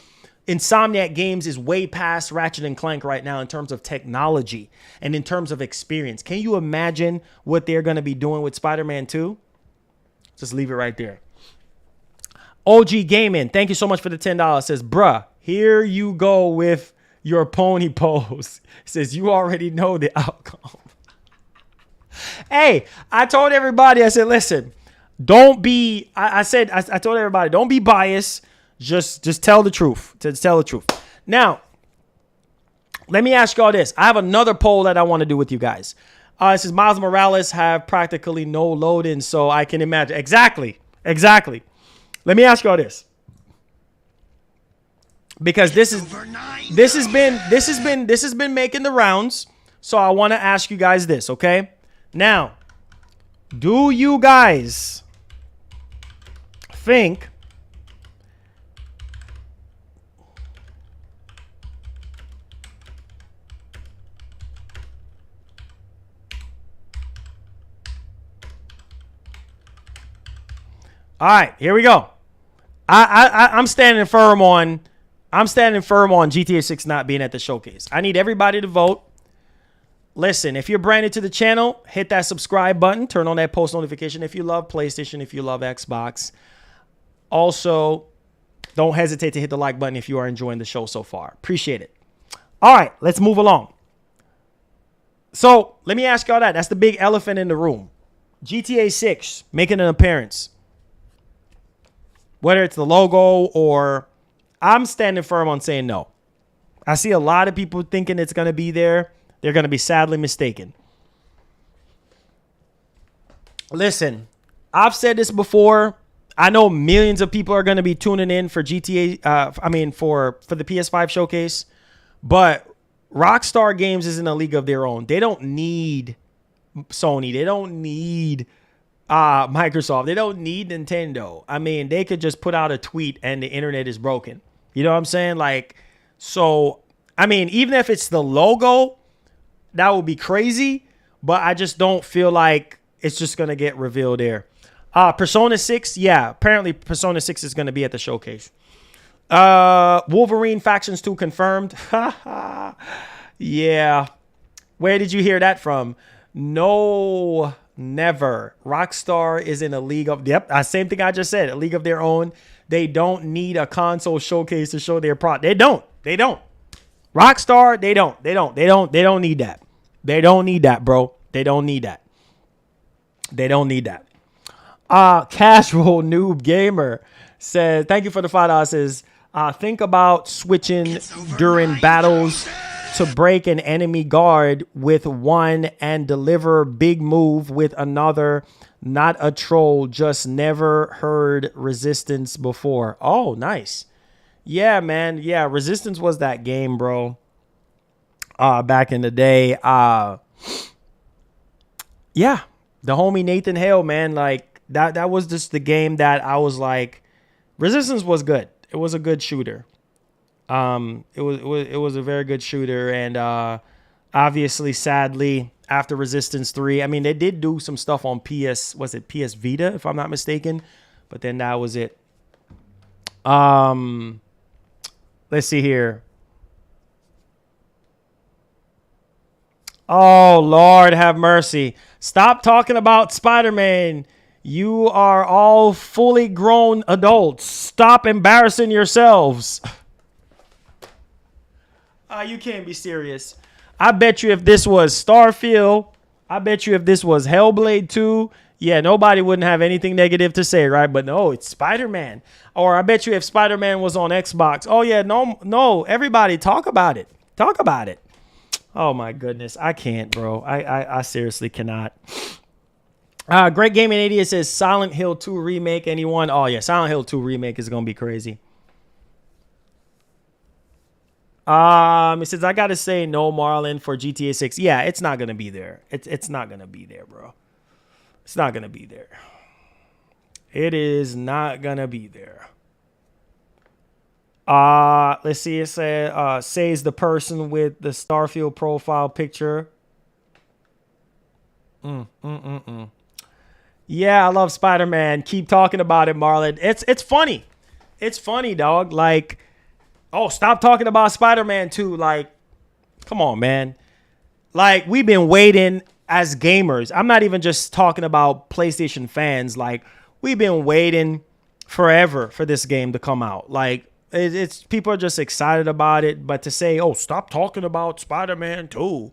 Insomniac Games is way past Ratchet & Clank right now in terms of technology and in terms of experience. Can you imagine what they're going to be doing with Spider-Man 2? Just leave it right there. OG Gaming, thank you so much for the $10. Says, bruh, here you go with your pony pose. Says you already know the outcome. Hey, I told everybody, I said, listen, don't be, I told everybody, don't be biased. Just tell the truth. Just tell the truth. Now, let me ask y'all this. I have another poll that I want to do with you guys. It says Miles Morales have practically no loading, so I can imagine. Exactly. Let me ask y'all this. Because this has been making the rounds. So I want to ask you guys this, okay? Now, do you guys think all right, here we go. I'm standing firm on GTA 6 not being at the showcase. I need everybody to vote. Listen, if you're brand new to the channel, hit that subscribe button. Turn on that post notification if you love PlayStation, if you love Xbox. Also, don't hesitate to hit the like button if you are enjoying the show so far. Appreciate it. All right, let's move along. So let me ask y'all that. That's the big elephant in the room. GTA 6 making an appearance. Whether it's the logo or... I'm standing firm on saying no. I see a lot of people thinking it's going to be there. They're going to be sadly mistaken. Listen, I've said this before. I know millions of people are going to be tuning in for GTA. For the PS5 showcase. But Rockstar Games is in a league of their own. They don't need Sony. They don't need Microsoft. They don't need Nintendo. I mean, they could just put out a tweet and the internet is broken. You know what I'm saying? Like, so, I mean, even if it's the logo, that would be crazy. But I just don't feel like it's just going to get revealed there. Persona 6. Yeah, apparently Persona 6 is going to be at the showcase. Wolverine Factions 2 confirmed. Yeah. Where did you hear that from? No, never. Rockstar is in a league of, same thing I just said, a league of their own. They don't need a console showcase to show their product. They don't. Rockstar, they don't need that. They don't need that, bro. They don't need that. Casual Noob Gamer says, thank you for the $5. Says, think about switching during battles to break an enemy guard with one and deliver big move with another. Not a troll, just never heard Resistance before. Oh, nice. Yeah, man. Yeah, Resistance was that game, bro. Back in the day. Yeah, the homie Nathan Hale, man. Like that was just the game that I was like, Resistance was good. It was a good shooter. It was a very good shooter, and obviously, sadly, after Resistance 3, I mean, they did do some stuff on PS Vita, if I'm not mistaken, but then that was it. Let's see here. Oh, Lord have mercy. Stop talking about Spider-Man. You are all fully grown adults. Stop embarrassing yourselves. You can't be serious. I bet you if this was Starfield, I bet you if this was Hellblade 2, yeah, nobody wouldn't have anything negative to say, right? But no, it's Spider-Man. Or I bet you if Spider-Man was on Xbox, oh yeah, no, everybody talk about it. Talk about it. Oh my goodness, I can't, bro. I seriously cannot. Great Gaming Idiot says Silent Hill 2 remake. Anyone? Oh yeah, Silent Hill 2 remake is gonna be crazy. It says I gotta say no Marlon for GTA 6. Yeah, it's not gonna be there. It's not gonna be there, bro. It's not gonna be there. It is not gonna be there. Let's see. It says the person with the Starfield profile picture. Yeah, I love Spider-Man. Keep talking about it, Marlon. It's funny. It's funny, dog. Like, oh, stop talking about Spider-Man 2. Like, come on, man. Like, we've been waiting as gamers. I'm not even just talking about PlayStation fans. Like, we've been waiting forever for this game to come out. Like, it's people are just excited about it. But to say, oh, stop talking about Spider-Man 2.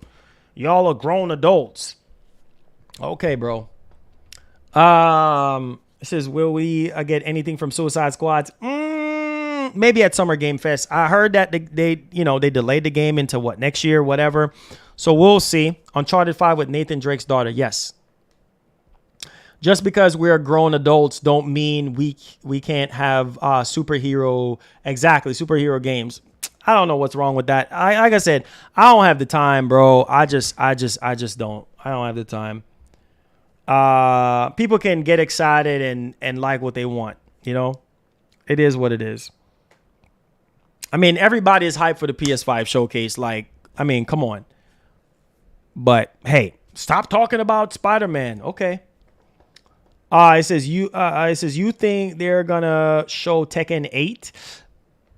Y'all are grown adults. Okay, bro. It says, will we get anything from Suicide Squads? Maybe at Summer Game Fest. I heard that they delayed the game into next year, whatever. So we'll see. Uncharted 5 with Nathan Drake's daughter. Yes. Just because we're grown adults don't mean we can't have superhero games. I don't know what's wrong with that. Like I said, I don't have the time, bro. I just don't. I don't have the time. People can get excited and like what they want, you know? It is what it is. I mean, everybody is hyped for the PS5 showcase. Like, I mean, come on. But hey, stop talking about Spider-Man. Okay. It says you think they're gonna show Tekken 8?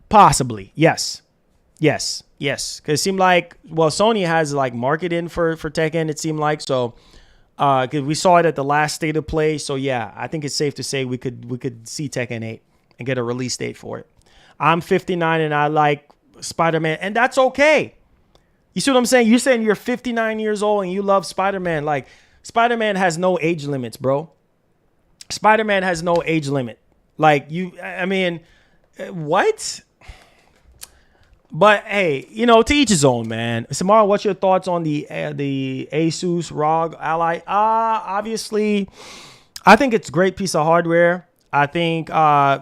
Possibly. Yes. Cause it seemed like, well, Sony has like marketing for Tekken, it seemed like. So cause we saw it at the last State of Play. So yeah, I think it's safe to say we could see Tekken 8 and get a release date for it. I'm 59 and I like Spider-Man, and that's okay. You see what I'm saying? You're saying you're 59 years old and you love Spider-Man. Like, Spider-Man has no age limits, bro. Spider-Man has no age limit. Like, I mean, what? But hey, to each his own, man. Samara, what's your thoughts on the Asus ROG Ally? Obviously, I think it's a great piece of hardware. I think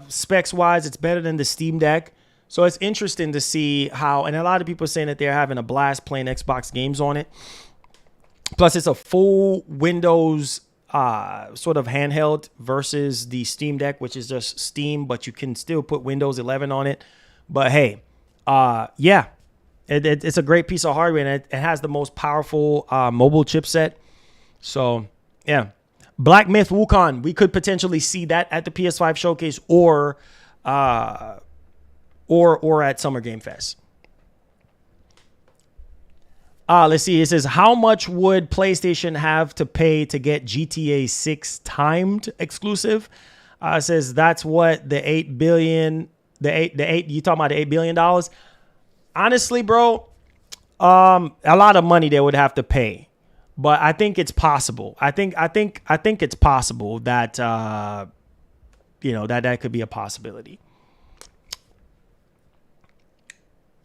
specs wise, it's better than the Steam Deck. So it's interesting to see how, and a lot of people are saying that they're having a blast playing Xbox games on it. Plus, it's a full Windows sort of handheld versus the Steam Deck, which is just Steam, but you can still put Windows 11 on it. But hey, yeah, it's a great piece of hardware, and it has the most powerful mobile chipset. So yeah, Black Myth Wukong, we could potentially see that at the PS5 showcase or at Summer Game Fest. Let's see. It says, how much would PlayStation have to pay to get GTA 6 timed exclusive? It says that's what the $8 billion, you talking about the $8 billion? Honestly, bro, a lot of money they would have to pay, but I think it's possible. I think it's possible that, that could be a possibility.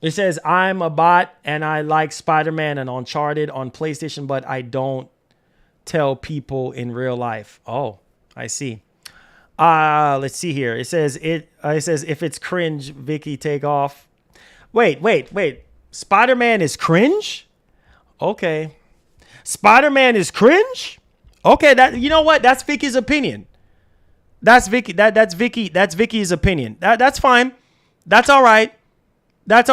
It says, I'm a bot and I like Spider-Man and Uncharted on PlayStation, but I don't tell people in real life. Oh, I see. Let's see here. It says if it's cringe, Vicky, take off. Wait. Spider-Man is cringe? Okay. Spider-Man is cringe? Okay, you know what? That's Vicky's opinion. That's Vicky's opinion. That's fine. That's all right. That's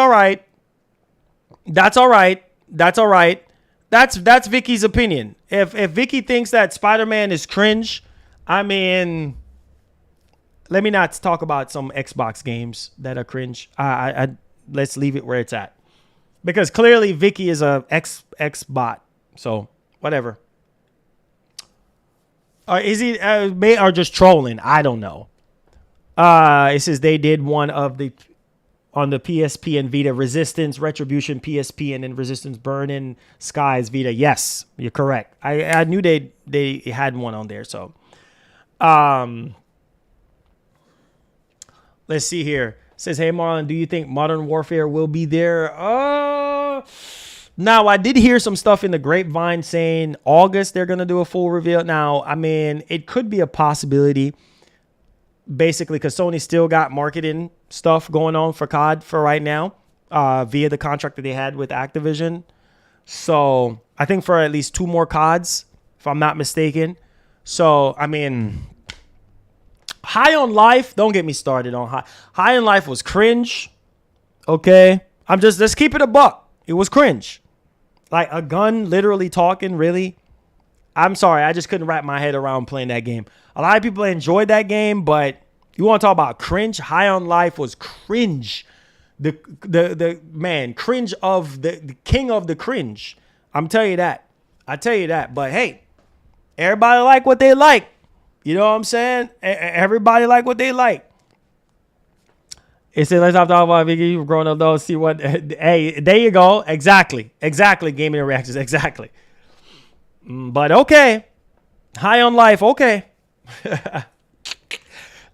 Vicky's opinion. If Vicky thinks that Spider-Man is cringe, I mean, let me not talk about some Xbox games that are cringe. Let's leave it where it's at, because clearly Vicky is a X bot. So whatever. Is he or just trolling? I don't know. It says they did one of the. On the PSP and Vita, Resistance, Retribution, PSP, and then Resistance, Burning Skies, Vita. Yes, you're correct. I knew they had one on there. So, let's see here. It says, hey, Marlon, do you think Modern Warfare will be there? Now, I did hear some stuff in the grapevine saying August they're going to do a full reveal. Now, I mean, it could be a possibility. Basically, because Sony still got marketing stuff going on for COD for right now via the contract that they had with Activision. So I think for at least 2 more CODs, if I'm not mistaken. So, I mean, High on Life, don't get me started on High on Life was cringe. Okay. Let's keep it a buck. It was cringe. Like a gun literally talking, really. I'm sorry, I just couldn't wrap my head around playing that game. A lot of people enjoyed that game, but you want to talk about cringe? High on Life was cringe. The man, cringe of the king of the cringe. I'm telling you that. I tell you that. But hey, everybody like what they like. You know what I'm saying? Everybody like what they like. It said, let's not talk about Vicky. You've grown up though. See what? Hey, there you go. Exactly. Gaming reactions. Exactly. But okay. High on Life. Okay.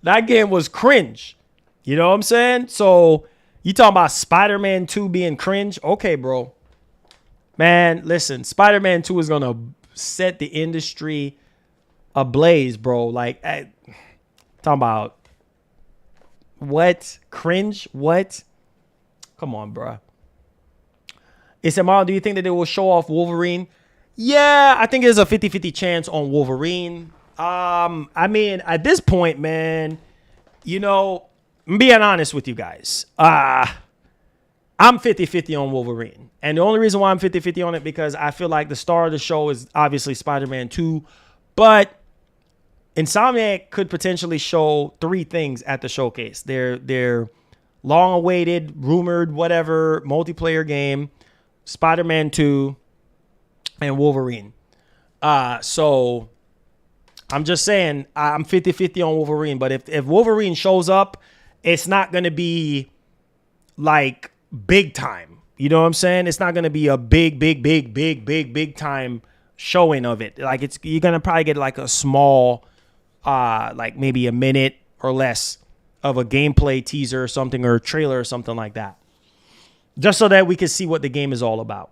That game was cringe. You know what I'm saying? So you talking about Spider-Man 2 being cringe? Okay, bro. Man, listen. Spider-Man 2 is going to set the industry ablaze, bro. Like, talking about what? Cringe? What? Come on, bro. It said, Marlon, do you think that they will show off Wolverine? Yeah, I think there's a 50-50 chance on Wolverine. I mean, at this point, man, I'm being honest with you guys. I'm 50-50 on Wolverine. And the only reason why I'm 50-50 on it, because I feel like the star of the show is obviously Spider-Man 2. But Insomniac could potentially show 3 things at the showcase. Their long-awaited, rumored, whatever, multiplayer game, Spider-Man 2, and Wolverine. So I'm just saying I'm 50-50 on Wolverine. But if Wolverine shows up, it's not going to be like big time. You know what I'm saying? It's not going to be a big time showing of it. Like you're going to probably get like a small, like maybe a minute or less of a gameplay teaser or something, or a trailer or something like that. Just so that we can see what the game is all about.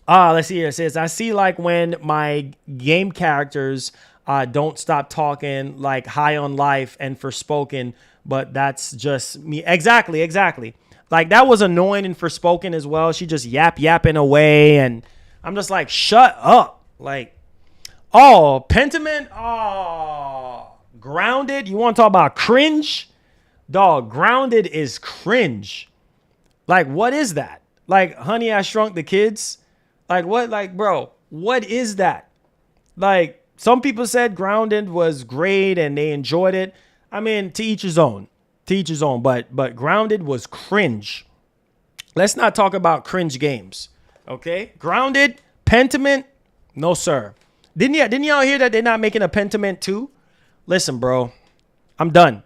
Let's see here. It says, I see like when my game characters Don't Stop Talking, like High on Life and Forspoken, but that's just me. Exactly. Like that was annoying in Forspoken as well. She just yapping away, and I'm just like, shut up. Like, oh, Pentiment, oh, Grounded. You want to talk about cringe? Dog, Grounded is cringe. Like, what is that? Like, Honey, I Shrunk the Kids? Like, what? Like, bro, what is that? Like, some people said Grounded was great and they enjoyed it. I mean, to each his own. To each his own. But Grounded was cringe. Let's not talk about cringe games. Okay? Grounded, Pentiment, no, sir. Didn't y'all hear that they're not making a Pentiment 2? Listen, bro. I'm done.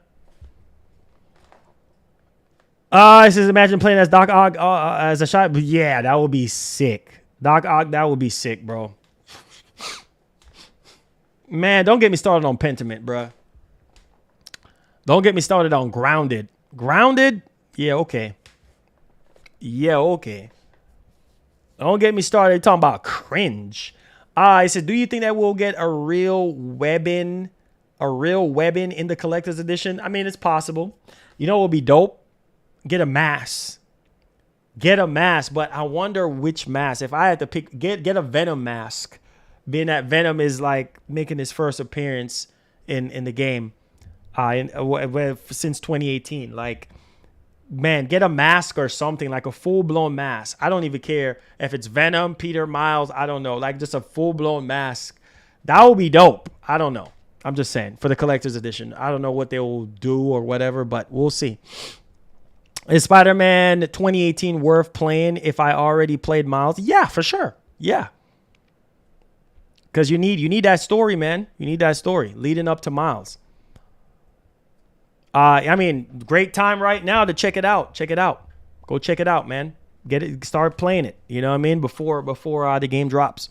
It says, imagine playing as Doc Ock as a shot. Yeah, that would be sick. Doc Ock, that would be sick, bro. Man, don't get me started on Pentiment, bro. Don't get me started on Grounded. Grounded? Yeah, okay. Yeah, okay. Don't get me started talking about cringe. It says, do you think that we'll get a real webbing in the collector's edition? I mean, it's possible. You know what would be dope? Get a mask. Get a mask, but I wonder which mask. If I had to pick, get a Venom mask, being that Venom is like making his first appearance in the game since 2018. Like, man, get a mask or something, like a full-blown mask. I don't even care if it's Venom, Peter, Miles, I don't know. Like, just a full-blown mask. That would be dope. I don't know. I'm just saying, for the collector's edition. I don't know what they will do or whatever, but we'll see. Is Spider-Man 2018 worth playing if I already played Miles? Yeah, for sure. Yeah. Because you need that story, man. You need that story leading up to Miles. I mean, great time right now to check it out. Check it out. Go check it out, man. Get it. Start playing it. You know what I mean? Before the game drops.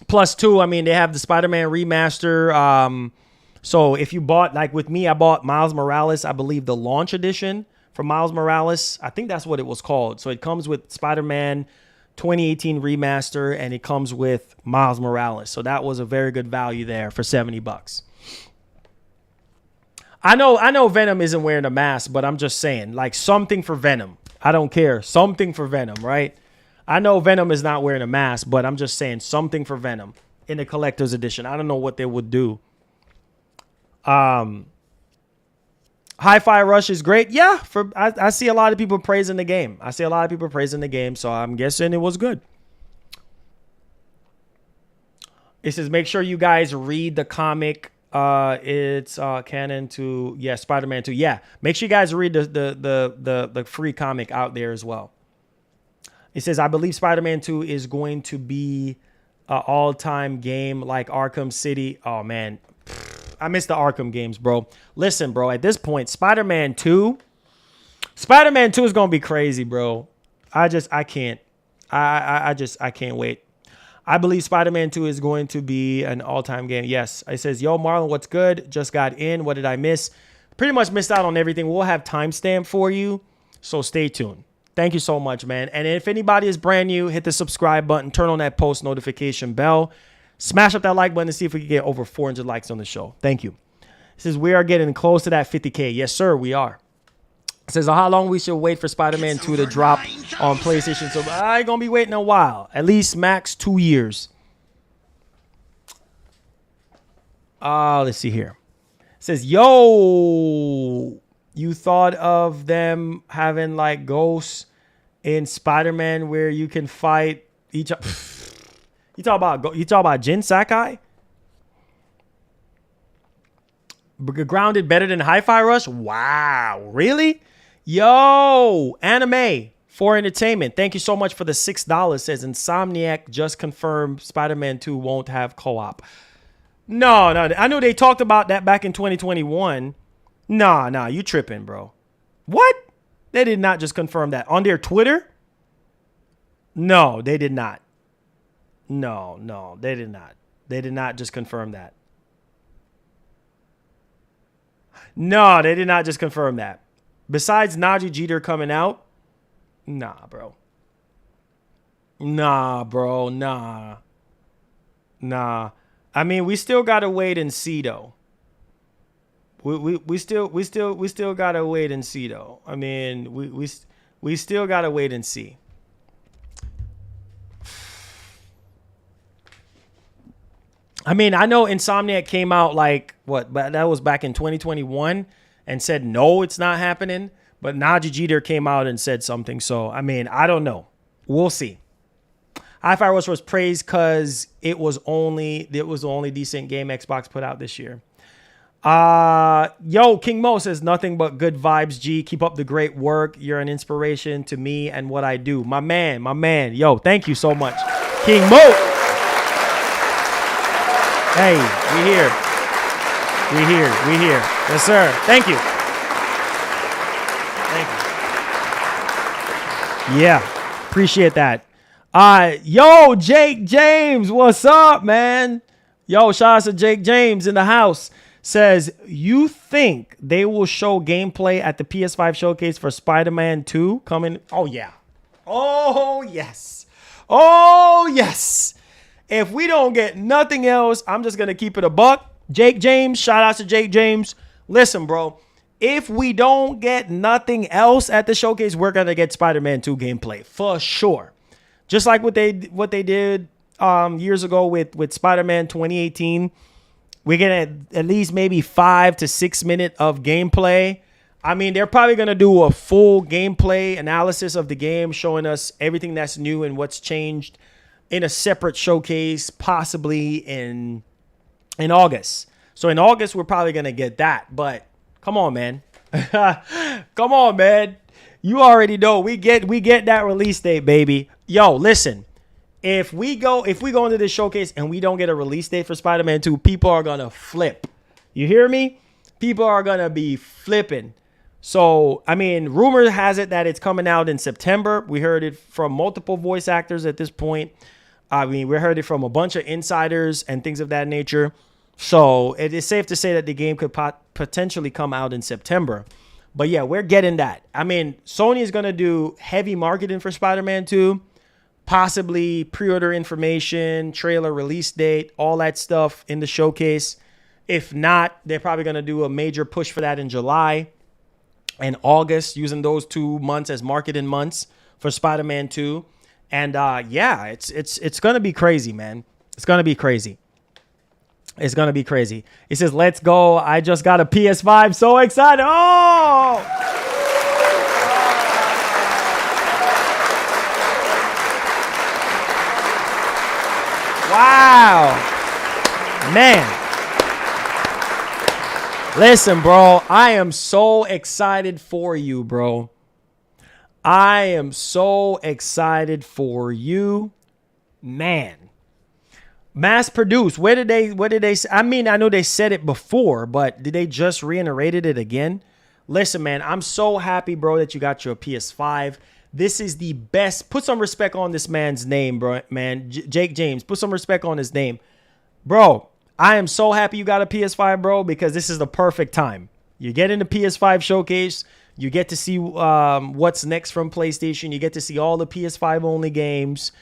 Plus, too, I mean, they have the Spider-Man remaster. So if you bought, like with me, I bought Miles Morales, I believe the launch edition for Miles Morales. I think that's what it was called. So it comes with Spider-Man 2018 remaster, and it comes with Miles Morales. So that was a very good value there for $70. I know Venom isn't wearing a mask, but I'm just saying, like, something for Venom. I don't care. Something for Venom, right? I know Venom is not wearing a mask, but I'm just saying something for Venom in the collector's edition. I don't know what they would do. Hi-Fi Rush is great. Yeah, I see a lot of people praising the game. So I'm guessing it was good. It says, make sure you guys read the comic. It's canon to Spider-Man 2. Yeah, make sure you guys read the free comic out there as well. It says, I believe Spider-Man 2 is going to be an all-time game like Arkham City. Oh man, I miss the Arkham games, bro. Listen, bro, at this point, Spider-Man 2 is gonna be crazy, bro. I can't wait. I believe Spider-Man 2 is going to be an all-time game. Yes. It says, yo, Marlon, what's good? Just got in. What did I miss? Pretty much missed out on everything. We'll have timestamp for you, so stay tuned. Thank you so much, man. And if anybody is brand new, hit the subscribe button. Turn on that post notification bell. Smash up that like button to see if we can get over 400 likes on the show. Thank you. It says, we are getting close to that 50K. Yes, sir, we are. It says, how long we should wait for Spider-Man 2 to drop on PlayStation. So I'm going to be waiting a while. At least max 2 years. Let's see here. It says, yo, you thought of them having like ghosts in Spider-Man where you can fight each other? You talk about Jin Sakai? Grounded better than Hi-Fi Rush? Wow, really? Yo, Anime for Entertainment. Thank you so much for the $6. Says Insomniac just confirmed Spider-Man 2 won't have co-op. No. I know they talked about that back in 2021. Nah, you tripping, bro. What? They did not just confirm that on their Twitter? No, they did not. No, they did not. They did not just confirm that. No, they did not just confirm that. Besides Najee Jeter coming out, nah, bro. Nah. I mean, we still gotta wait and see though. We still gotta wait and see though. I mean, we still gotta wait and see. I mean, I know Insomniac came out like what, but that was back in 2021 and said no, it's not happening. But Najee Jeter came out and said something. So I mean, I don't know. We'll see. Hi-Fi Rush was praised because it was the only decent game Xbox put out this year. Yo, King Mo says nothing but good vibes, G. Keep up the great work. You're an inspiration to me and what I do. My man. Yo, thank you so much. King Mo. Hey, we here. Yes, sir. Thank you. Yeah, appreciate that. Yo, Jake James, what's up, man? Yo, shout out to Jake James in the house. Says, you think they will show gameplay at the PS5 showcase for Spider-Man 2 coming? Oh, yeah. Oh, yes. Oh, yes. If we don't get nothing else, I'm just going to keep it a buck. Jake James, shout out to Jake James. Listen, bro, if we don't get nothing else at the showcase, we're going to get Spider-Man 2 gameplay for sure. Just like what they did years ago with Spider-Man 2018. We get at least maybe 5 to 6 minutes of gameplay. I mean, they're probably going to do a full gameplay analysis of the game, showing us everything that's new and what's changed in a separate showcase, possibly in August. So in August, we're probably going to get that. But come on, man. Come on, man. You already know we get that release date, baby. Yo, listen. If we go into this showcase and we don't get a release date for Spider-Man 2, people are going to flip. You hear me? People are going to be flipping. So, I mean, rumor has it that it's coming out in September. We heard it from multiple voice actors at this point. I mean, we heard it from a bunch of insiders and things of that nature. So, it is safe to say that the game could potentially come out in September. But yeah, we're getting that. I mean, Sony is going to do heavy marketing for Spider-Man 2. Possibly pre-order information, trailer release date, all that stuff in the showcase. If not, they're probably going to do a major push for that in July and August, using those 2 months as marketing months for Spider-Man 2. And yeah, it's going to be crazy, man. It's going to be crazy. It's going to be crazy. He says, let's go. I just got a PS5. So excited. Oh! Wow. Man. Listen, bro. I am so excited for you, bro. I am so excited for you. Man. Mass produced. Where did they I mean, I know they said it before, but did they just reiterated it again? Listen, man, I'm so happy, bro, that you got your PS5. This is the best. Put some respect on this man's name, bro, man. Jake James, put some respect on his name. Bro, I am so happy you got a PS5, bro, because this is the perfect time. You get in the PS5 showcase. You get to see what's next from PlayStation. You get to see all the PS5 only games.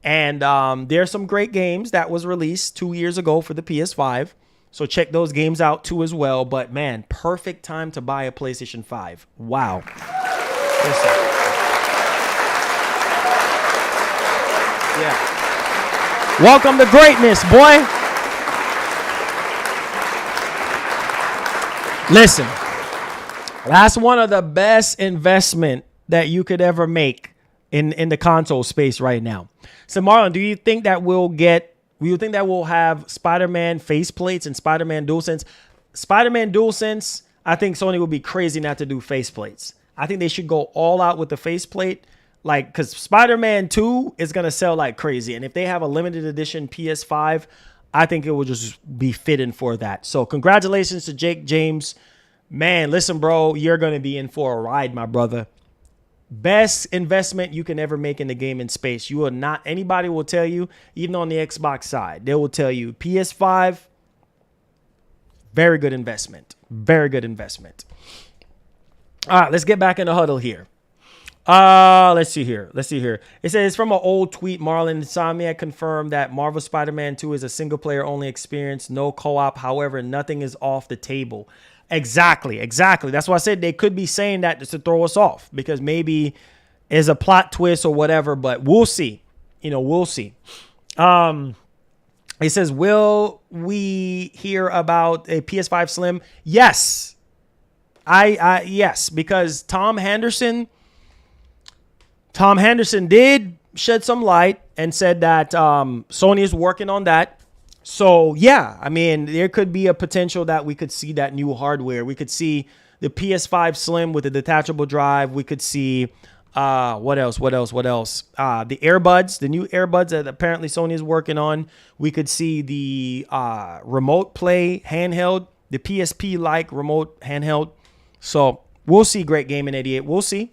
And there's some great games that was released 2 years ago for the PS5. So check those games out too as well. But man, perfect time to buy a PlayStation 5. Wow. Listen. Yeah. Welcome to greatness, boy. Listen, that's one of the best investment that you could ever make in the console space right now. So Marlon, do you think that we'll have Spider-Man faceplates and Spider-Man DualSense? Spider-Man DualSense, I think Sony would be crazy not to do faceplates. I think they should go all out with the faceplate. Like, because Spider-Man 2 is going to sell like crazy. And if they have a limited edition PS5, I think it will just be fitting for that. So congratulations to Jake James. Man, listen, bro, you're going to be in for a ride, my brother. Best investment you can ever make in the gaming space. You will not, anybody will tell you, even on the Xbox side, they will tell you PS5, very good investment. Very good investment. All right, let's get back in the huddle here. Let's see here. It says from an old tweet, Marlon Insomniac confirmed that Marvel Spider-Man 2 is a single player only experience, no co-op. However, nothing is off the table. Exactly. That's why I said they could be saying that just to throw us off, because maybe it's a plot twist or whatever, but we'll see. We'll see. It says, will we hear about a PS5 Slim? Yes. Yes, because Tom Henderson did shed some light and said that Sony is working on that. So, yeah, I mean, there could be a potential that we could see that new hardware. We could see the PS5 Slim with a detachable drive. We could see, what else? The earbuds, the new earbuds that apparently Sony is working on. We could see the remote play handheld, the PSP-like remote handheld. So, we'll see, Great Gaming 88. We'll see.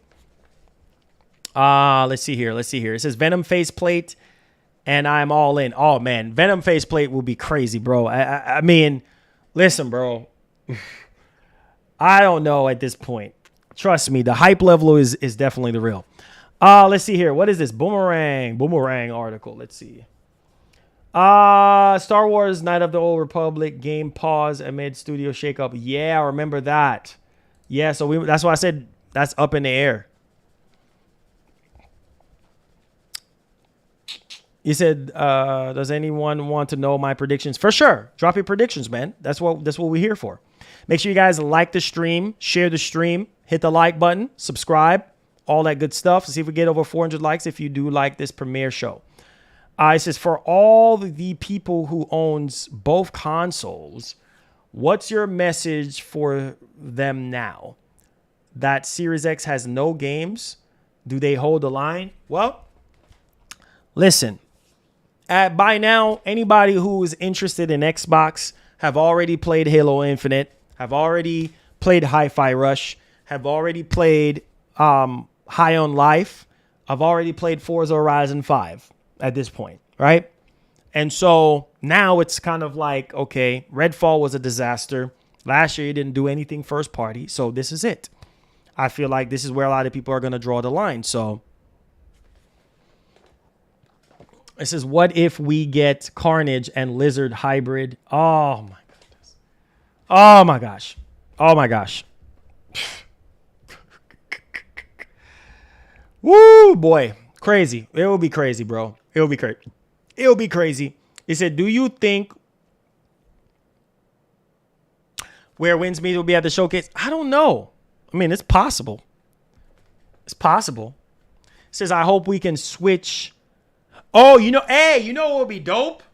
Let's see here. It says Venom faceplate, and I'm all in. Oh man, Venom faceplate will be crazy, bro. I mean, listen, bro. I don't know at this point. Trust me, the hype level is definitely the real. Let's see here. What is this? Boomerang article. Let's see. Star Wars Knight of the Old Republic game pause amid studio shakeup. Yeah, I remember that. Yeah, so that's why I said that's up in the air. You said, does anyone want to know my predictions? For sure. Drop your predictions, man. That's what we're here for. Make sure you guys like the stream, share the stream, hit the like button, subscribe, all that good stuff. See if we get over 400 likes if you do like this premiere show. It says, for all the people who owns both consoles, what's your message for them now? That Series X has no games? Do they hold the line? Well, listen. By now, anybody who is interested in Xbox have already played Halo Infinite, have already played Hi-Fi Rush, have already played High on Life, I've already played Forza Horizon 5 at this point, right? And so now it's kind of like, okay, Redfall was a disaster. Last year, you didn't do anything first party, so this is it. I feel like this is where a lot of people are going to draw the line, so... It says, what if we get Carnage and Lizard hybrid? Oh, my goodness. Oh, my gosh. Oh, my gosh. Woo, boy. Crazy. It will be crazy, bro. It will be crazy. It will be crazy. It said, do you think Where Winsmeet will be at the showcase? I don't know. I mean, it's possible. It's possible. It says, I hope we can switch... Oh, hey, you know what would be dope?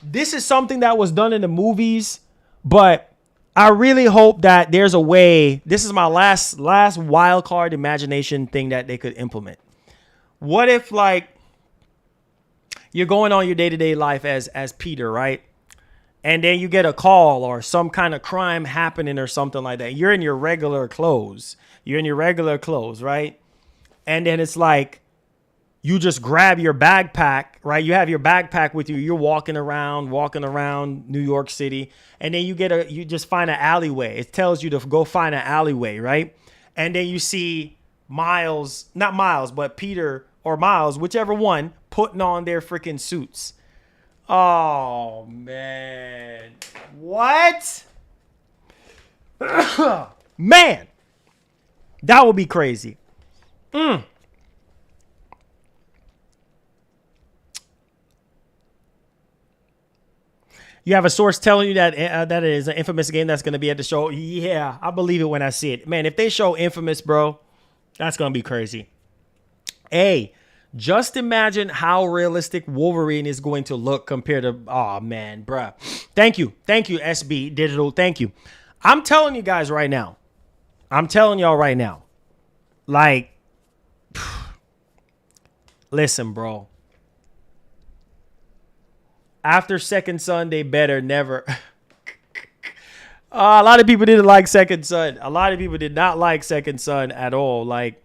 This is something that was done in the movies, but I really hope that there's a way. This is my last wild card imagination thing that they could implement. What if, like, you're going on your day-to-day life as Peter, right? And then you get a call or some kind of crime happening or something like that. You're in your regular clothes. Right? And then it's like, you just grab your backpack, right? You have your backpack with you. You're walking around New York City, and then you just find an alleyway. It tells you to go find an alleyway, right? And then you see not Miles, but Peter or Miles, whichever one, putting on their freaking suits. Oh man, what? Man, that would be crazy. You have a source telling you that that it is an Infamous game that's going to be at the show. Yeah, I believe it when I see it. Man, if they show Infamous, bro, that's going to be crazy. Hey, just imagine how realistic Wolverine is going to look compared to... Oh, man, bruh. Thank you, SB Digital. Thank you. I'm telling you guys right now. Like, listen, bro. After Second Son, they better never. A lot of people didn't like Second Son. A lot of people did not like Second Son at all. Like,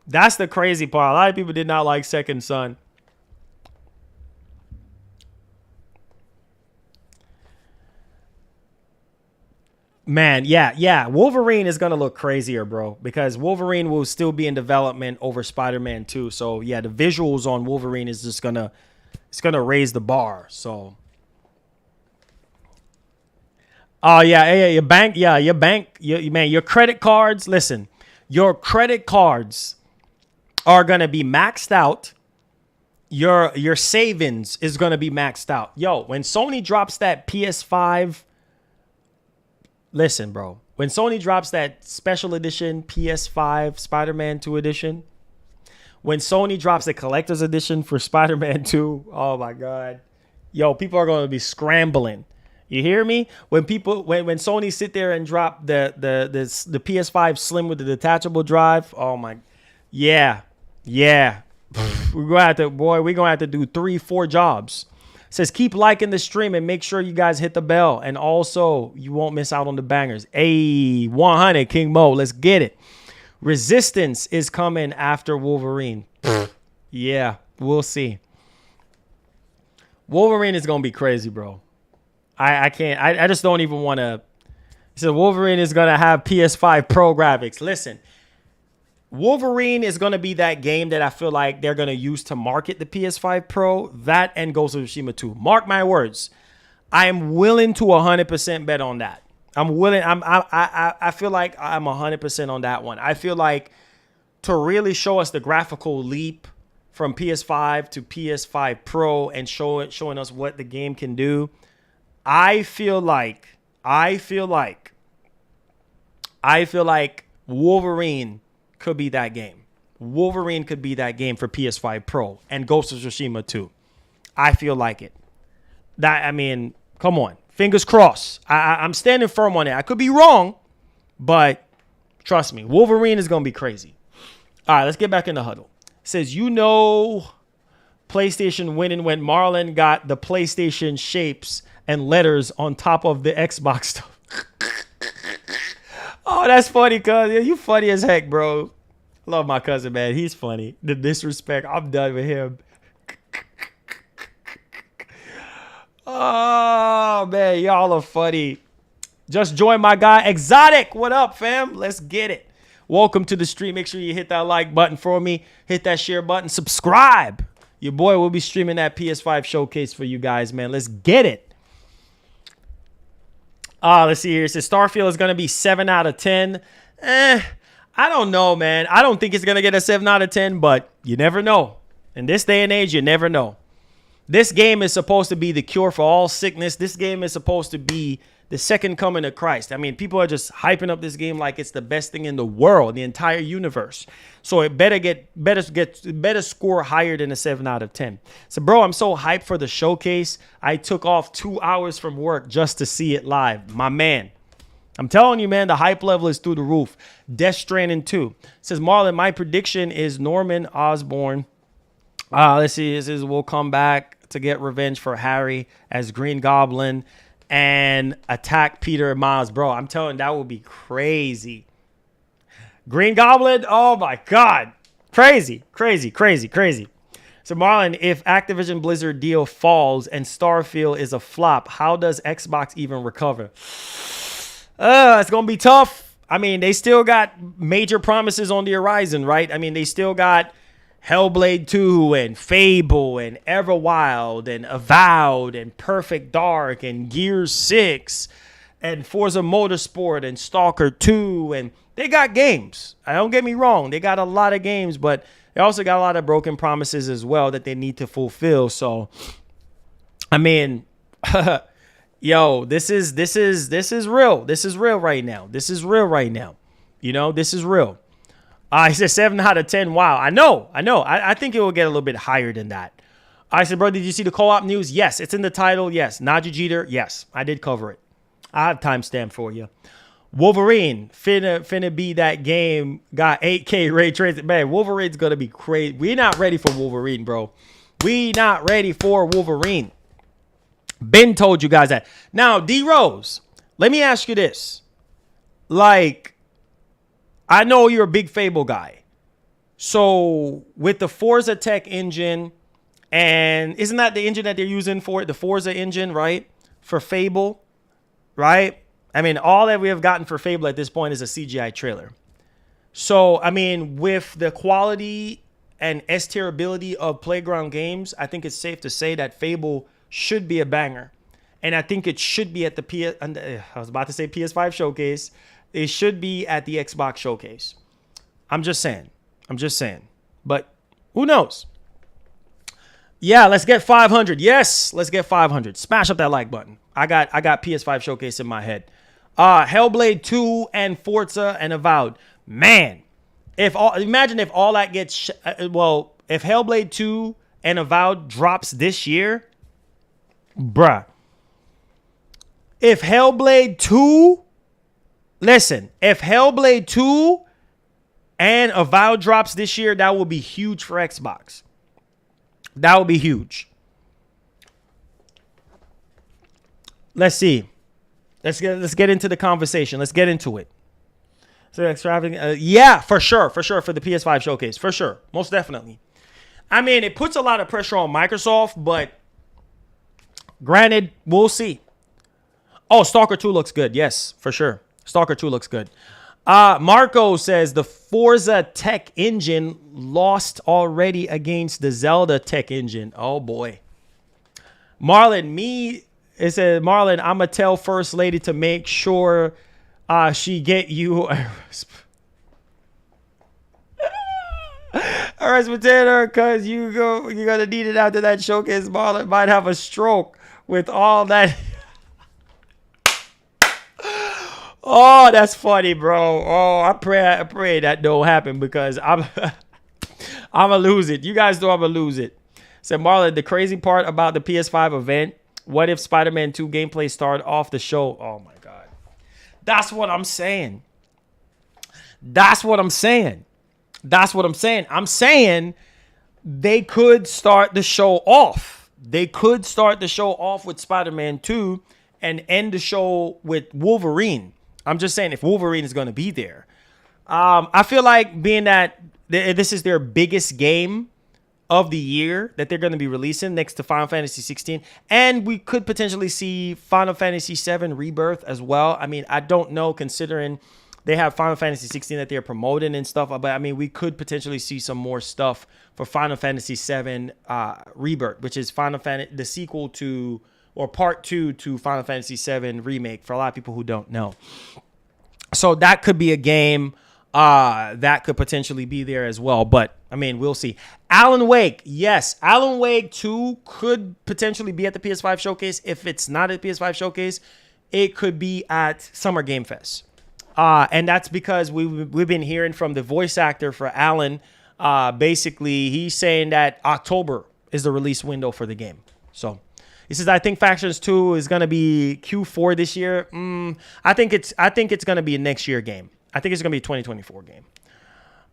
that's the crazy part. A lot of people did not like Second Son. Man, yeah. Wolverine is going to look crazier, bro, because Wolverine will still be in development over Spider-Man 2. So, yeah, the visuals on Wolverine is just it's going to raise the bar. So, oh, yeah, your bank, man, your credit cards, listen, your credit cards are going to be maxed out. Your savings is going to be maxed out. Yo, when Sony drops that PS5, listen, bro. When Sony drops that special edition PS5 Spider-Man 2 edition, when Sony drops the collector's edition for Spider-Man 2, oh my God. Yo, people are going to be scrambling. You hear me? When Sony sit there and drop the PS5 Slim with the detachable drive, oh my, yeah. we're gonna have to do 3-4 jobs. It says keep liking the stream and make sure you guys hit the bell, and also you won't miss out on the bangers. 100 King Mo, let's get it. Resistance is coming after Wolverine. Yeah, we'll see. Wolverine is gonna be crazy, bro. I can't. I just don't even want to. So Wolverine is gonna have PS5 Pro graphics. Listen, Wolverine is going to be that game that I feel like they're going to use to market the PS5 Pro. That and Ghost of Tsushima 2. Mark my words. I am willing to 100% bet on that. I feel like I'm 100% on that one. I feel like to really show us the graphical leap from PS5 to PS5 Pro and showing us what the game can do, I feel like Wolverine could be that game. Wolverine could be that game for PS5 Pro and Ghost of Tsushima 2. I feel like it. Come on. Fingers crossed. I'm standing firm on it. I could be wrong, but trust me, Wolverine is going to be crazy. All right, let's get back in the huddle. It says, PlayStation winning when Marlon got the PlayStation shapes and letters on top of the Xbox stuff. Oh, that's funny, cuz. You funny as heck, bro. Love my cousin, man. He's funny. The disrespect, I'm done with him. Oh, man, y'all are funny. Just join my guy, Exotic. What up, fam? Let's get it. Welcome to the stream. Make sure you hit that like button for me. Hit that share button. Subscribe. Your boy will be streaming that PS5 showcase for you guys, man. Let's get it. Let's see here. It says Starfield is going to be 7 out of 10. I don't know, man. I don't think it's going to get a 7 out of 10, but you never know. In this day and age, you never know. This game is supposed to be the cure for all sickness. This game is supposed to be the second coming of Christ. I mean, people are just hyping up this game like it's the best thing in the world, the entire universe. So it better score higher than a 7 out of 10. So, bro, I'm so hyped for the showcase. I took off 2 hours from work just to see it live. My man. I'm telling you, man, the hype level is through the roof. Death Stranding 2. It says, Marlon, my prediction is Norman Osborn. Let's see. It says, we'll come back to get revenge for Harry as Green Goblin and attack Peter and Miles. Bro, I'm telling you, that would be crazy. Green Goblin, oh my God. Crazy. So Marlon, if Activision Blizzard deal falls and Starfield is a flop, how does Xbox even recover? It's going to be tough. I mean, they still got major promises on the horizon, right? I mean, they still got Hellblade 2 and Fable and Everwild and Avowed and Perfect Dark and Gears 6 and Forza Motorsport and Stalker 2. And they got games. Don't get me wrong. They got a lot of games, but they also got a lot of broken promises as well that they need to fulfill. So, I mean, yo, this is real. This is real right now. You know, this is real. I said 7 out of 10. Wow. I know. I think it will get a little bit higher than that. I said, bro, did you see the co-op news? Yes. It's in the title. Yes. Najee Jeter. Yes. I did cover it. I have timestamp for you. Wolverine. Finna be that game. Got 8K ray tracing. Man, Wolverine's going to be crazy. We're not ready for Wolverine, bro. We not ready for Wolverine. Ben told you guys that. Now, D-Rose, let me ask you this. Like, I know you're a big Fable guy. So with the Forza Tech engine, and isn't that the engine that they're using for it? The Forza engine, right? For Fable, right? I mean, all that we have gotten for Fable at this point is a CGI trailer. So, I mean, with the quality and S-tier ability of Playground Games, I think it's safe to say that Fable should be a banger. And I think it should be at the I was about to say PS5 showcase. It should be at the Xbox showcase. I'm just saying. But who knows? Yeah, let's get 500. Yes, let's get 500. Smash up that like button. I got PS5 showcase in my head. Hellblade 2 and Forza and Avowed. Man, imagine if all that gets if Hellblade 2 and Avowed drops this year, bruh. If Hellblade 2 and Avowed drops this year, that will be huge for Xbox. That would be huge. Let's see. Let's get into the conversation. Let's get into it. So extravagant, yeah, for sure, for the PS5 showcase, for sure, most definitely. I mean, it puts a lot of pressure on Microsoft, but granted, we'll see. Oh, Stalker 2 looks good. Yes, for sure. Stalker 2 looks good. Marco says the Forza tech engine lost already against the Zelda tech engine. Oh boy. It says, Marlon, I'ma tell First Lady to make sure she get you a respirator, because you're gonna need it after that showcase. Marlon might have a stroke with all that. Oh, that's funny, bro. Oh, I pray that don't happen, because I'm gonna lose it. You guys know I'm gonna lose it. Said Marlon, the crazy part about the PS5 event, what if Spider-Man 2 gameplay started off the show? Oh my God. That's what I'm saying. I'm saying they could start the show off. With Spider-Man 2 and end the show with Wolverine. I'm just saying, if Wolverine is going to be there. I feel like, being that this is their biggest game of the year that they're going to be releasing next to Final Fantasy 16, and we could potentially see Final Fantasy 7 Rebirth as well. I mean, I don't know, considering they have Final Fantasy 16 that they're promoting and stuff, but I mean, we could potentially see some more stuff for Final Fantasy 7 Rebirth, which is the sequel to, or part 2 to Final Fantasy 7 Remake, for a lot of people who don't know. So that could be a game that could potentially be there as well. But, I mean, we'll see. Alan Wake. Yes, Alan Wake 2 could potentially be at the PS5 showcase. If it's not at the PS5 showcase, it could be at Summer Game Fest. And that's because we've been hearing from the voice actor for Alan. Basically, he's saying that October is the release window for the game. So he says, I think Factions 2 is going to be Q4 this year. I think it's going to be a next year game. I think it's going to be a 2024 game.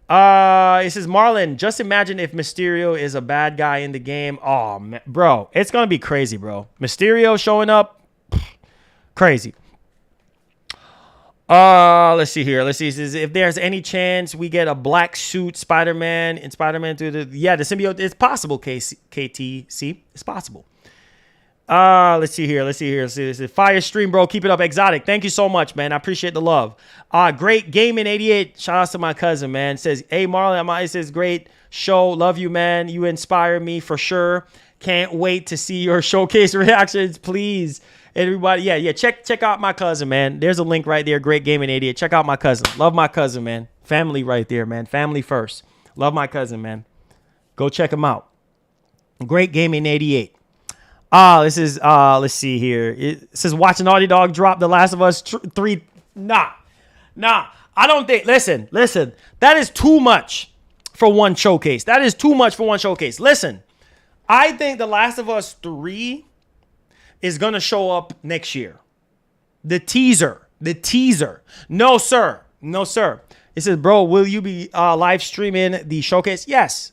It says, Marlon, just imagine if Mysterio is a bad guy in the game. Oh, man, bro, it's going to be crazy, bro. Mysterio showing up, crazy. Let's see here. Let's see. It says, if there's any chance we get a black suit Spider-Man in Spider-Man through the symbiote, it's possible, KTC. It's possible. Let's see here. This is fire stream, bro. Keep it up, Exotic. Thank you so much, man. I appreciate the love. Great gaming 88. Shout out to my cousin, man. Says, hey, Marlon, it says, great show. Love you, man. You inspire me for sure. Can't wait to see your showcase reactions, please. Everybody, yeah. Check out my cousin, man. There's a link right there. Great gaming 88. Check out my cousin. Love my cousin, man. Family right there, man. Family first. Love my cousin, man. Go check him out. Great gaming 88. This is let's see here. It says, watching Naughty Dog drop The Last of Us 3. Nah. I don't think. Listen. That is too much for one showcase. Listen, I think The Last of Us 3 is gonna show up next year. The teaser. No, sir. It says, bro, will you be live streaming the showcase? Yes.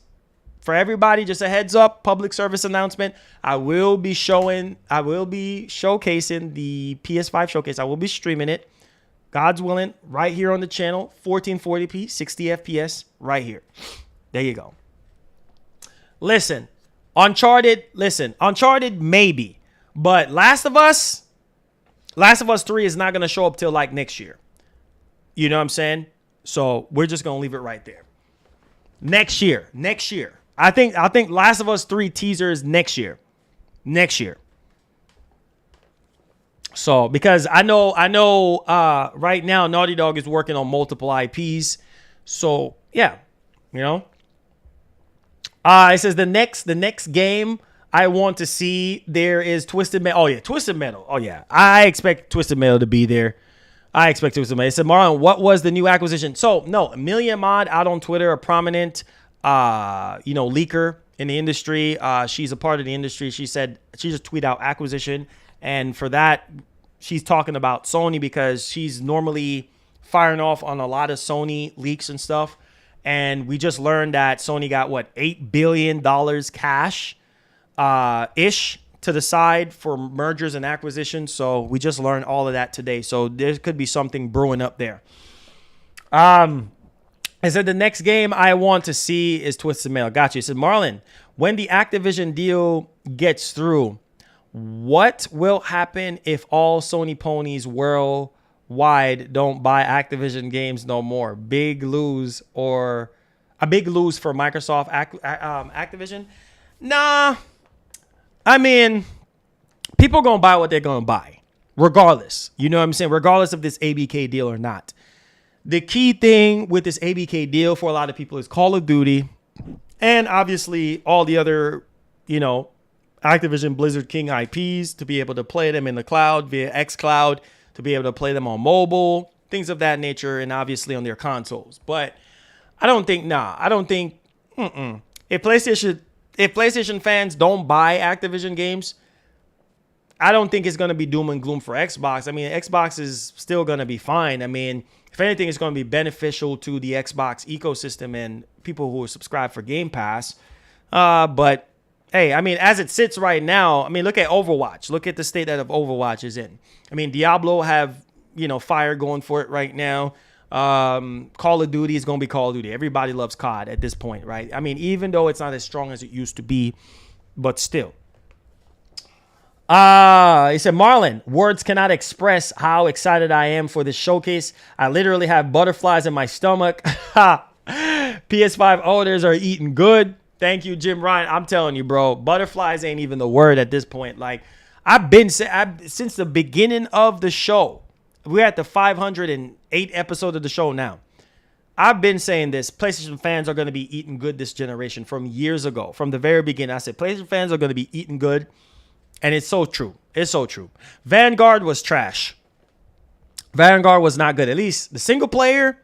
For everybody, just a heads up, public service announcement. I will be showcasing the PS5 showcase. I will be streaming it, God's willing, right here on the channel, 1440p, 60 FPS, right here. There you go. Listen, Uncharted, maybe. But Last of Us, Last of Us 3 is not going to show up till like next year. You know what I'm saying? So we're just going to leave it right there. Next year. I think Last of Us 3 teaser is next year. So because I know right now Naughty Dog is working on multiple IPs. So yeah, you know. It says the next game I want to see there is Twisted Metal. Oh yeah, Twisted Metal. Oh yeah, I expect Twisted Metal to be there. It said, Marlon, what was the new acquisition? So no, Amelia Mod out on Twitter, a prominent leaker in the industry. She's a part of the industry. She said she just tweeted out acquisition, and for that she's talking about Sony because she's normally firing off on a lot of Sony leaks and stuff. And we just learned that Sony got $8 billion cash ish to the side for mergers and acquisitions. So we just learned all of that today. So there could be something brewing up there. I said the next game I want to see is Twisted Metal. Gotcha. He said, Marlon, when the Activision deal gets through, what will happen if all Sony ponies worldwide don't buy Activision games no more? Big lose for Microsoft Activision? Nah. I mean, people going to buy what they're going to buy, regardless. You know what I'm saying? Regardless of this ABK deal or not. The key thing with this ABK deal for a lot of people is Call of Duty and obviously all the other, Activision Blizzard King IPs to be able to play them in the cloud via xCloud, to be able to play them on mobile, things of that nature, and obviously on their consoles. But I don't think if PlayStation fans don't buy Activision games, I don't think it's going to be doom and gloom for Xbox. I mean, Xbox is still going to be fine. I mean, if anything, it's going to be beneficial to the Xbox ecosystem and people who are subscribed for Game Pass. But hey, I mean, as it sits right now, I mean, look at Overwatch. Look at the state that Overwatch is in. I mean, Diablo have, fire going for it right now. Call of Duty is going to be Call of Duty. Everybody loves COD at this point, right? I mean, even though it's not as strong as it used to be, but still. He said, Marlon, words cannot express how excited I am for this showcase. I literally have butterflies in my stomach. PS5 owners are eating good. Thank you, Jim Ryan. I'm telling you, bro, butterflies ain't even the word at this point. Like, since the beginning of the show, we're at the 508 episode of the show now. I've been saying this. PlayStation fans are going to be eating good this generation from years ago. From the very beginning, I said PlayStation fans are going to be eating good. And it's so true. It's so true. Vanguard was trash. Vanguard was not good. At least the single player,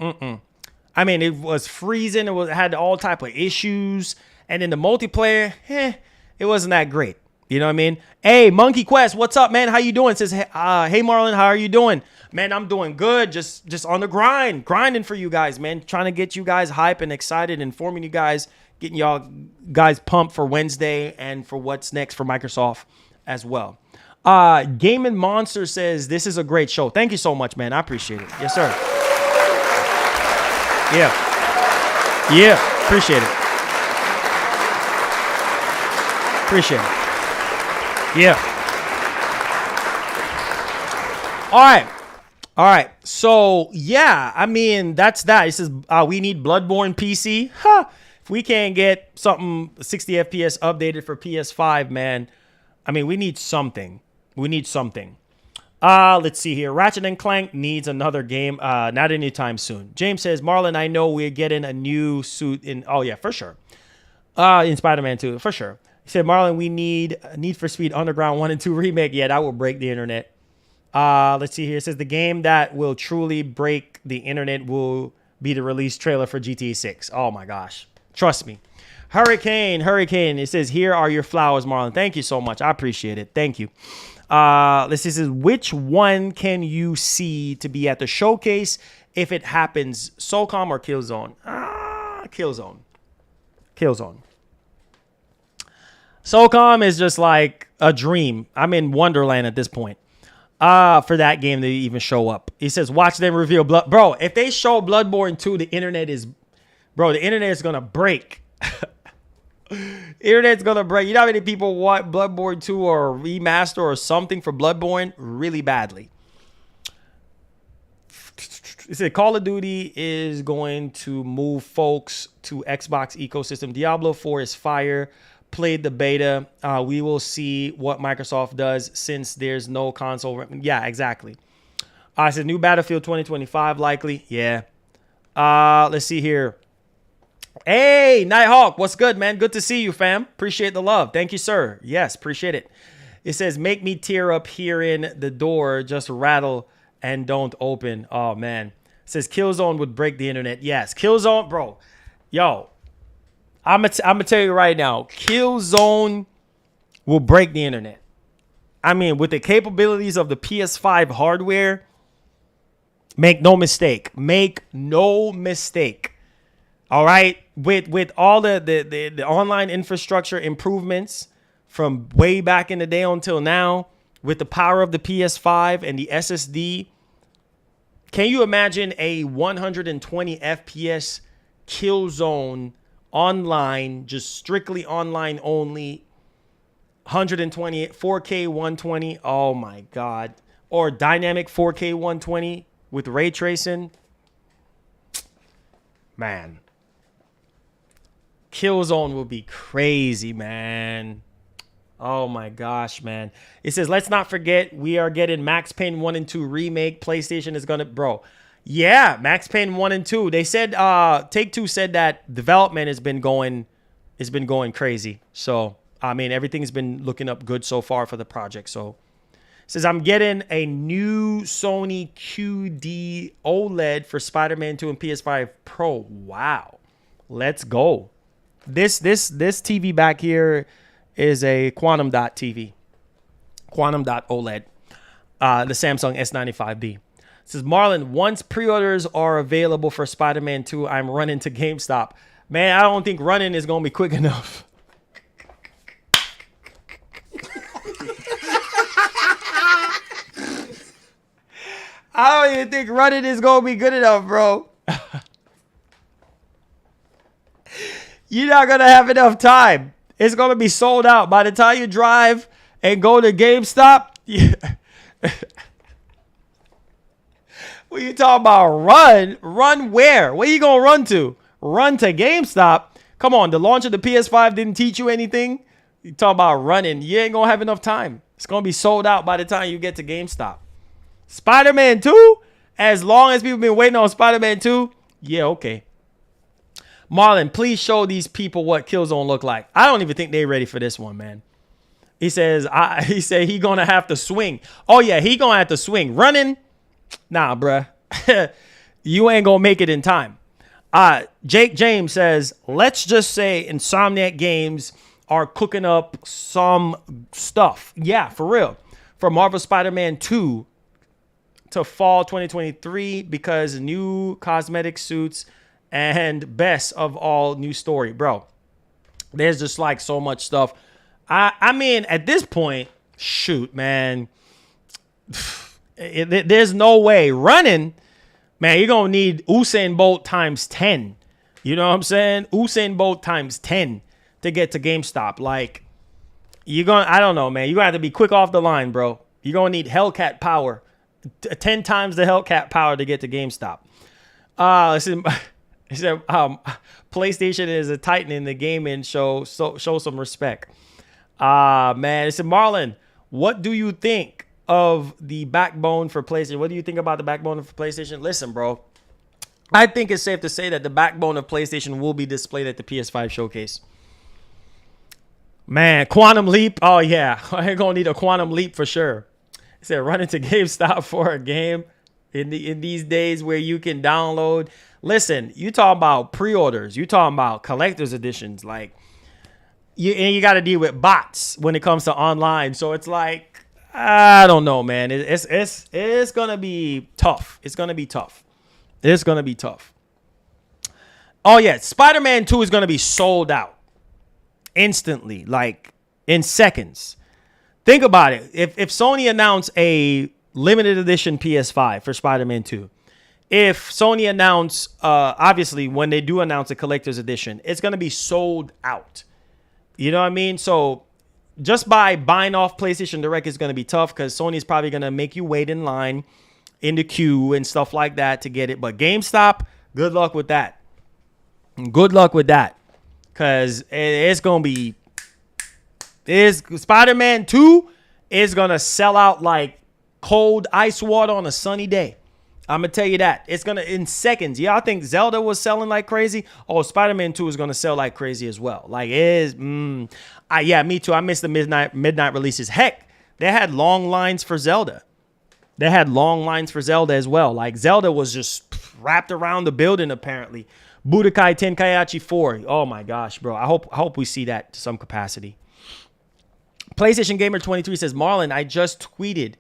I mean, it was freezing. It had all type of issues. And then the multiplayer, it wasn't that great. You know what I mean? Hey, Monkey Quest, what's up, man? How you doing? It says, hey, Marlon, how are you doing? Man, I'm doing good. Just on the grind. Grinding for you guys, man. Trying to get you guys hype and excited, informing you guys, getting y'all guys pumped for Wednesday and for what's next for Microsoft as well. Game & Monster says, this is a great show. Thank you so much, man. I appreciate it. Yes, sir. Yeah. Appreciate it. Yeah. All right. So, yeah, I mean, that's that. It says, we need Bloodborne PC. If we can't get something 60 FPS updated for PS5, man, I mean, we need something. Let's see here. Ratchet & Clank needs another game. Not anytime soon. James says, Marlon, I know we're getting a new suit in... Oh, yeah, for sure. In Spider-Man 2, for sure. He said, Marlon, we need Need for Speed Underground 1 and 2 remake. Yeah, that will break the internet. Let's see here. It says, the game that will truly break the internet will be the release trailer for GTA 6. Oh, my gosh. Trust me. Hurricane. It says, here are your flowers, Marlon. Thank you so much. I appreciate it. Thank you. Let's see. It says, which one can you see to be at the showcase if it happens? SOCOM or Killzone? Killzone. SOCOM is just like a dream. I'm in Wonderland at this point. For that game to even show up. He says, watch them reveal blood. Bro, if they show Bloodborne 2, the internet is going to break. Internet's gonna break. You know how many people want Bloodborne 2 or a remaster or something for Bloodborne really badly? It said Call of Duty is going to move folks to Xbox ecosystem. Diablo 4 is fire. Played the beta. We will see what Microsoft does since there's no console. Yeah, exactly. I said new Battlefield 2025 likely. Yeah. Let's see here. Hey, Nighthawk, what's good, man? Good to see you, fam. Appreciate the love. Thank you, sir. Yes, appreciate it. It says, make me tear up hearing the door just rattle and don't open. Oh, man. It says, Killzone would break the internet. Yes, Killzone, bro. Yo, I'm gonna tell you right now, Killzone will break the internet. I mean, with the capabilities of the PS5 hardware, make no mistake. Make no mistake. All right? With all the online infrastructure improvements from way back in the day until now, with the power of the PS5 and the SSD, can you imagine a 120 FPS Killzone online, just strictly online only, 120, 4K 120, oh my God. Or dynamic 4K 120 with ray tracing? Man. Killzone will be crazy, man. Oh my gosh, man. It says, let's not forget, we are getting Max Payne 1 and 2 remake. PlayStation is gonna, bro. Yeah, Max Payne 1 and 2. They said, Take-Two said that development has been going crazy. So, I mean, everything's been looking up good so far for the project. So, it says, I'm getting a new Sony QD OLED for Spider-Man 2 and PS5 Pro. Wow. Let's go. This TV back here is a Quantum Dot TV. Quantum Dot OLED. The Samsung S95B. It says, Marlon, once pre-orders are available for Spider-Man 2, I'm running to GameStop. Man, I don't think running is going to be quick enough. I don't even think running is going to be good enough, bro. You're not going to have enough time. It's going to be sold out. By the time you drive and go to GameStop, what you talking about? Run? Run where? Where you going to run to? Run to GameStop? Come on, the launch of the PS5 didn't teach you anything? You talking about running. You ain't going to have enough time. It's going to be sold out by the time you get to GameStop. Spider-Man 2? As long as people been waiting on Spider-Man 2? Yeah, okay. Marlon, please show these people what Killzone look like. I don't even think they're ready for this one, man. He says, he gonna have to swing. Oh, yeah, he gonna have to swing. Running? Nah, bruh. You ain't gonna make it in time. Jake James says, let's just say Insomniac Games are cooking up some stuff. Yeah, for real. For Marvel Spider-Man 2 to fall 2023 because new cosmetic suits and best of all, new story. Bro, there's just like so much stuff. I mean, at this point, shoot, man. There's no way. Running, man, you're going to need Usain Bolt times 10. You know what I'm saying? Usain Bolt times 10 to get to GameStop. Like, I don't know, man. You're going to have to be quick off the line, bro. You're going to need Hellcat power. 10 times the Hellcat power to get to GameStop. Listen. He said, PlayStation is a titan in the game and show some respect. Man. He said, Marlon, what do you think of the backbone for PlayStation? What do you think about the backbone for PlayStation? Listen, bro. I think it's safe to say that the backbone of PlayStation will be displayed at the PS5 showcase. Man, Quantum Leap. Oh, yeah. I ain't going to need a Quantum Leap for sure. He said, run into GameStop for a game in these days where you can download. Listen, you talking about pre-orders. You talking about collector's editions. Like, you got to deal with bots when it comes to online. So it's like, I don't know, man. It's going to be tough. It's going to be tough. It's going to be tough. Oh, yeah. Spider-Man 2 is going to be sold out instantly, like in seconds. Think about it. If Sony announced a limited edition PS5 for Spider-Man 2, if Sony announce, obviously, when they do announce a collector's edition, it's going to be sold out. You know what I mean? So just by buying off PlayStation Direct is going to be tough because Sony's probably going to make you wait in line in the queue and stuff like that to get it. But GameStop, good luck with that. Good luck with that because it's going to be Spider-Man 2 is going to sell out like cold ice water on a sunny day. I'm going to tell you that. It's going to, in seconds. Yeah, I think Zelda was selling like crazy. Oh, Spider-Man 2 is going to sell like crazy as well. Like, it is, yeah, me too. I missed the midnight releases. Heck, they had long lines for Zelda. They had long lines for Zelda as well. Like, Zelda was just wrapped around the building, apparently. Budokai Tenkaichi 4. Oh, my gosh, bro. I hope we see that to some capacity. PlayStation Gamer 23 says, Marlon, I just tweeted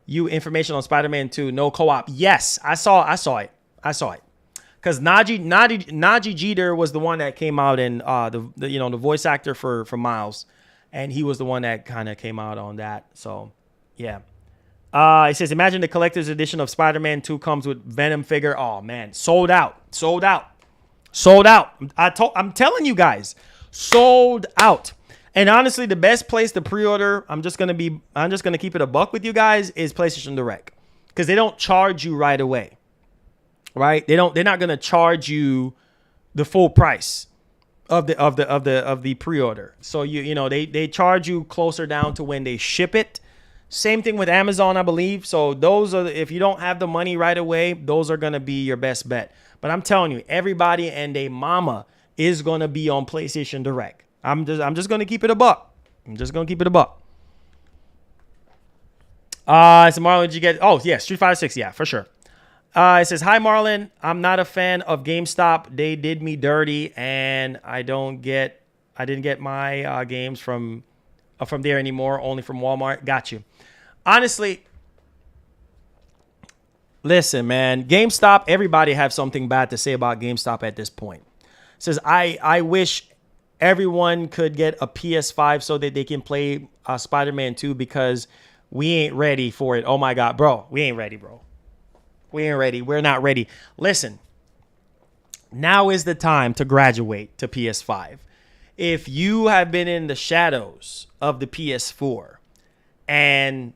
you information on Spider-Man 2, no co-op. Yes, I saw it. Because Najee Jeter was the one that came out and the voice actor for Miles, and he was the one that kind of came out on that. So, yeah. It says, imagine the collector's edition of Spider-Man 2 comes with Venom figure. Oh man, sold out. I'm telling you guys, sold out. And honestly, the best place to pre-order, I'm just gonna keep it a buck with you guys, is PlayStation Direct, because they don't charge you right away, right? They're not gonna charge you the full price of the pre-order. So they charge you closer down to when they ship it. Same thing with Amazon, I believe. So those are if you don't have the money right away, those are gonna be your best bet. But I'm telling you, everybody and their mama is gonna be on PlayStation Direct. I'm just gonna keep it a buck. So Marlon, did you get? Oh yeah, Street Fighter 6, yeah, for sure. It says, hi Marlon, I'm not a fan of GameStop. They did me dirty, and I didn't get my games from there anymore. Only from Walmart. Got you. Honestly, listen, man, GameStop. Everybody have something bad to say about GameStop at this point. It says, I wish everyone could get a PS5 so that they can play Spider-Man 2 because we ain't ready for it. Oh my God, bro. We ain't ready, bro. We ain't ready. We're not ready. Listen, now is the time to graduate to PS5. If you have been in the shadows of the PS4 and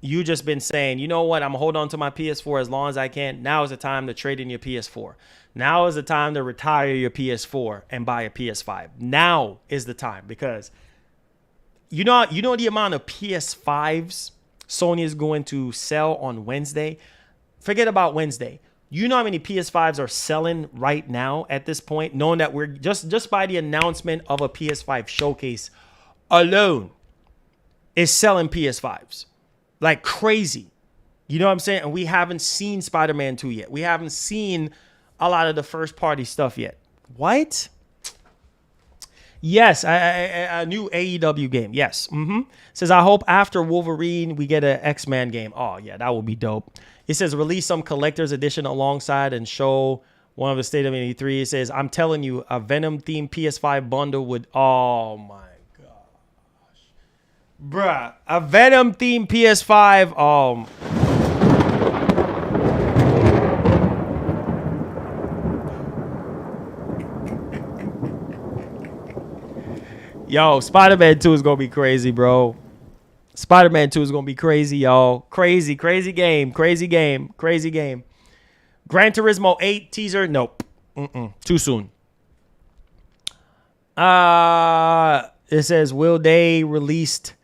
you just been saying, you know what, I'm going to hold on to my PS4 as long as I can. Now is the time to trade in your PS4. Now is the time to retire your PS4 and buy a PS5. Now is the time, because you know the amount of PS5s Sony is going to sell on Wednesday. Forget about Wednesday. You know how many PS5s are selling right now at this point, knowing that we're just by the announcement of a PS5 showcase alone is selling PS5s like crazy. You know what I'm saying? And we haven't seen Spider-Man 2 yet. We haven't seen a lot of the first party stuff yet. What? Yes, a new AEW game. Yes. Says, I hope after Wolverine we get an X-Men game. Oh yeah, that would be dope. It says, release some collector's edition alongside and show one of the State of E3. It says, I'm telling you, a Venom themed PS5 bundle would. Oh my gosh, bruh, a Venom themed PS5. Yo, Spider-Man 2 is going to be crazy, bro. Spider-Man 2 is going to be crazy, y'all. Crazy game. Gran Turismo 8 teaser. Nope. Too soon. It says, will they released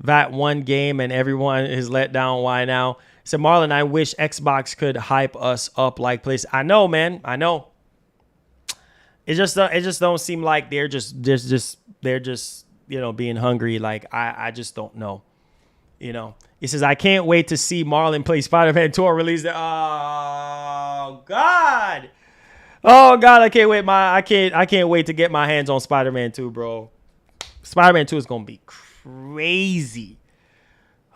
that one game and everyone is let down? Why now? So Marlon, I wish Xbox could hype us up like PlayStation. I know, man. I know. It just don't seem like they're just being hungry. Like I just don't know. He says, I can't wait to see Marlon play Spider-Man 2 release. Oh God, I can't wait. I can't wait to get my hands on Spider-Man 2, bro. Spider-Man 2 is gonna be crazy.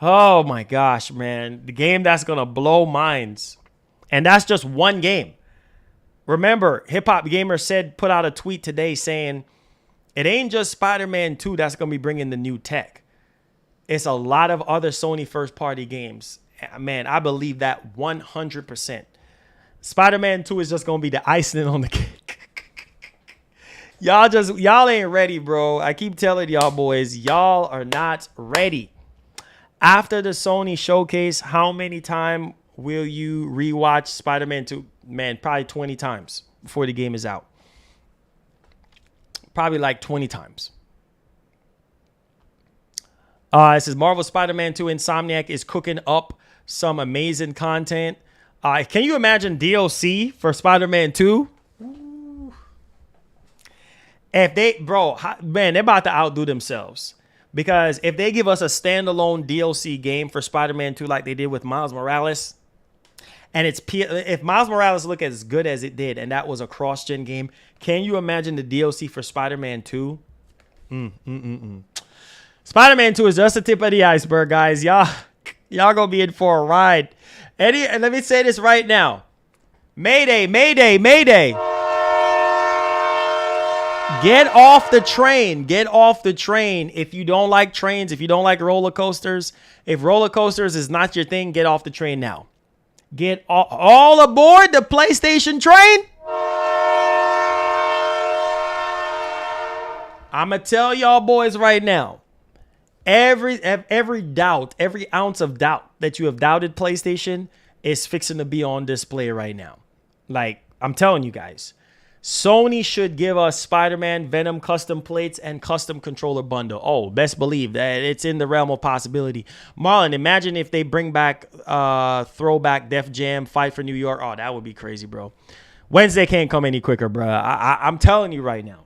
Oh my gosh, man, the game that's gonna blow minds, and that's just one game. Remember, Hip Hop Gamer put out a tweet today saying it ain't just Spider-Man 2 that's going to be bringing the new tech. It's a lot of other Sony first-party games. Man, I believe that 100%. Spider-Man 2 is just going to be the icing on the cake. Y'all ain't ready, bro. I keep telling y'all boys, y'all are not ready. After the Sony showcase, how many times will you rewatch Spider-Man 2? Man, probably 20 times before the game is out. Probably like 20 times. It says Marvel Spider-Man 2 Insomniac is cooking up some amazing content. Can you imagine DLC for Spider-Man 2? If they, bro, man, they're about to outdo themselves. Because if they give us a standalone DLC game for Spider-Man 2 like they did with Miles Morales, and if Miles Morales look as good as it did, and that was a cross-gen game, can you imagine the DLC for Spider-Man 2? Spider-Man 2 is just the tip of the iceberg, guys. Y'all gonna be in for a ride. And let me say this right now. Mayday, mayday, mayday. Get off the train. Get off the train. If you don't like trains, if you don't like roller coasters, if roller coasters is not your thing, get off the train now. Get all aboard the PlayStation train. I'm going to tell y'all boys right now. Every doubt, every ounce of doubt that you have doubted PlayStation is fixing to be on display right now. Like, I'm telling you guys. Sony should give us Spider-Man, Venom custom plates, and custom controller bundle. Oh, best believe that it's in the realm of possibility. Marlon, imagine if they bring back throwback Def Jam, Fight for New York. Oh, that would be crazy, bro. Wednesday can't come any quicker, bro. I'm telling you right now.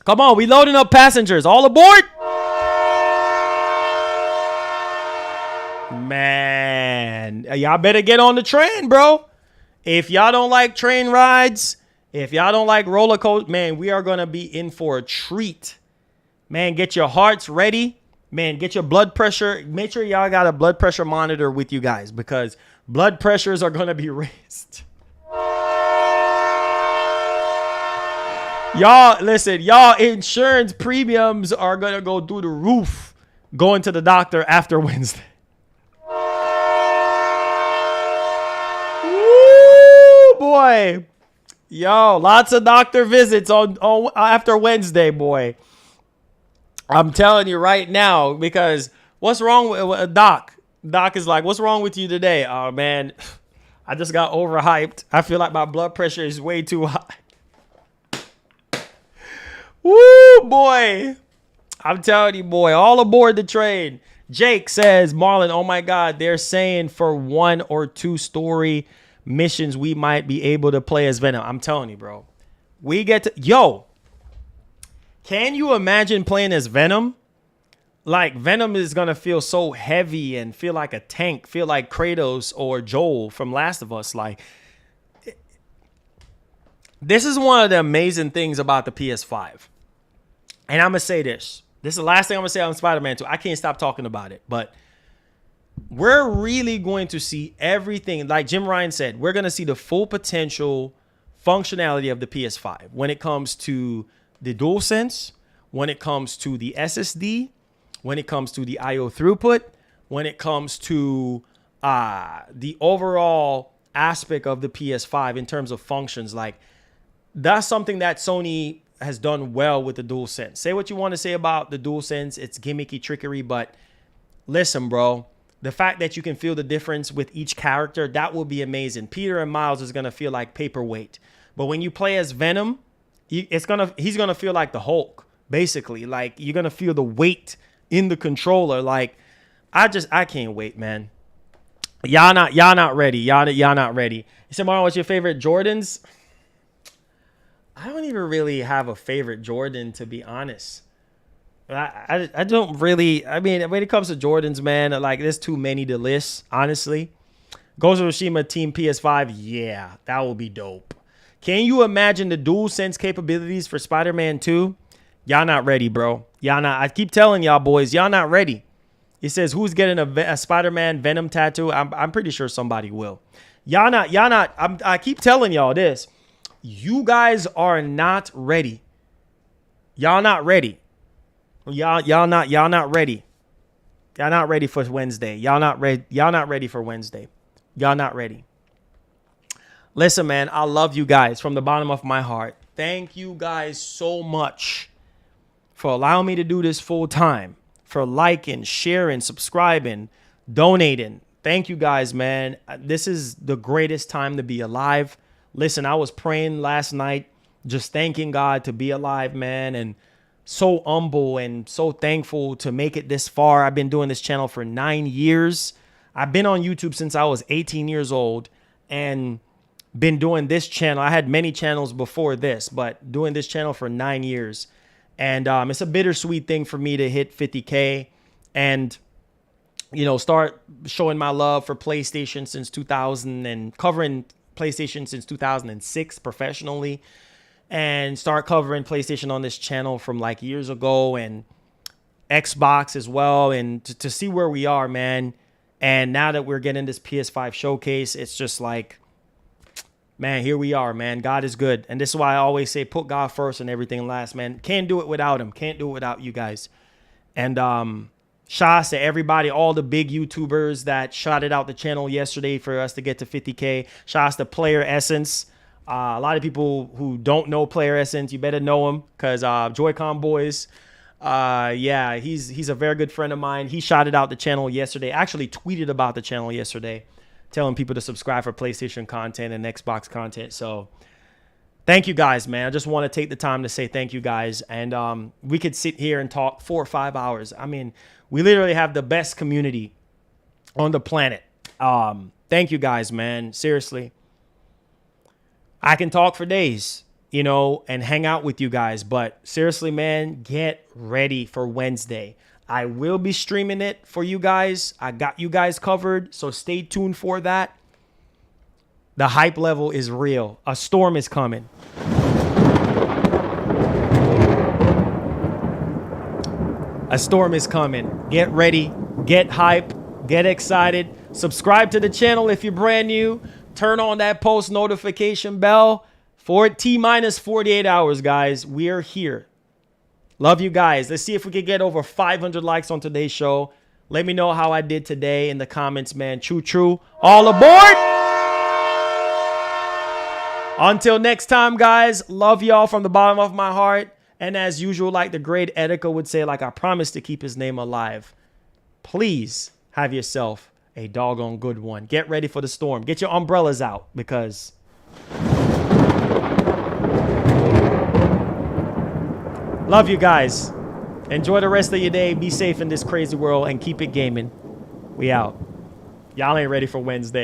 Come on, we loading up passengers. All aboard? Man, y'all better get on the train, bro. If y'all don't like train rides, if y'all don't like roller coaster, man, we are going to be in for a treat. Man, get your hearts ready. Man, get your blood pressure. Make sure y'all got a blood pressure monitor with you guys because blood pressures are going to be raised. Y'all, listen, y'all insurance premiums are going to go through the roof going to the doctor after Wednesday. Woo, boy. Yo, lots of doctor visits on after Wednesday, boy. I'm telling you right now, because what's wrong with Doc? Doc is like, what's wrong with you today? Oh, man, I just got overhyped. I feel like my blood pressure is way too high. Woo, boy. I'm telling you, boy, all aboard the train. Jake says, Marlon, oh, my God, they're saying for 1 or 2 story missions we might be able to play as Venom. I'm telling you, bro. We get to... Yo, can you imagine playing as Venom? Like, Venom is going to feel so heavy and feel like a tank, feel like Kratos or Joel from Last of Us. Like, this is one of the amazing things about the PS5. And I'm going to say this. This is the last thing I'm going to say on Spider-Man 2. I can't stop talking about it, but we're really going to see everything. Like Jim Ryan said, we're going to see the full potential functionality of the PS5 when it comes to the DualSense, when it comes to the SSD, when it comes to the IO throughput, when it comes to the overall aspect of the PS5 in terms of functions. Like, that's something that Sony has done well with the DualSense. Say what you want to say about the DualSense. It's gimmicky trickery, but listen, bro. The fact that you can feel the difference with each character, that will be amazing. Peter and Miles is going to feel like paperweight. But when you play as Venom, he's going to feel like the Hulk, basically. Like, you're going to feel the weight in the controller. Like, I can't wait, man. Y'all not ready. Y'all not ready. You said, Marlon, what's your favorite Jordans? I don't even really have a favorite Jordan, to be honest. I don't really, I mean, when it comes to Jordans, man, like, there's too many to list, honestly. Ghost of Tsushima Team PS5, yeah, that will be dope. Can you imagine the DualSense capabilities for Spider-Man 2? Y'all not ready, bro. Y'all not, I keep telling y'all boys, y'all not ready. It says, who's getting a Spider-Man Venom tattoo? I'm pretty sure somebody will. Y'all not, I keep telling y'all this. You guys are not ready. Y'all not ready. Y'all not ready. Y'all not ready for Wednesday. Y'all not ready for Wednesday. Y'all not ready. Listen, man, I love you guys from the bottom of my heart. Thank you guys so much for allowing me to do this full time, for liking, sharing, subscribing, donating. Thank you guys, man. This is the greatest time to be alive. Listen, I was praying last night, just thanking God to be alive, man, and so humble and so thankful to make it this far. I've been doing this channel for 9 years. I've been on YouTube since I was 18 years old and been doing this channel. I had many channels before this, but doing this channel for 9 years. And it's a bittersweet thing for me to hit 50K and, you know, start showing my love for PlayStation since 2000 and covering PlayStation since 2006 professionally, and start covering PlayStation on this channel from like years ago, and Xbox as well. And to see where we are, man. And now that we're getting this PS5 showcase, it's just like, man, here we are, man. God is good. And this is why I always say put God first and everything last, man. Can't do it without him. Can't do it without you guys. And shout out to everybody, all the big YouTubers that shouted out the channel yesterday for us to get to 50K. Shout out to Player Essence. A lot of people who don't know Player Essence, you better know him, because Joy-Con Boys, yeah, he's a very good friend of mine. He shouted out the channel yesterday, actually tweeted about the channel yesterday, telling people to subscribe for PlayStation content and Xbox content. So thank you guys, man. I just want to take the time to say thank you guys. And we could sit here and talk 4 or 5 hours. I mean, we literally have the best community on the planet. Thank you guys, man. Seriously. I can talk for days, you know, and hang out with you guys. But seriously, man, get ready for Wednesday. I will be streaming it for you guys. I got you guys covered, so stay tuned for that. The hype level is real. A storm is coming. A storm is coming. Get ready. Get hype. Get excited. Subscribe to the channel if you're brand new. Turn on that post notification bell. For T-minus 48 hours, guys. We are here. Love you guys. Let's see if we can get over 500 likes on today's show. Let me know how I did today in the comments, man. True. All aboard. Until next time, guys. Love y'all from the bottom of my heart. And as usual, like the great Edica would say, like I promised to keep his name alive, please have yourself a doggone good one. Get ready for the storm. Get your umbrellas out, because love you guys. Enjoy the rest of your day. Be safe in this crazy world and keep it gaming. We out. Y'all ain't ready for Wednesday.